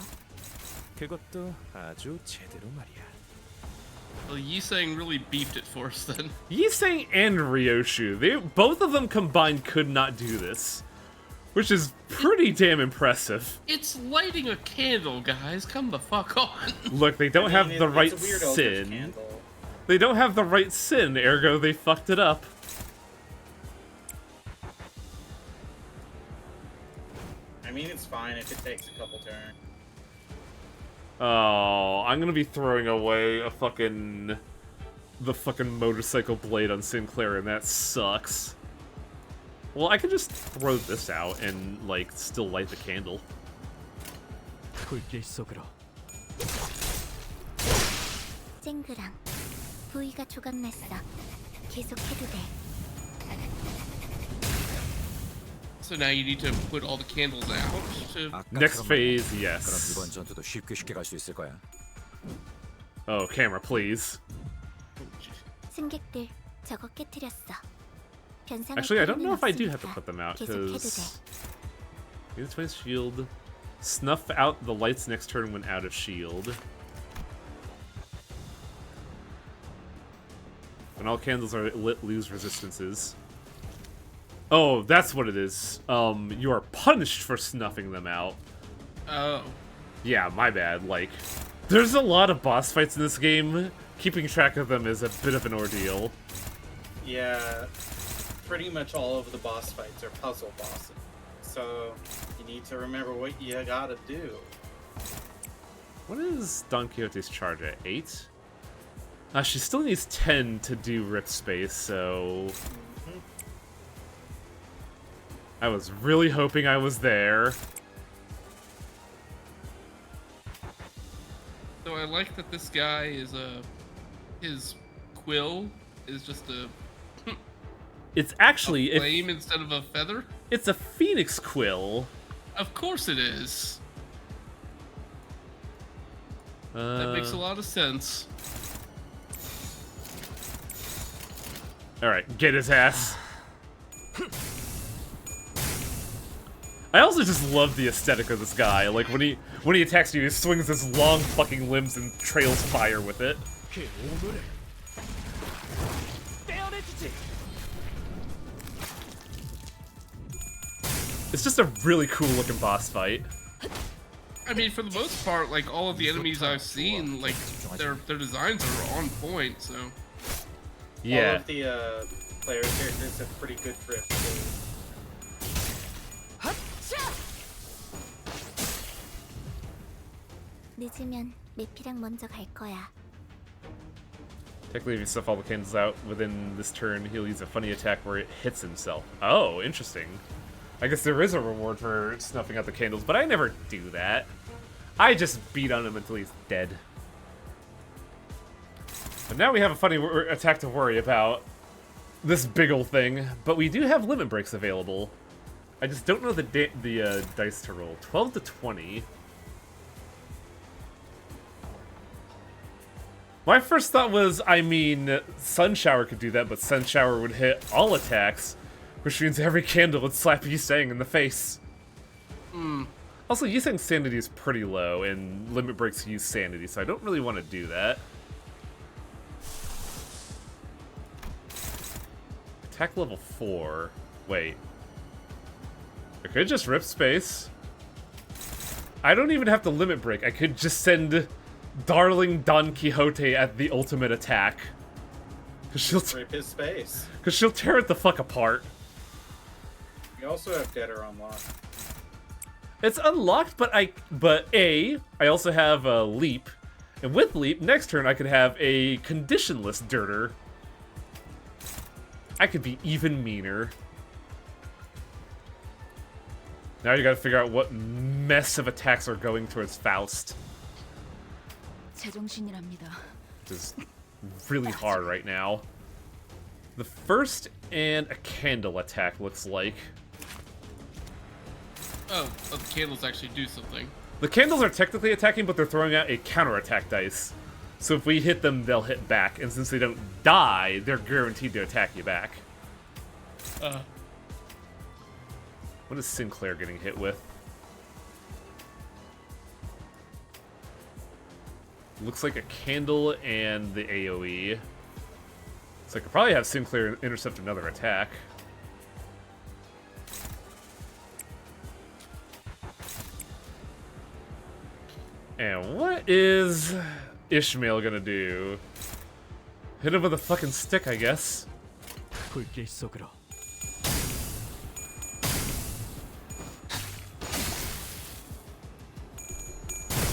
그것도 아주 제대로 말이야. Well, Yisang really beefed it for us then. Yiseng and Ryoshu, both of them combined could not do this. Which is pretty damn impressive. It's lighting a candle, guys. Come the fuck on. Look, they don't have the right it's a weird eldritch sin. candle. They don't have the right sin, ergo they fucked it up. I mean, it's fine if it takes a couple turns. Oh, I'm gonna be throwing away the fucking motorcycle blade on Sinclair, and that sucks. Well, I could just throw this out and, like, still light the candle. 불길 속으로. 쨍그랑. 부위가 조각났어. 계속해도 돼. So now you need to put all the candles out. To... Next phase, 그럼 yes. 이번 전투도 쉽게 갈 수 있을 거야. Oh, camera, please. 승객들, 저거 깨트렸어. 변상을 Actually, I don't know 필요는 if I do have to 없으니까 put them out, 계속해도 돼. because... Use Twin's shield. Snuff out the lights next turn when out of shield. When all candles are lit, lose resistances. Oh, that's what it is. You are punished for snuffing them out. Oh. Yeah, my bad. Like, there's a lot of boss fights in this game. Keeping track of them is a bit of an ordeal. Yeah, pretty much all of the boss fights are puzzle bosses. So, you need to remember what you gotta do. What is Don Quixote's charge at? 8? She still needs 10 to do Rift Space, so... I was really hoping I was there. So I like that this guy is his quill is just a It's actually... flame instead of a feather. It's a Phoenix Quill. Of course it is. That makes a lot of sense. Alright, get his ass. I also just love the aesthetic of this guy. Like, when he attacks you, he swings his long fucking limbs and trails fire with it. It's just a really cool looking boss fight. I mean, for the most part, like all of the enemies I've seen, like their designs are on point. So All Yeah. of the player characters have pretty good drift too. 늦으면 메피랑 먼저 갈 거야. Technically, if you stuff all the candles out within this turn, he'll use a funny attack where it hits himself. Oh, interesting. I guess there is a reward for snuffing out the candles, but I never do that. I just beat on him until he's dead. But now we have a funny attack to worry about. This big ol' thing. But we do have limit breaks available. I just don't know the dice to roll. 12 to 20. My first thought was, I mean, Sun Shower could do that, but Sun Shower would hit all attacks, which means every candle would slap Yisang in the face. Also, Yisang's sanity is pretty low, and limit breaks use sanity, so I don't really want to do that. Attack level 4. Wait. I could just rip space. I don't even have to limit break. I could just send Darling Don Quixote at the ultimate attack. Cause Rip his space. she'll tear it the fuck apart. You also have Deader unlocked. It's unlocked, but I also have a leap. And with leap, next turn I could have a conditionless dirter. I could be even meaner. Now you gotta figure out what mess of attacks are going towards Faust. 제정신이랍니다. which is really hard right now. The first and a candle attack looks like. Oh, the candles actually do something. The candles are technically attacking, but they're throwing out a counterattack dice. So if we hit them, they'll hit back, and since they don't die, they're guaranteed to attack you back. What is Sinclair getting hit with? Looks like a candle and the AoE. So I could probably have Sinclair intercept another attack. And what is Ishmael gonna do? Hit him with a fucking stick, I guess. 불길 속으로.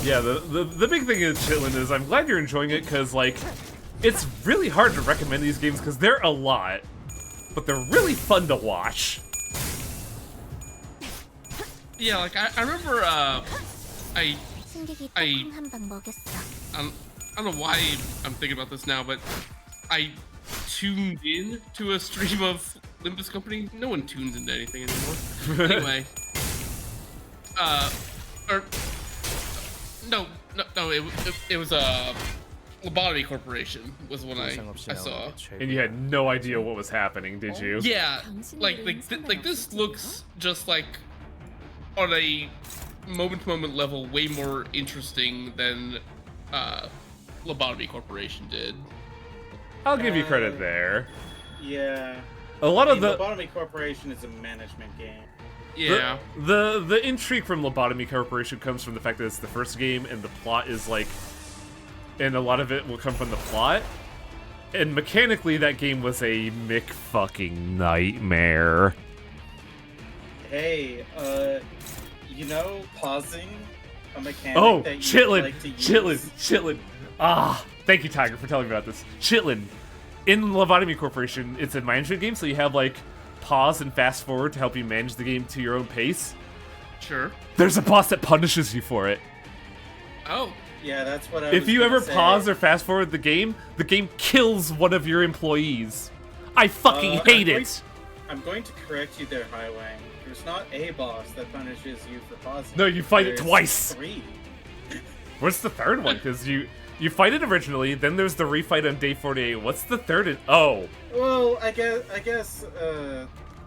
Yeah, the big thing is, Chitlin, is I'm glad you're enjoying it, because, like, it's really hard to recommend these games, because they're a lot, but they're really fun to watch. Yeah, like, I remember, I don't know why I'm thinking about this now, but I tuned in to a stream of Limbus Company. No one tunes into anything anymore. Anyway, or no, it was a Lobotomy Corporation was when I saw. And you had no idea what was happening, did you? Yeah, like this looks just like on a moment-to-moment level way more interesting than Lobotomy Corporation did. I'll give you credit there. Yeah. A lot of the Lobotomy Corporation is a management game. Yeah. The intrigue from Lobotomy Corporation comes from the fact that it's the first game and the plot is like, and a lot of it will come from the plot. And mechanically, that game was a fucking nightmare. Hey, you know, pausing a mechanic Oh, that you Chitlin, like to use. Chitlin. Ah, thank you, Tiger, for telling me about this. Chitlin, in Lobotomy Corporation, it's a management game, so you have like pause and fast forward to help you manage the game to your own pace. Sure. There's a boss that punishes you for it. Oh. Yeah, that's what I If was you gonna ever say. pause or fast forward the game kills one of your employees. I fucking hate it. I'm going to correct you there, Highwang. There's not a boss that punishes you for pausing. No, you fight it There's twice. 3. What's the third one? Because you fight it originally, then there's the refight on day 48. What's the third? Oh. Well, I guess.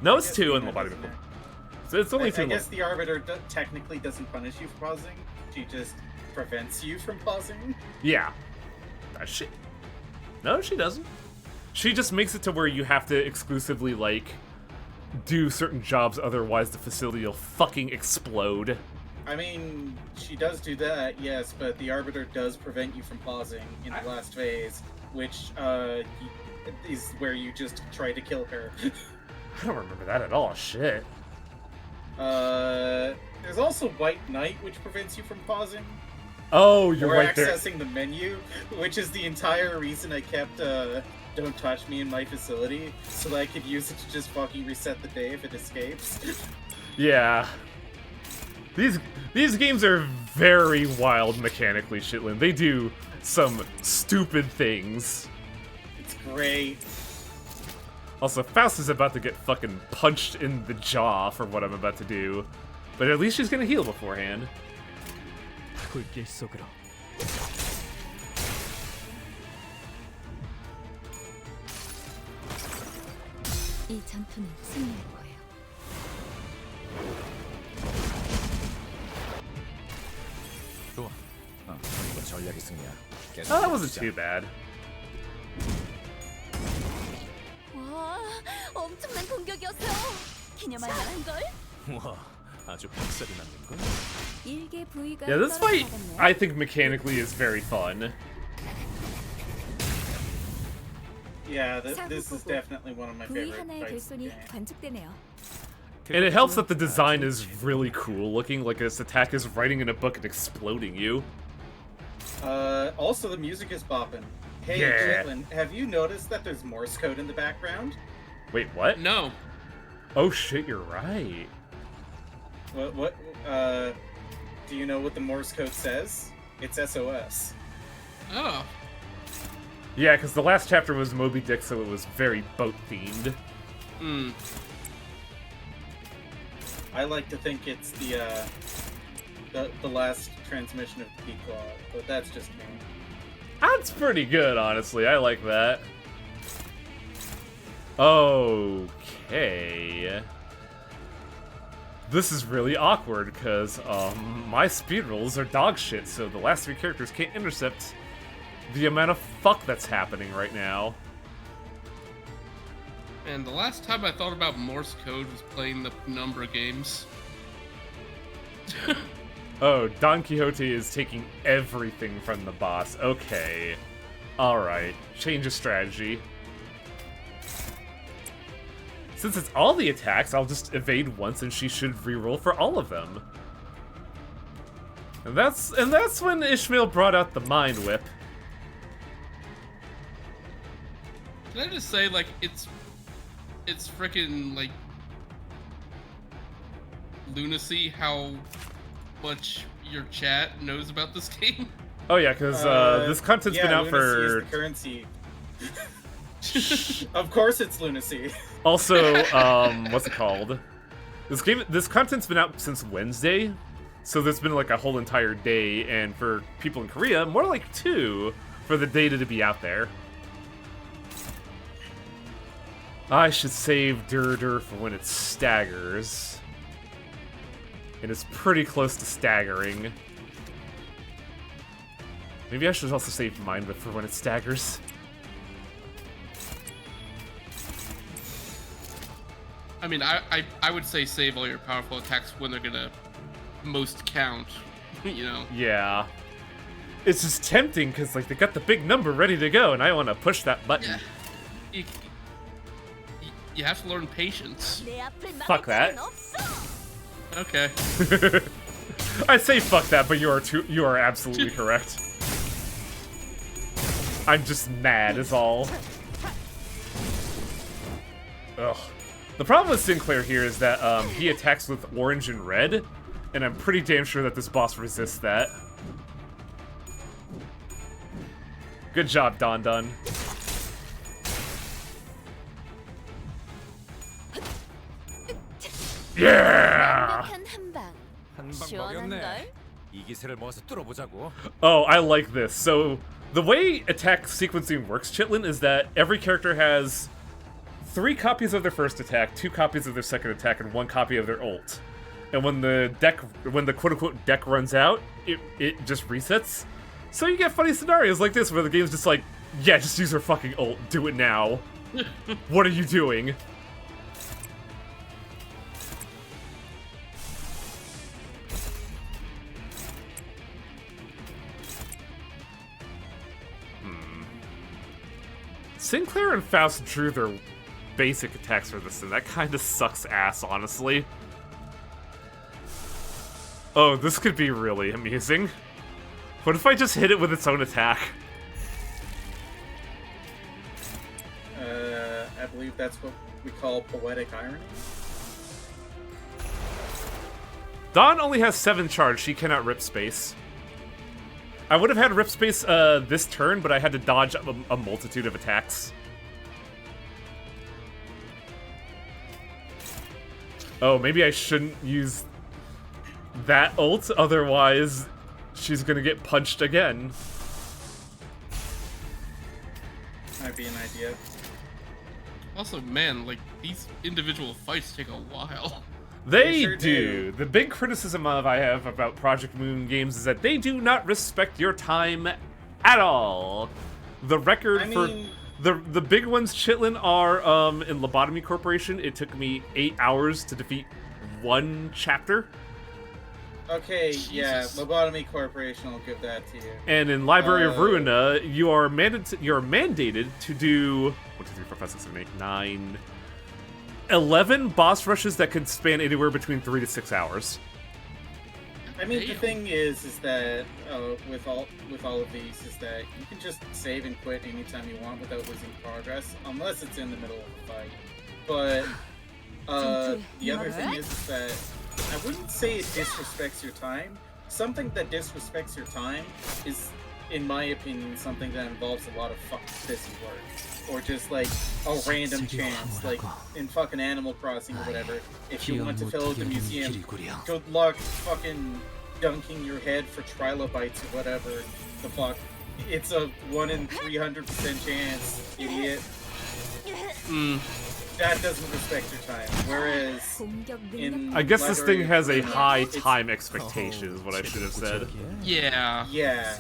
No, I it's guess 2 in the- Lobotomy. So it's only 2. I guess the Arbiter technically doesn't punish you for pausing. She just prevents you from pausing. Yeah. No, she doesn't. She just makes it to where you have to exclusively, like, do certain jobs, otherwise the facility will fucking explode. I mean, she does do that, yes, but the Arbiter does prevent you from pausing in the last phase, which is where you just try to kill her. I don't remember that at all. Shit. There's also White Knight, which prevents you from pausing. Oh, you're or right there. accessing the menu, which is the entire reason I kept Don't Touch Me in my facility, so that I could use it to just fucking reset the day if it escapes. Yeah. These games are very wild mechanically, Shitlin. They do some stupid things. It's great. Also, Faust is about to get fucking punched in the jaw for what I'm about to do. But at least she's gonna heal beforehand. 불길 속으로. 이 전투는 승리할 거예요. 좋아. 이건 전략의 승리야. Oh, that wasn't too bad. 와, 엄청난 공격이었어요. 기념할 만한 걸. 와, 아주 박살이 났는 걸. 일개 부위가 Yeah, this fight, 떨어져나갔네요. I think mechanically is very fun. Yeah, this is definitely one of my 부위 favorite 하나의 fights in the 결손이 game. 관측되네요. And it helps that the design is really cool looking, like this attack is writing in a book and exploding you. Also, the music is bopping. Hey, Yeah. Chitlin, have you noticed that there's Morse code in the background? Wait, what? No. Oh shit, you're right. Do you know what the Morse code says? It's SOS. Oh. Yeah, because the last chapter was Moby Dick, so it was very boat-themed. Hmm. I like to think it's the last transmission of the Pequod, but that's just me. That's pretty good, honestly. I like that. Okay. This is really awkward, because my speed rolls are dog shit, so the last 3 characters can't intercept the amount of fuck that's happening right now. And the last time I thought about Morse code was playing the Penumbra games. Oh, Don Quixote is taking everything from the boss. Okay. Alright. Change of strategy. Since it's all the attacks, I'll just evade once and she should reroll for all of them. And that's when Ishmael brought out the Mind Whip. Can I just say, like, it's freaking, like, lunacy how much your chat knows about this game? Oh yeah, because this content's been out lunacy is for... the currency. Of course it's lunacy. Also, what's it called? This content's been out since Wednesday, so there's been like a whole entire day, and for people in Korea, more like 2 for the data to be out there. I should save Dur for when it staggers. And it's pretty close to staggering. Maybe I should also save Mind Whip for when it staggers. I mean, I would say save all your powerful attacks when they're gonna most count, you know? Yeah. It's just tempting, because like, they got the big number ready to go, and I want to push that button. Yeah. You have to learn patience. Fuck that. Okay. I say fuck that, but you are absolutely correct. I'm just mad is all. Ugh. The problem with Sinclair here is that he attacks with orange and red, and I'm pretty damn sure that this boss resists that. Good job, Don Dun. Yeah! 한방 먹였네. 이 기세를 모아서 뚫어보자고. Oh, I like this. So, the way attack sequencing works, Chitlin, is that every character has 3 copies of their first attack, 2 copies of their second attack, and 1 copy of their ult. And when the quote-unquote deck runs out, it just resets. So you get funny scenarios like this where the game's just like, yeah, just use her fucking ult, do it now. What are you doing? Sinclair and Faust drew their basic attacks for this, and that kind of sucks ass, honestly. Oh, this could be really amusing. What if I just hit it with its own attack? I believe that's what we call poetic irony. Dawn only has 7 charge, she cannot rip space. I would have had rip space this turn, but I had to dodge a multitude of attacks. Oh, maybe I shouldn't use that ult, otherwise she's gonna get punched again. Might be an idea. Also, man, like, these individual fights take a while. They sure do. The big criticism I have about Project Moon games is that they do not respect your time at all. The record for the big ones, Chitlin, are in Lobotomy Corporation. It took me 8 hours to defeat 1 chapter. Okay, Jesus. yeah, Lobotomy Corporation will give that to you. And in Library of Ruina, you are mandated to do 1, 2, 3, 4, 5, 6, 7, 8, 9, 11 boss rushes that could span anywhere between 3 to 6 hours. I mean, the thing is that with all of these is that you can just save and quit anytime you want without losing progress, unless it's in the middle of a fight. But the other thing is that I wouldn't say it disrespects your time. Something that disrespects your time is in my opinion, something that involves a lot of fucking busy work. Or just like a random chance, like in fucking Animal Crossing or whatever. If you want to fill the museum, good luck fucking dunking your head for trilobites or whatever the fuck. It's a 1 in 300% chance, idiot. That doesn't respect your time. Whereas in I guess this thing has a Library of high Ruina, time expectation, is what I should have said. Yeah. Yeah.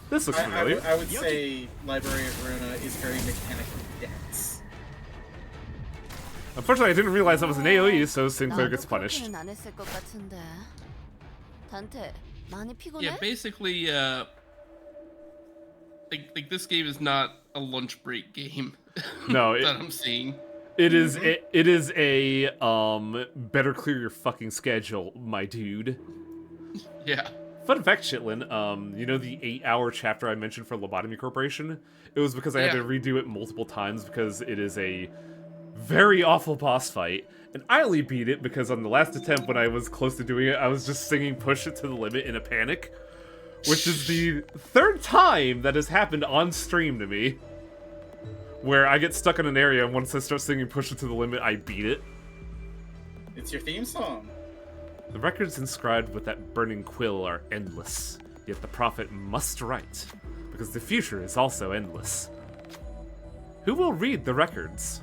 This looks familiar. I would say Library of Ruina is very mechanically dense. Unfortunately, I didn't realize that was an AoE, so Sinclair 나도 gets punished. 그렇게는 안 했을 것 같은데. 단테, 많이 피곤해? Yeah, basically, like this game is not a lunch break game. No, that I'm seeing. it is a better clear your fucking schedule, my dude. Yeah. Fun fact, Chitlin, you know the 8-hour chapter I mentioned for Lobotomy Corporation? It was because I had to redo it multiple times because it is a very awful boss fight. And I only beat it because on the last attempt when I was close to doing it, I was just singing Push It to the Limit in a panic. Which is the 3rd time that has happened on stream to me. Where I get stuck in an area and once I start singing Push It to the Limit, I beat it. It's your theme song. The records inscribed with that burning quill are endless, yet the prophet must write, because the future is also endless. Who will read the records?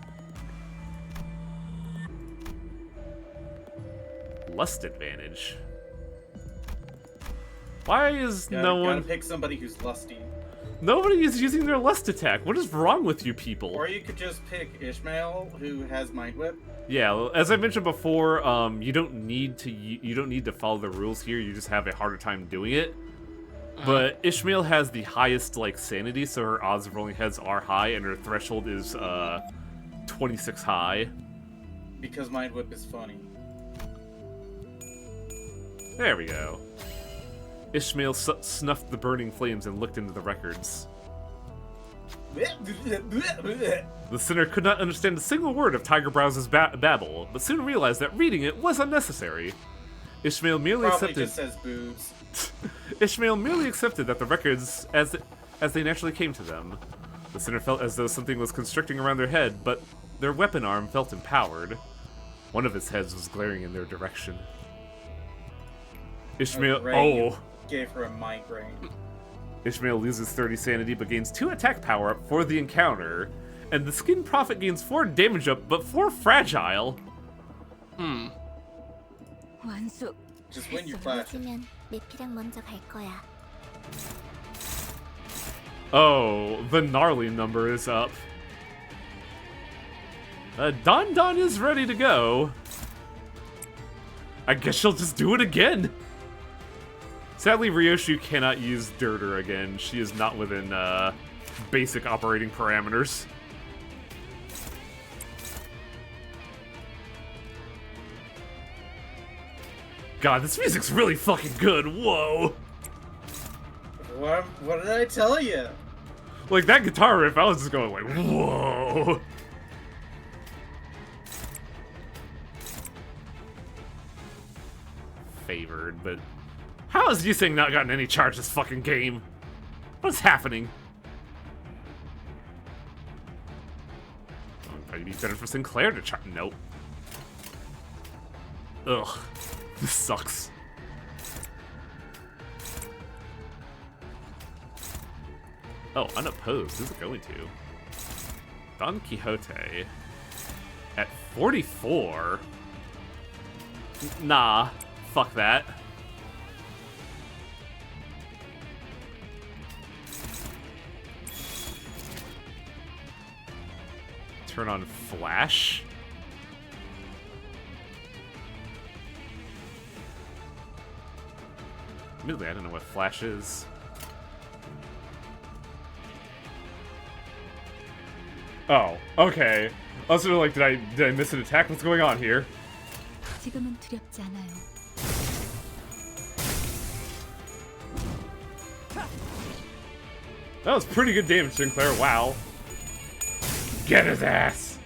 Lust advantage. Why is Gotta pick somebody who's lusty. Nobody is using their lust attack. What is wrong with you people? Or you could just pick Ishmael, who has Mind Whip. Yeah, as I mentioned before, you don't need to follow the rules here. You just have a harder time doing it. But Ishmael has the highest like sanity, so her odds of rolling heads are high, and her threshold is 26 high. Because Mind Whip is funny. There we go. Ishmael snuffed the burning flames and looked into the records. The sinner could not understand a single word of Tiger Browse's babble, but soon realized that reading it was unnecessary. Ishmael merely Probably accepted. just says boobs. Ishmael merely accepted that the records as they naturally came to them. The sinner felt as though something was constricting around their head, but their weapon arm felt empowered. One of his heads was glaring in their direction. Ishmael. Oh. Gave her a migraine. Ishmael loses 30 sanity but gains 2 attack power up for the encounter, and the skin prophet gains 4 damage up but 4 fragile. 완수. Just win your class. 늦으면 메피랑 먼저 갈 거야. Oh, the gnarly number is up. Don Don is ready to go. I guess she'll just do it again. Sadly, Ryoshu cannot use Dirter again. She is not within basic operating parameters. God, this music's really fucking good. Whoa. What did I tell you? Like, that guitar riff, I was just going like, whoa. Favored, but how has Yuseng not gotten any charge this fucking game? What's happening? It'd be better for Sinclair to charge. Nope. Ugh. This sucks. Oh, unopposed. Who's it going to? Don Quixote. At 44? Nah. Fuck that. Turn on Flash? Admittedly, I don't know what Flash is. Oh, okay. I was sort of like, did I miss an attack? What's going on here? 지금은 두렵지 않아요. That was pretty good damage, Sinclair. Wow. Get his ass!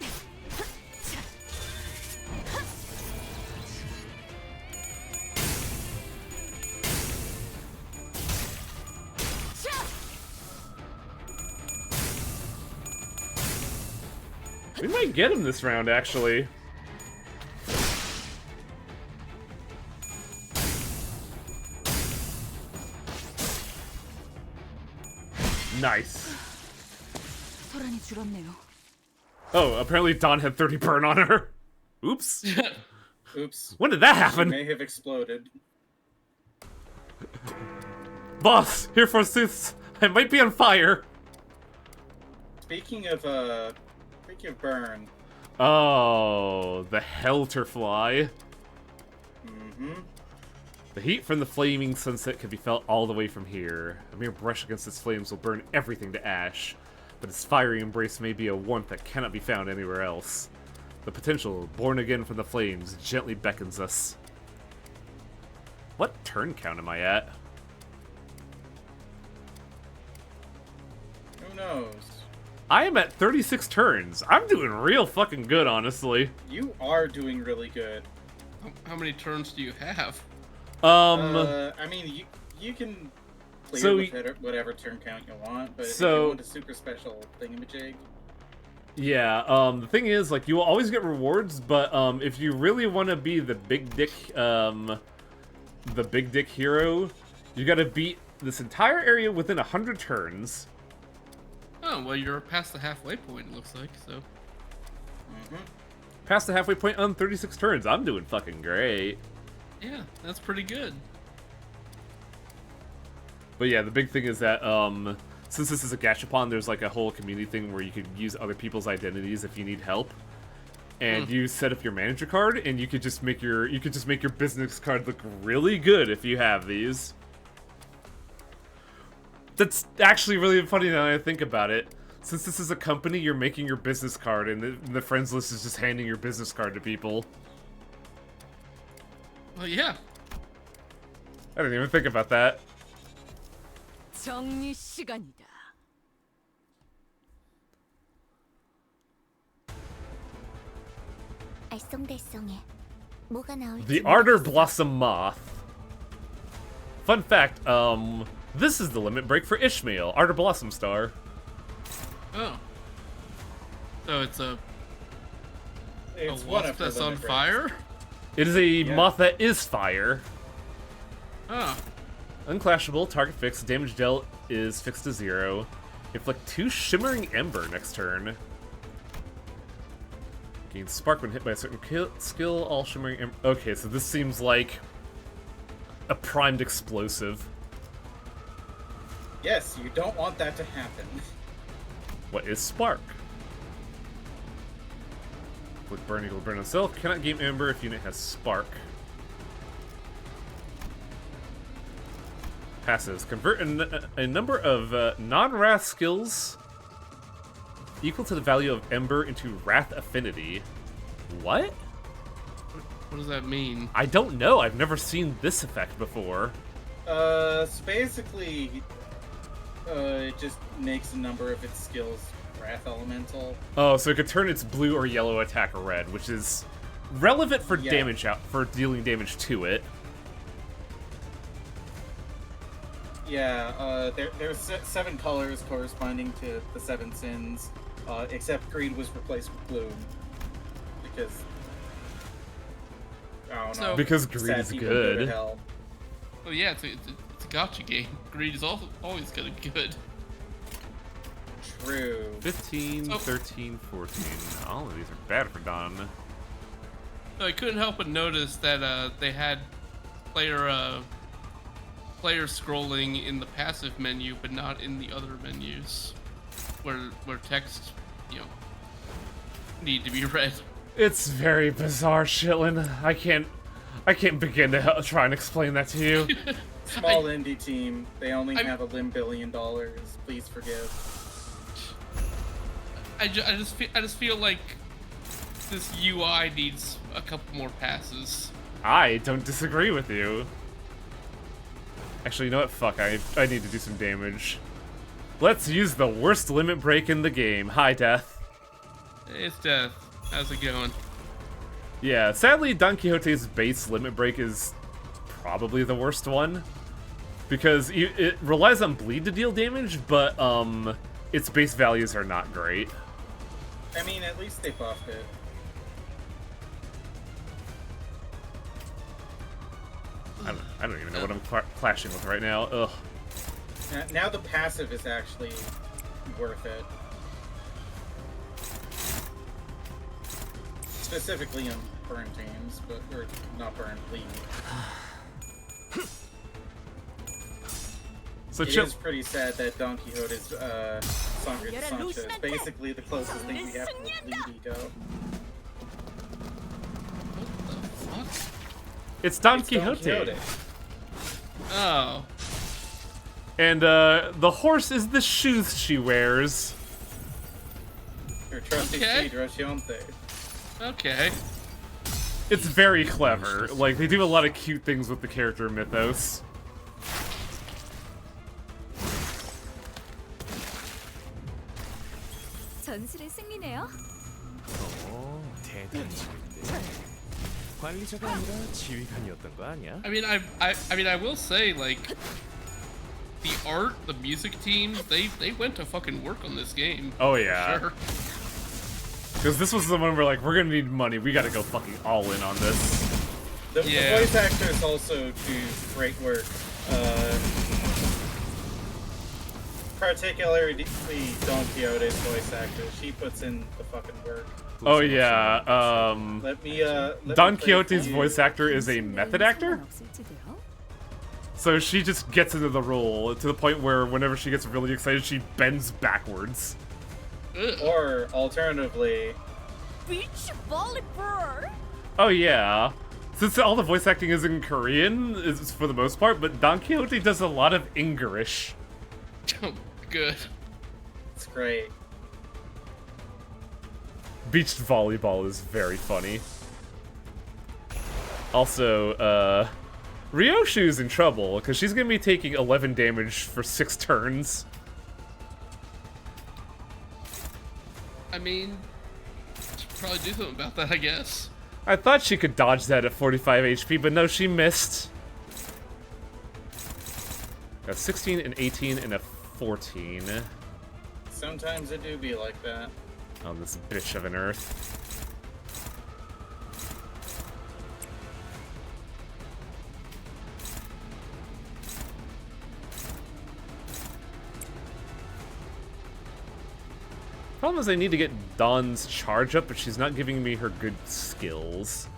We might get him this round, actually. Nice. 소란이 줄었네요. Oh, apparently Dawn had 30 burn on her. Oops. Oops. When did that She happen? may have exploded. Boss, here forsooth, I might be on fire. Speaking of burn. Oh, the Helterfly. Mm-hmm. The heat from the flaming sunset can be felt all the way from here. A mere brush against its flames will burn everything to ash, but its fiery embrace may be a warmth that cannot be found anywhere else. The potential, born again from the flames, gently beckons us. What turn count am I at? Who knows? I am at 36 turns. I'm doing real fucking good, honestly. You are doing really good. How many turns do you have? I mean, you can clear So with whatever turn count you want, but if so- you want a super special thingamajig, Yeah, the thing is, like, you will always get rewards, but, if you really want to be the big dick hero, you gotta beat this entire area within 100 turns. Oh, well, you're past the halfway point, it looks like, so. Past the halfway point on 36 turns. I'm doing fucking great. Yeah, that's pretty good. But yeah, the big thing is that, since this is a gachapon, there's like a whole community thing where you could use other people's identities if you need help. And you set up your manager card, and you could just make your business card look really good if you have these. That's actually really funny now that I think about it. Since this is a company, you're making your business card, and the friends list is just handing your business card to people. Well, yeah. I didn't even think about that. 정리 시간이다. 알쏭달쏭해. 뭐가 나올지. The Ardor Blossom Moth. Fun fact, this is the limit break for Ishmael, Ardor Blossom Star. Oh. So it's a it's one wasp of the that's on limit breaks. fire? It is a moth that is fire. Oh. Unclashable, target fixed, damage dealt is fixed to 0. Inflict 2 Shimmering Ember next turn. Gain spark when hit by a certain skill, all Shimmering Ember. Okay, so this seems like a primed explosive. Yes, you don't want that to happen. What is spark? With burn equal burn itself, cannot gain ember if unit has spark. Passes. Convert a number of non-wrath skills equal to the value of ember into wrath affinity. What? What does that mean? I don't know. I've never seen this effect before. So basically, it just makes a number of its skills Wrath Elemental. Oh, so it could turn its blue or yellow attack red, which is relevant for damage for dealing damage to it. Yeah, there's 7 colors corresponding to the 7 sins, except green was replaced with blue because I don't know. Because green sad is people go to good. hell. Well, yeah, it's a gacha game. Greed is always gonna be good. True. 15, 13, 14. All of these are bad for Dawn. So I couldn't help but notice that they had player scrolling in the passive menu, but not in the other menus, where text, need to be read. It's very bizarre, Shitlin. I can't begin to try and explain that to you. Small indie team. They only have $1 billion. Please forgive. I just feel like this UI needs a couple more passes. I don't disagree with you. Actually, you know what? Fuck, I need to do some damage. Let's use the worst limit break in the game. Hi, Death. It's Death. How's it going? Yeah, sadly, Don Quixote's base limit break is probably the worst one. Because it relies on bleed to deal damage, but its base values are not great. I mean, at least they buffed it. I don't even know what I'm clashing with right now. Ugh. Now the passive is actually worth it. Specifically on burn teams, or not burn, bleed. So It is pretty sad that Don Quixote's Sangre de Sancho is basically the closest thing we have to a bleed eco. What? it's Don It's Quixote. Oh. And the horse is the shoes she wears. Your trusty Okay. steed, Rocionte. Okay. It's very clever. Like, they do a lot of cute things with the character mythos. 전술의 승리네요. 대단지인데. 관리자가 아니라 지휘관이었던 거 아니야? I mean, I will say, like, the art, the music teams, they went to fucking work on this game. Oh, yeah. Sure. Because this was the one where, like, we're gonna need money. We gotta go fucking all in on this. The Yeah. voice actors also do great work. Particularly Don Quixote's voice actor. She puts in the fucking work. Oh, yeah. Let me Don play Quixote's for you. voice actor is a method actor? So she just gets into the role to the point where whenever she gets really excited, she bends backwards. Ugh. Or alternatively, Beach volleyball. Oh, yeah. Since all the voice acting is in Korean, is for the most part, but Don Quixote does a lot of English. Oh, good. it's great. Beach volleyball is very funny. Also, Ryoshu's in trouble, because she's gonna be taking 11 damage for 6 turns. I mean, should probably do something about that, I guess. I thought she could dodge that at 45 HP, but no, she missed. Got 16, an 18, and a 14 Sometimes it do be like that. on this bitch of an earth. Problem is I need to get Dawn's charge up, but she's not giving me her good skills.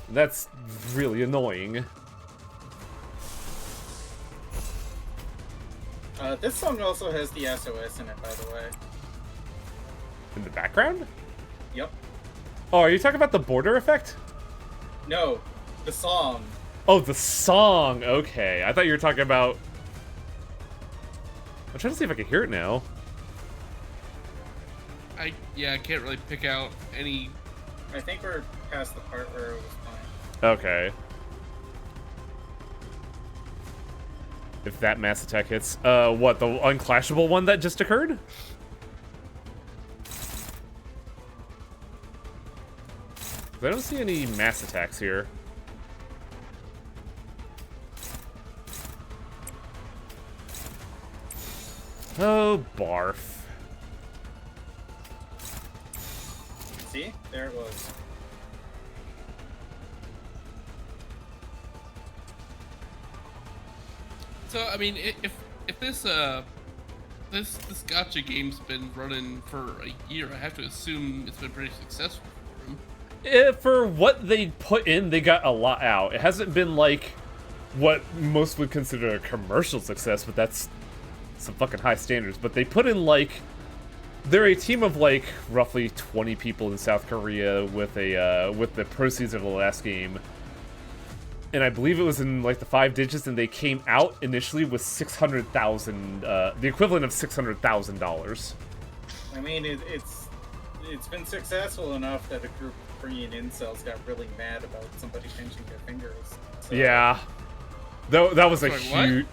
That's really annoying. This song also has the SOS in it, by the way. In the background? Yep. Oh, are you talking about the border effect? No, the song. Oh, the song! Okay. I thought you were talking about... I'm trying to see if I can hear it now. I can't really pick out any. I think we're past the part where it was playing. Okay. If that mass attack hits. What, the unclashable one that just occurred? I don't see any mass attacks here. Oh, barf. See? There it was. So I mean, if this this gotcha game's been running for a year, I have to assume it's been pretty successful for them. For what they put in, they got a lot out. It hasn't been like what most would consider a commercial success, but that's some fucking high standards. But they put in like, they're a team of like roughly 20 people in South Korea with the proceeds of the last game. And I believe it was in like the 5 digits, and they came out initially with 600,000, the equivalent of $600,000. I mean, it's been successful enough that a group of Korean incels got really mad about somebody pinching their fingers. So, Yeah, that was a Sorry, what? huge.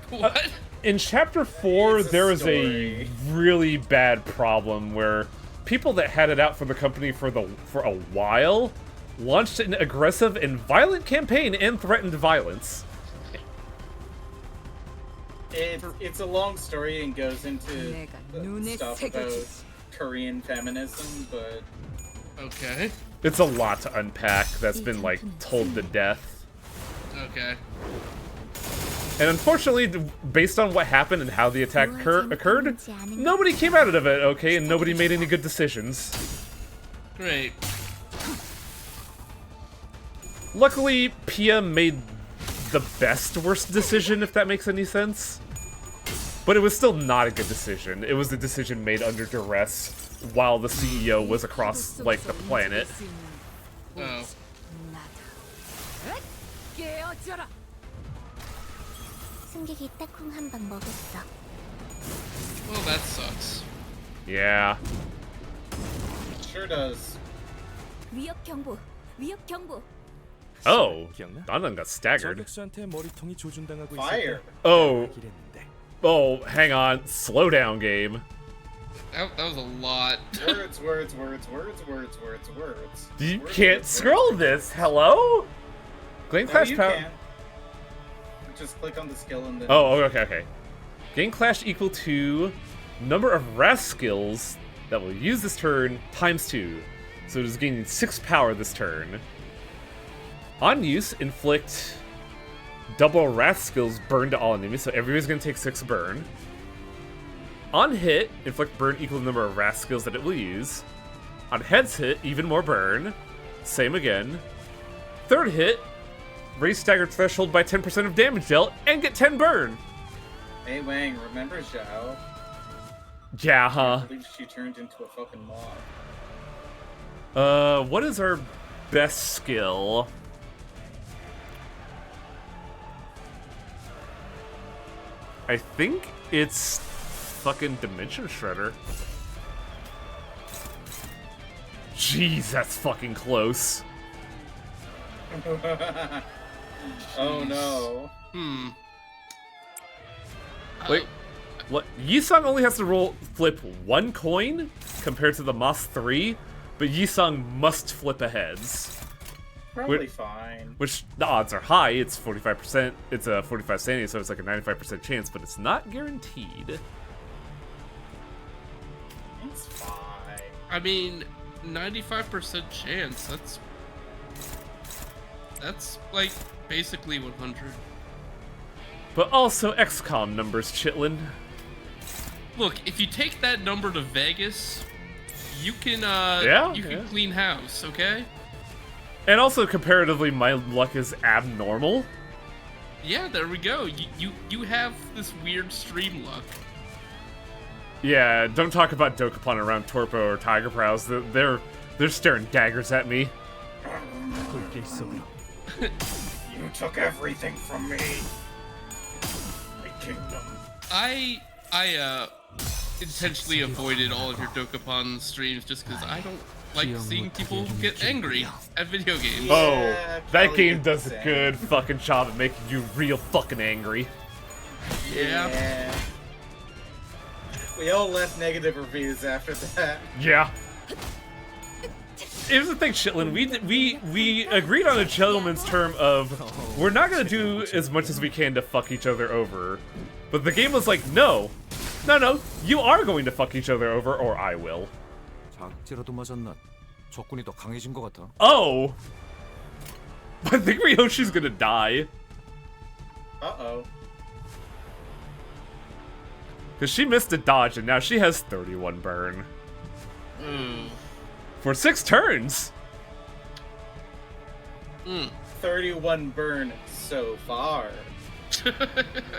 What? In Chapter 4, It's a there was story. a really bad problem where people that had it out for the company for a while launched an aggressive and violent campaign and threatened violence. It's a long story and goes into stuff about Korean feminism, but Okay. It's a lot to unpack that's been, like, told to death. Okay. And unfortunately, based on what happened and how the attack occurred, nobody came out of it okay, and nobody made any good decisions. Great. Luckily, Pia made the best worst decision, if that makes any sense. But it was still not a good decision. It was a decision made under duress while the CEO was across, like, the planet. Oh. 승객이 딱콩 한 방 먹었어. Well, that sucks. Yeah. sure does. 위협 경보. 위협 경보. Oh, 기억나? Donovan got staggered. 저격수한테 머리통이 조준당하고 Fire. 있을 때 Oh, 이랬는데. oh, hang on. Slow down, game. That was a lot. Words, words, words, words, words, words, words. You Words, can't words, scroll words. this. Hello? Gain No, Clash you power. can. Just click on the skill and then. Oh, okay. Gain Clash equal to number of wrath skills that will use this turn times 2. So it is gaining 6 power this turn. On use, inflict double wrath skills burn to all enemies, so everybody's gonna take 6 burn. On hit, inflict burn equal to the number of wrath skills that it will use. On heads hit, even more burn. Same again. Third hit, raise staggered threshold by 10% of damage dealt, and get 10 burn. Hey Wang, remember Zhao? Yeah, I huh? believe she turned into a fucking mob. What is our best skill? I think it's fucking Dimension Shredder. Jeez, that's fucking close. Oh no. Wait, what? Yisung only has to flip 1 coin compared to the Moss 3, but Yisung must flip a heads. Probably fine. Which, the odds are high, it's 45%, it's a 45 sanity, so it's like a 95% chance, but it's not guaranteed. It's fine. I mean, 95% chance. That's like basically 100. But also XCOM numbers, Chitlin. Look, if you take that number to Vegas, you can you can clean house, okay? And also, comparatively, my luck is abnormal. Yeah, there we go. You have this weird stream luck. Yeah, don't talk about Dokapon around Torpo or Tiger Prows. They're staring daggers at me. You took everything from me. My kingdom. I intentionally avoided all of your Dokapon streams just because I don't like seeing people get angry at video games. Oh, that Kelly game did does the a same. good fucking job at making you real fucking angry. Yeah. We all left negative reviews after that. Yeah. Here's the thing, Chitlin. We agreed on a gentleman's term of we're not gonna do as much as we can to fuck each other over. But the game was like, no, you are going to fuck each other over, or I will. 작지라도 맞았나? 적군이 더 강해진 것 같아. Oh, I think Ryoshi's gonna die Uh-oh. because she missed a dodge and now she has 31 burn for 6 turns. 31 burn so far.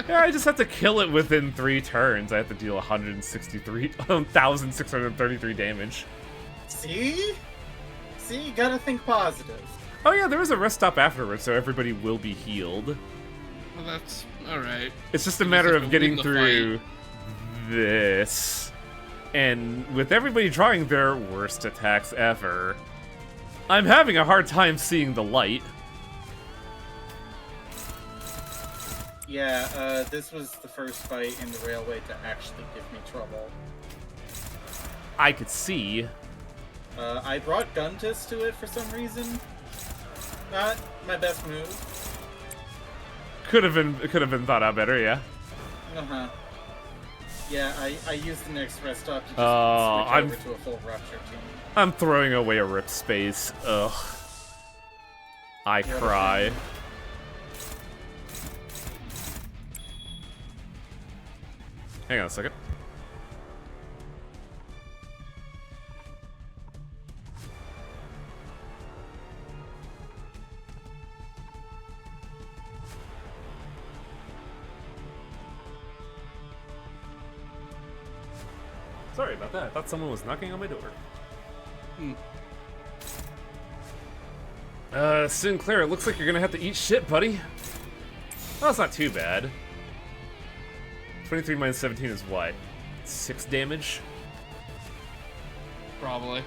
Yeah, I just have to kill it within 3 turns. I have to deal 1,633 damage. See? See, you gotta think positive. Oh yeah, there was a rest stop afterwards, so everybody will be healed. Well, that's alright. It's just a You matter just of have to getting win the through this. And with everybody drawing their worst attacks ever, I'm having a hard time seeing the light. Yeah, this was the first fight in the railway to actually give me trouble. I could see. I brought Guntus to it for some reason. Not my best move. Could have been thought out better, yeah. Uh-huh. Yeah, I used the next rest stop to just I'm- switch over to a full rupture team. I'm throwing away a rip space. Ugh. I What a cry. thing. Hang on a second. Sorry about that. I thought someone was knocking on my door. Sinclair, it looks like you're gonna have to eat shit, buddy. Well, that's not too bad. 23 minus 17 is what? 6 damage? Probably.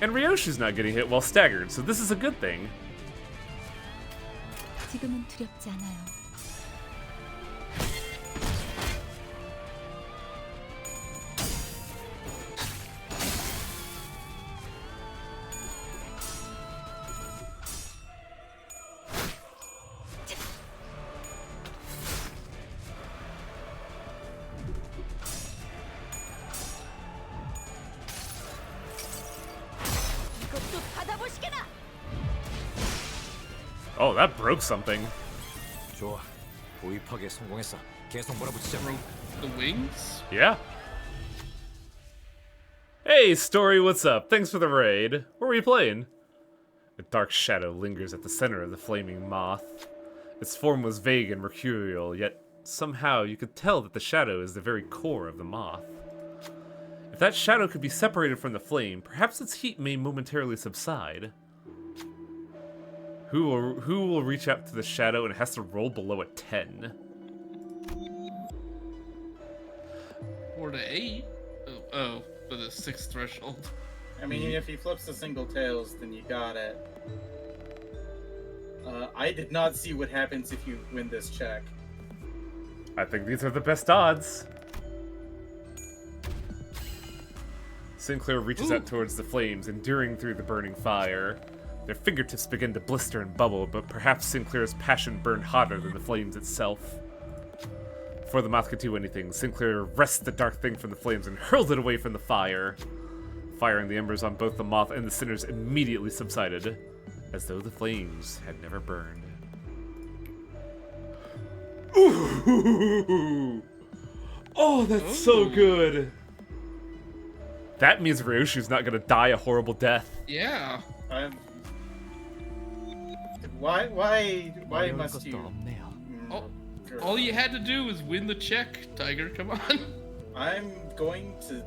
And Ryoshi's not getting hit while staggered, so this is a good thing. 지금은 두렵지 않아요. 이것도 받아보시게나. Oh, that broke something. 좋아. 부위 파괴 성공했어. 계속 몰아붙이자. Broke the wings? Yeah. Hey, Story, what's up? Thanks for the raid. What were you playing? A dark shadow lingers at the center of the flaming moth. Its form was vague and mercurial, yet somehow you could tell that the shadow is the very core of the moth. If that shadow could be separated from the flame, perhaps its heat may momentarily subside. Who will reach out to the shadow and has to roll below a 10? 4 to 8? Oh, for the 6th threshold. I mean, if he flips the single tails, then you got it. I did not see what happens if you win this check. I think these are the best odds. Sinclair reaches out towards the flames, enduring through the burning fire. Their fingertips begin to blister and bubble, but perhaps Sinclair's passion burned hotter than the flames itself. Before the moth could do anything, Sinclair wrests the dark thing from the flames and hurls it away from the fire. Fire and the embers on both the moth and the sinners immediately subsided, as though the flames had never burned. Ooh! Oh, that's so good! That means Ryoshi's not gonna die a horrible death. Yeah. Why must you? All you had to do was win the check, Tiger. Come on. I'm going to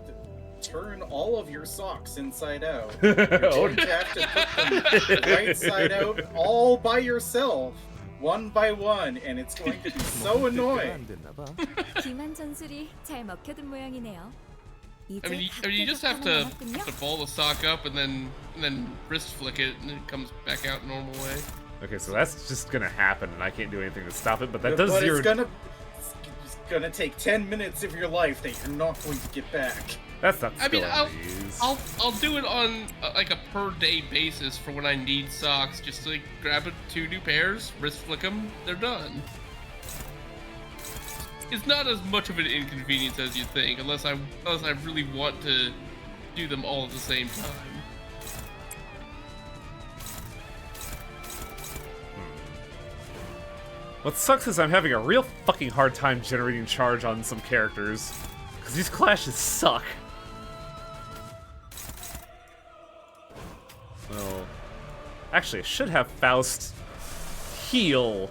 turn all of your socks inside out. Oh, You're going to have to put them right side out all by yourself, one by one, and it's going to be so annoying. 기만 전술이 잘 먹혀든 모양이네요. I mean, you just have to ball the sock up and then wrist flick it, and it comes back out normal way. Okay, so that's just gonna happen, and I can't do anything to stop it, but that does But zero... it's gonna take 10 minutes of your life that you're not going to get back. That's not I mean, skill I'll do it on like a per day basis for when I need socks. Just like grab 2 new pairs, wrist flick them, they're done. It's not as much of an inconvenience as you think, unless I really want to do them all at the same time. What sucks is I'm having a real fucking hard time generating charge on some characters, because these clashes suck. Well, actually, I should have Faust heal.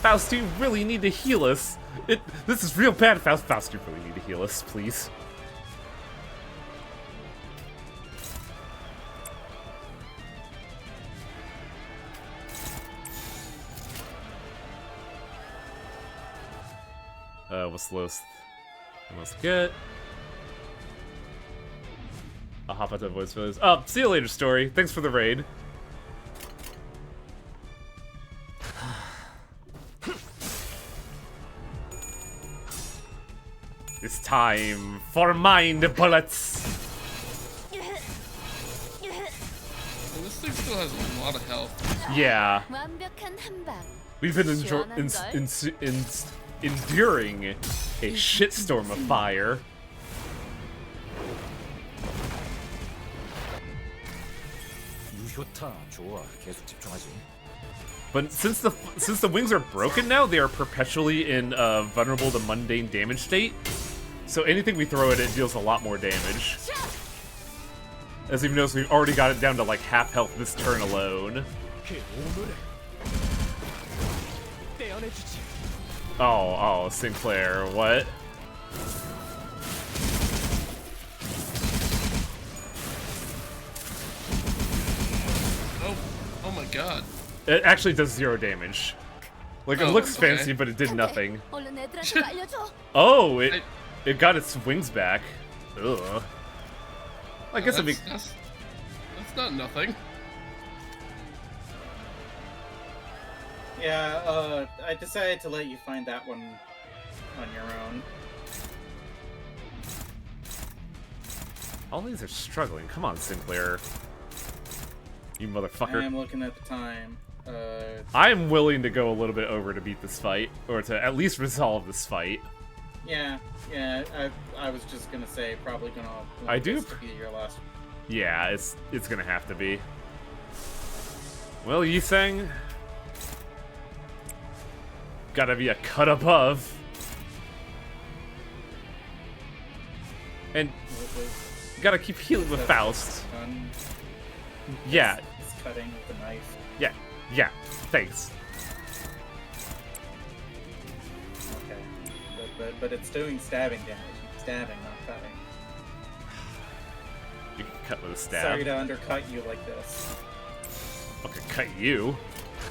Faust, you really need to heal us. This is real bad, Faust. Faust, you really need to heal us, please. What's the lowest I must get? I'll hop out that voice for this. Oh, see you later, Story. Thanks for the raid. It's time for mind bullets. Well, this thing still has a lot of health. Yeah, 완벽한 한 방. we've been enduring a shitstorm of fire. 유효타 좋아. 계속 집중하지. But since the wings are broken now, they are perpetually in vulnerable to mundane damage state. So anything we throw at it deals a lot more damage. As you've noticed, we've already got it down to like half health this turn alone. Oh, Sinclair, what? Oh my god. It actually does 0 damage. Like, it Oh, looks okay. fancy, but it did nothing. 얼른 애들한테 알려줘. Oh, it got its wings back. Ugh. I guess that's not nothing. Yeah, I decided to let you find that one on your own. all these are struggling. Come on, Sinclair. You motherfucker. I am looking at the time. I am willing to go a little bit over to beat this fight, or to at least resolve this fight. Yeah. I was just gonna say probably gonna. I do. This to be your last. Yeah, it's gonna have to be. Well, Yiseng, gotta be a cut above. And gotta keep healing with Faust. Gun. Yeah, It's cutting with the knife. yeah. Thanks. Okay. But it's doing stabbing damage. Stabbing, not cutting. You can cut with a stab. Sorry to undercut you like this. Fucking cut you.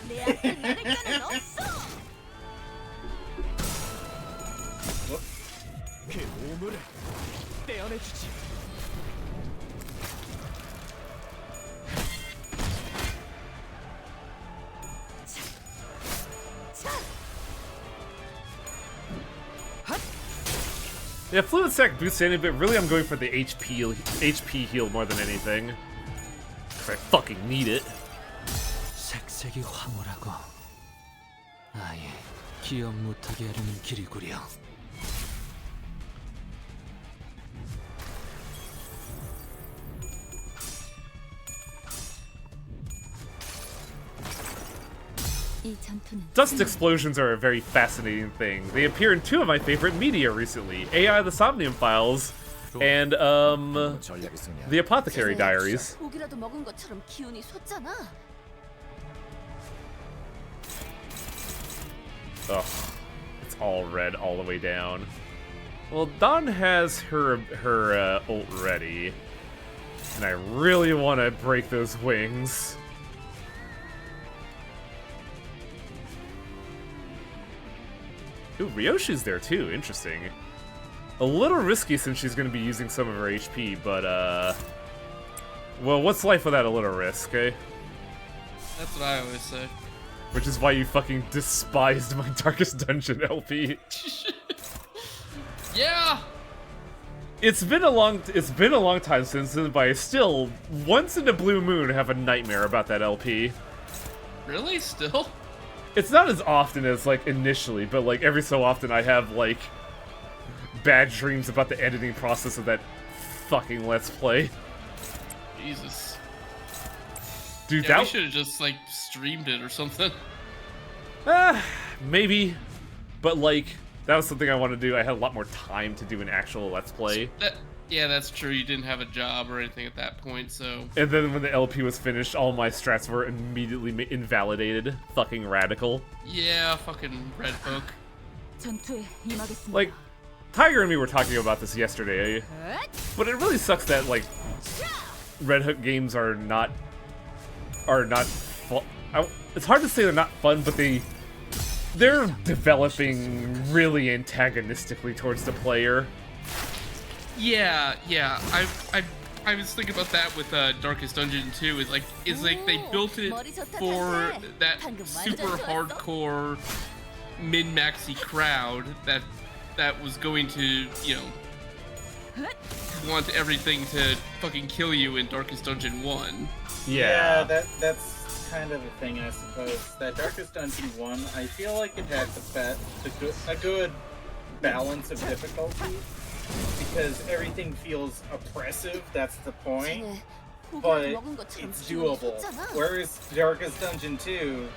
내 앞에 내리게는 없어. Whoop. 그 오물을 떼어내주지. Yeah, Fluid Sac boosts any bit. Really, I'm going for the HP heal more than anything. Cause I fucking need it. 색색이 황홀하고 아예 기억 못하게 하려는 길이구려. 이 전투는 Dust explosions are a very fascinating thing. They appear in 2 of my favorite media recently: AI the Somnium Files and 전략이 승리야. the Apothecary Diaries. 고기라도 먹은 것처럼 기운이 솟잖아. Ugh, it's all red all the way down. Well, Dawn has her ult ready, and I really want to break those wings. Ooh, Ryoshi's there too. Interesting. A little risky since she's going to be using some of her HP, but well, what's life without a little risk, eh? That's what I always say. Which is why you fucking despised my Darkest Dungeon LP. Yeah. It's been a long time since then, but I still, once in a blue moon, have a nightmare about that LP. Really? Still? It's not as often as, like, initially, but, like, every so often I have, like, bad dreams about the editing process of that fucking Let's Play. Jesus. Dude, Yeah, we that... should have just like streamed it or something. Maybe. But, like, that was something I wanted to do. I had a lot more time to do an actual Let's Play. Yeah, that's true. You didn't have a job or anything at that point, so. And then when the LP was finished, all my strats were immediately invalidated. Fucking radical. Yeah, fucking Red Hook. 전투에 임하겠습니다. Like, Tiger and me were talking about this yesterday, but it really sucks that, like, Red Hook games are not fun. It's hard to say they're not fun, but they're developing really antagonistically towards the player. Yeah. I was thinking about that with Darkest Dungeon too. Is like they built it for that super hardcore min-maxy crowd that was going to, you know, want everything to fucking kill you in Darkest Dungeon 1. Yeah. That's kind of the thing, I suppose. That Darkest Dungeon 1, I feel like it had a good balance of difficulty, because everything feels oppressive, that's the point, 쟤네 but 고기를 먹은 것처럼 it's 기분이 doable. 좋잖아. Whereas Darkest Dungeon 2,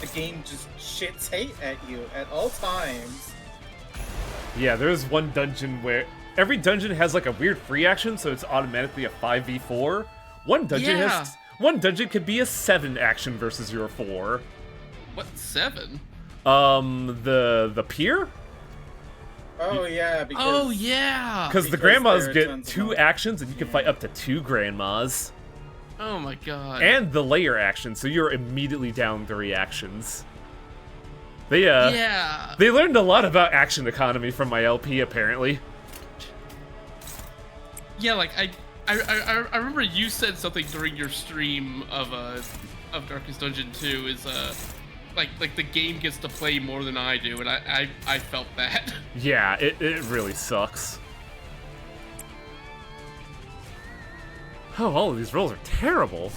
the game just shits hate at you at all times. Yeah, there's one dungeon where every dungeon has like a weird free action, so it's automatically a 5v4. One dungeon could be a 7 action versus your 4. What, 7? The pier? Oh yeah, because Oh yeah. Because the Because grandmas there are get tons of 2 them. actions, and you can fight up to 2 grandmas. Oh my god. And the layer action, so you're immediately down 3 actions. They yeah. they learned a lot about action economy from my LP, apparently. Yeah, like I remember you said something during your stream of Darkest Dungeon 2 is like the game gets to play more than I do, and I felt that. Yeah, it really sucks. Oh, all of these rolls are terrible.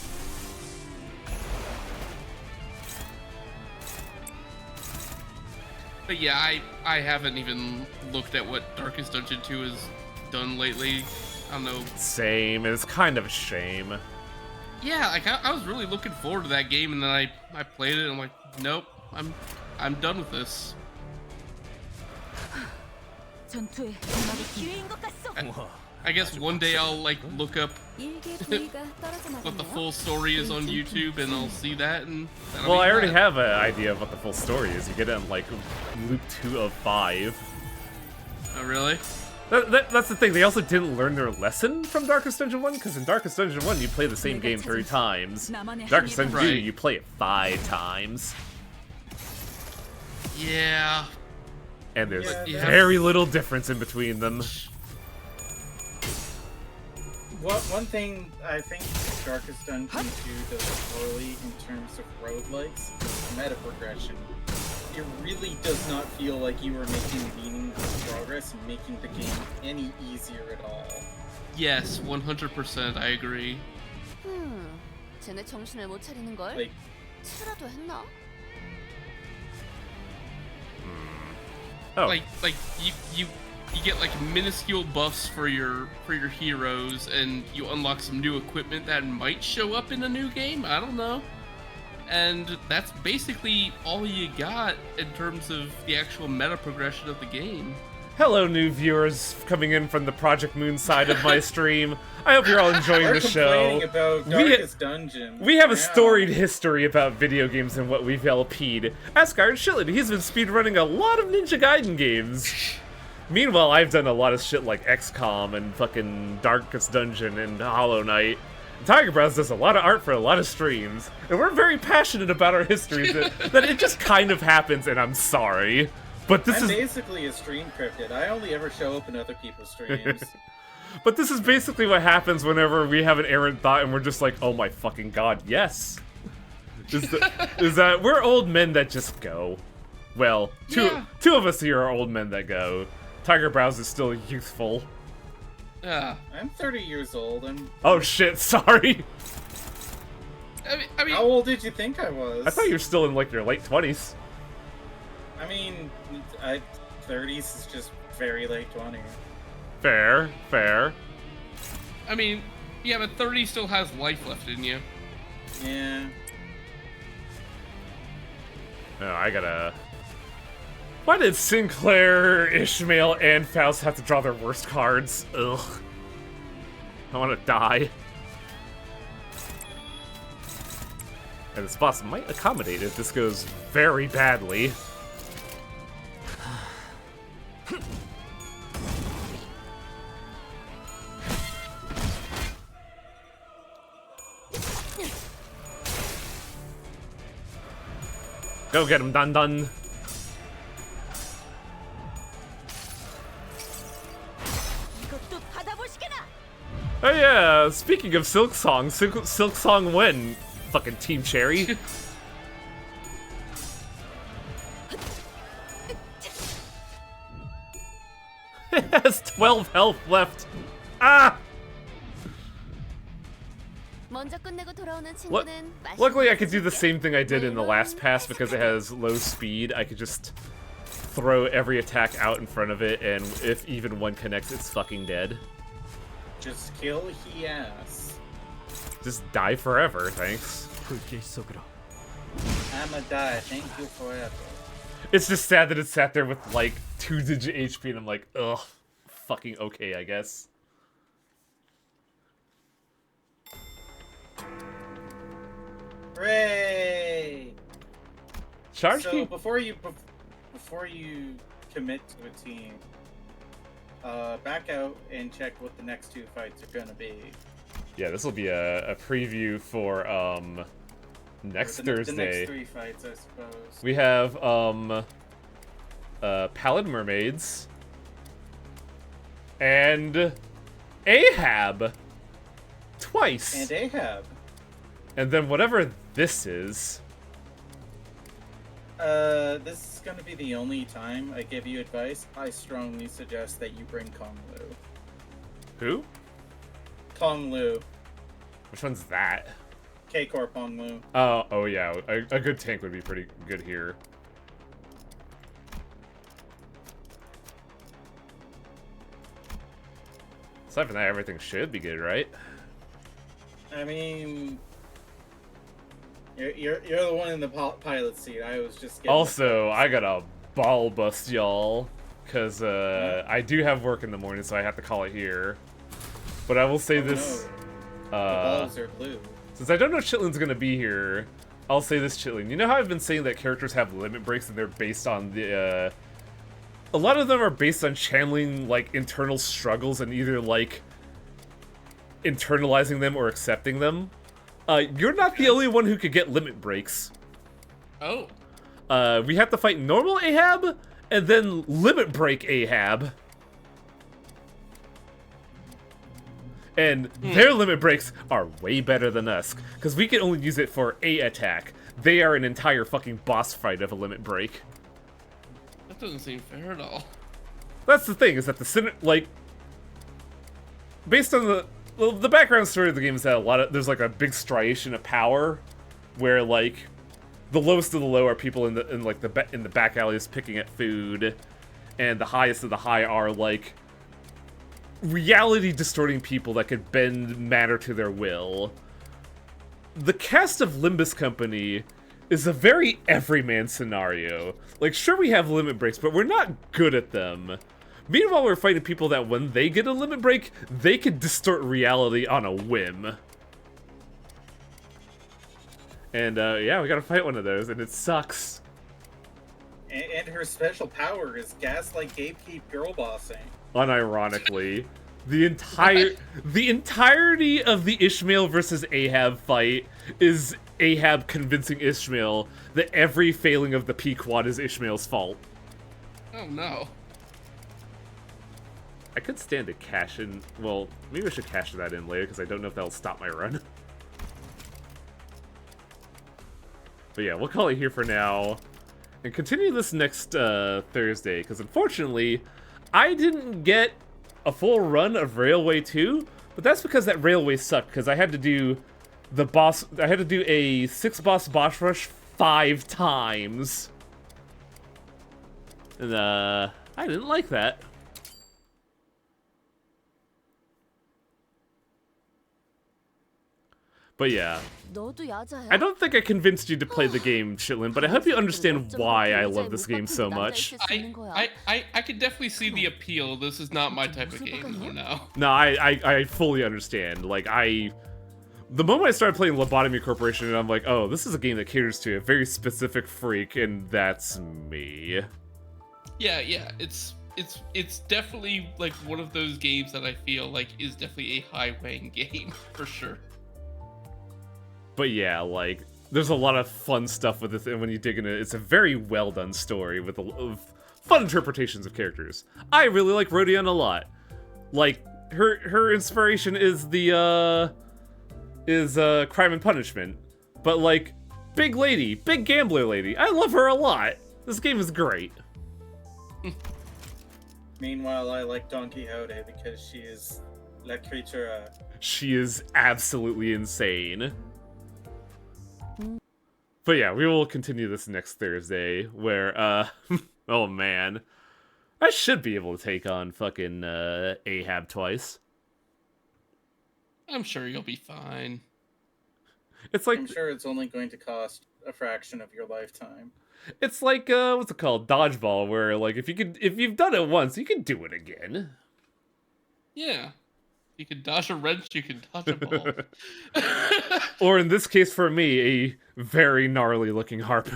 But yeah, I haven't even looked at what Darkest Dungeon 2 has done lately. I don't know. Same, it's kind of a shame. Yeah, like I was really looking forward to that game, and then I played it, and I'm like, nope, I'm done with this. 전투의 음악의 기회인 것 같소. I guess one day I'll like look up 일개 부위가 떨어져 what the 나갔네요. full story is on YouTube, and I'll see that, and that'll Well, be I already that. have an idea of what the full story is. You get it in like loop 2 of 5. Oh really? That's the thing, they also didn't learn their lesson from Darkest Dungeon 1, because in Darkest Dungeon 1 you play the same game 3 times. Darkest Dungeon 2 Right. you play it 5 times. Yeah. And there's Yeah, very little difference in between them. One thing I think Darkest Dungeon 2 does poorly in terms of roguelikes is meta progression. It really does not feel like you are making meaningful progress and making the game any easier at all. Yes, 100%. I agree. 쟤네 정신을 못 차리는 걸. Like, 치료라도 했나? Oh, Like you get like minuscule buffs for your heroes, and you unlock some new equipment that might show up in a new game. I don't know. And that's basically all you got in terms of the actual meta progression of the game. hello new viewers coming in from the Project Moon side of my stream. I hope you're all enjoying we're the show. complaining about Darkest Dungeon. We have a now. storied history about video games and what we've LP'd. Ask Iron Shitlet, he's been speedrunning a lot of Ninja Gaiden games. Meanwhile, I've done a lot of shit like XCOM and fucking Darkest Dungeon and Hollow Knight. Tiger Brows does a lot of art for a lot of streams, and we're very passionate about our histories that it just kind of happens, and I'm sorry. But this I'm is basically a stream cryptid. I only ever show up in other people's streams. But this is basically what happens whenever we have an errant thought and we're just like, oh my fucking god, yes. Is that we're old men that just go. Well, two of us here are old men that go. Tiger Brows is still youthful. Yeah. I'm 30 years old. Oh shit, sorry. I mean, How old did you think I was? I thought you were still in like your late 20s. I mean, 30s is just very late 20. Fair, fair. I mean, yeah, but 30 still has life left in you. Yeah. Oh, I gotta... Why did Sinclair, Ishmael, and Faust have to draw their worst cards? Ugh. I wanna die. And this boss might accommodate if this goes very badly. Go get him, Dun Dun. 이것도 받아보시게나. Oh yeah, speaking of Silk Song, Silk Song when? Fucking Team Cherry. It has 12 health left. Ah! 먼저 끝내고 돌아오는 친구는 맛있는 Luckily, I 거 could do the 사줄게. same thing I did in the last pass because it has low speed. I could just throw every attack out in front of it, and if even one connects, it's fucking dead. Just kill he ass. Just die forever, thanks. 불길 속으로. I'ma die. Thank you forever. It's just sad that it sat there with like 2-digit HP, and I'm like, ugh, fucking okay, I guess. Hooray! Charge So key. before you commit to a team, back out and check what the next 2 fights are gonna be. Yeah, this will be a preview for next The Thursday. next 3 fights, I suppose. We have Pallid Mermaids and Ahab twice. And Ahab. And then whatever this is. This is gonna be the only time I give you advice. I strongly suggest that you bring Kong Lu. Who? Kong Lu. Which one's that? K-Corp Kong Lu. Oh yeah, a good tank would be pretty good here. Aside from that, everything should be good, right? I mean, you're the one in the pilot seat. I was just getting Also, I got a ball bust, y'all, because I do have work in the morning, so I have to call it here. But I will say this, The balls are blue. since I don't know Chitlin's gonna be here, I'll say this, Chitlin. You know how I've been saying that characters have limit breaks and they're based on the, a lot of them are based on channeling, like, internal struggles and either, like, internalizing them or accepting them. You're not the only one who could get limit breaks. Oh. We have to fight normal Ahab, and then limit break Ahab. And their limit breaks are way better than us, because we can only use it for a attack. They are an entire fucking boss fight of a limit break. That doesn't seem fair at all. That's the thing, is that the like, based on the background story of the game is that there's like a big striation of power, where like the lowest of the low are people in the back alleys picking at food, and the highest of the high are like reality distorting people that could bend matter to their will. The cast of Limbus Company is a very everyman scenario. Like, sure, we have limit breaks, but we're not good at them. Meanwhile, we're fighting people that when they get a limit break, they can distort reality on a whim. And yeah, we gotta fight one of those, and it sucks. And her special power is gaslight, gatekeep, girl bossing. Unironically, the entirety of the Ishmael versus Ahab fight is Ahab convincing Ishmael that every failing of the Pequod is Ishmael's fault. Oh no. I could stand to cash in. Well, maybe I should cash that in later because I don't know if that'll stop my run. But yeah, we'll call it here for now and continue this next Thursday, because unfortunately, I didn't get a full run of Railway 2, but that's because that Railway sucked, because I had to do I had to do a 6-boss boss rush 5 times. And I didn't like that. But yeah, 너도 야자야? I don't think I convinced you to play the game, Chitlin, but I hope you understand why I love this game so much. I could definitely see the appeal. This is not my type of game, though, no. No, I fully understand. Like, the moment I started playing Lobotomy Corporation, I'm like, oh, this is a game that caters to a very specific freak, and that's me. Yeah, it's definitely like one of those games that I feel like is definitely a high-weighing game for sure. But yeah, like, there's a lot of fun stuff with it, and when you dig into it, it's a very well done story with of fun interpretations of characters. I really like Rodion a lot. Like, her inspiration is Crime and Punishment, but like, big lady, big gambler lady. I love her a lot. This game is great. Meanwhile, I like Don Quixote because she is La creature. She is absolutely insane. But yeah, we will continue this next Thursday, where, oh man. I should be able to take on fucking, Ahab twice. I'm sure you'll be fine. It's like, I'm sure it's only going to cost a fraction of your lifetime. it's like, what's it called? Dodgeball, where, like, if you've done it once, you can do it again. Yeah. You can dodge a wrench, you can dodge a ball. Or in this case for me, a very gnarly looking harpoon.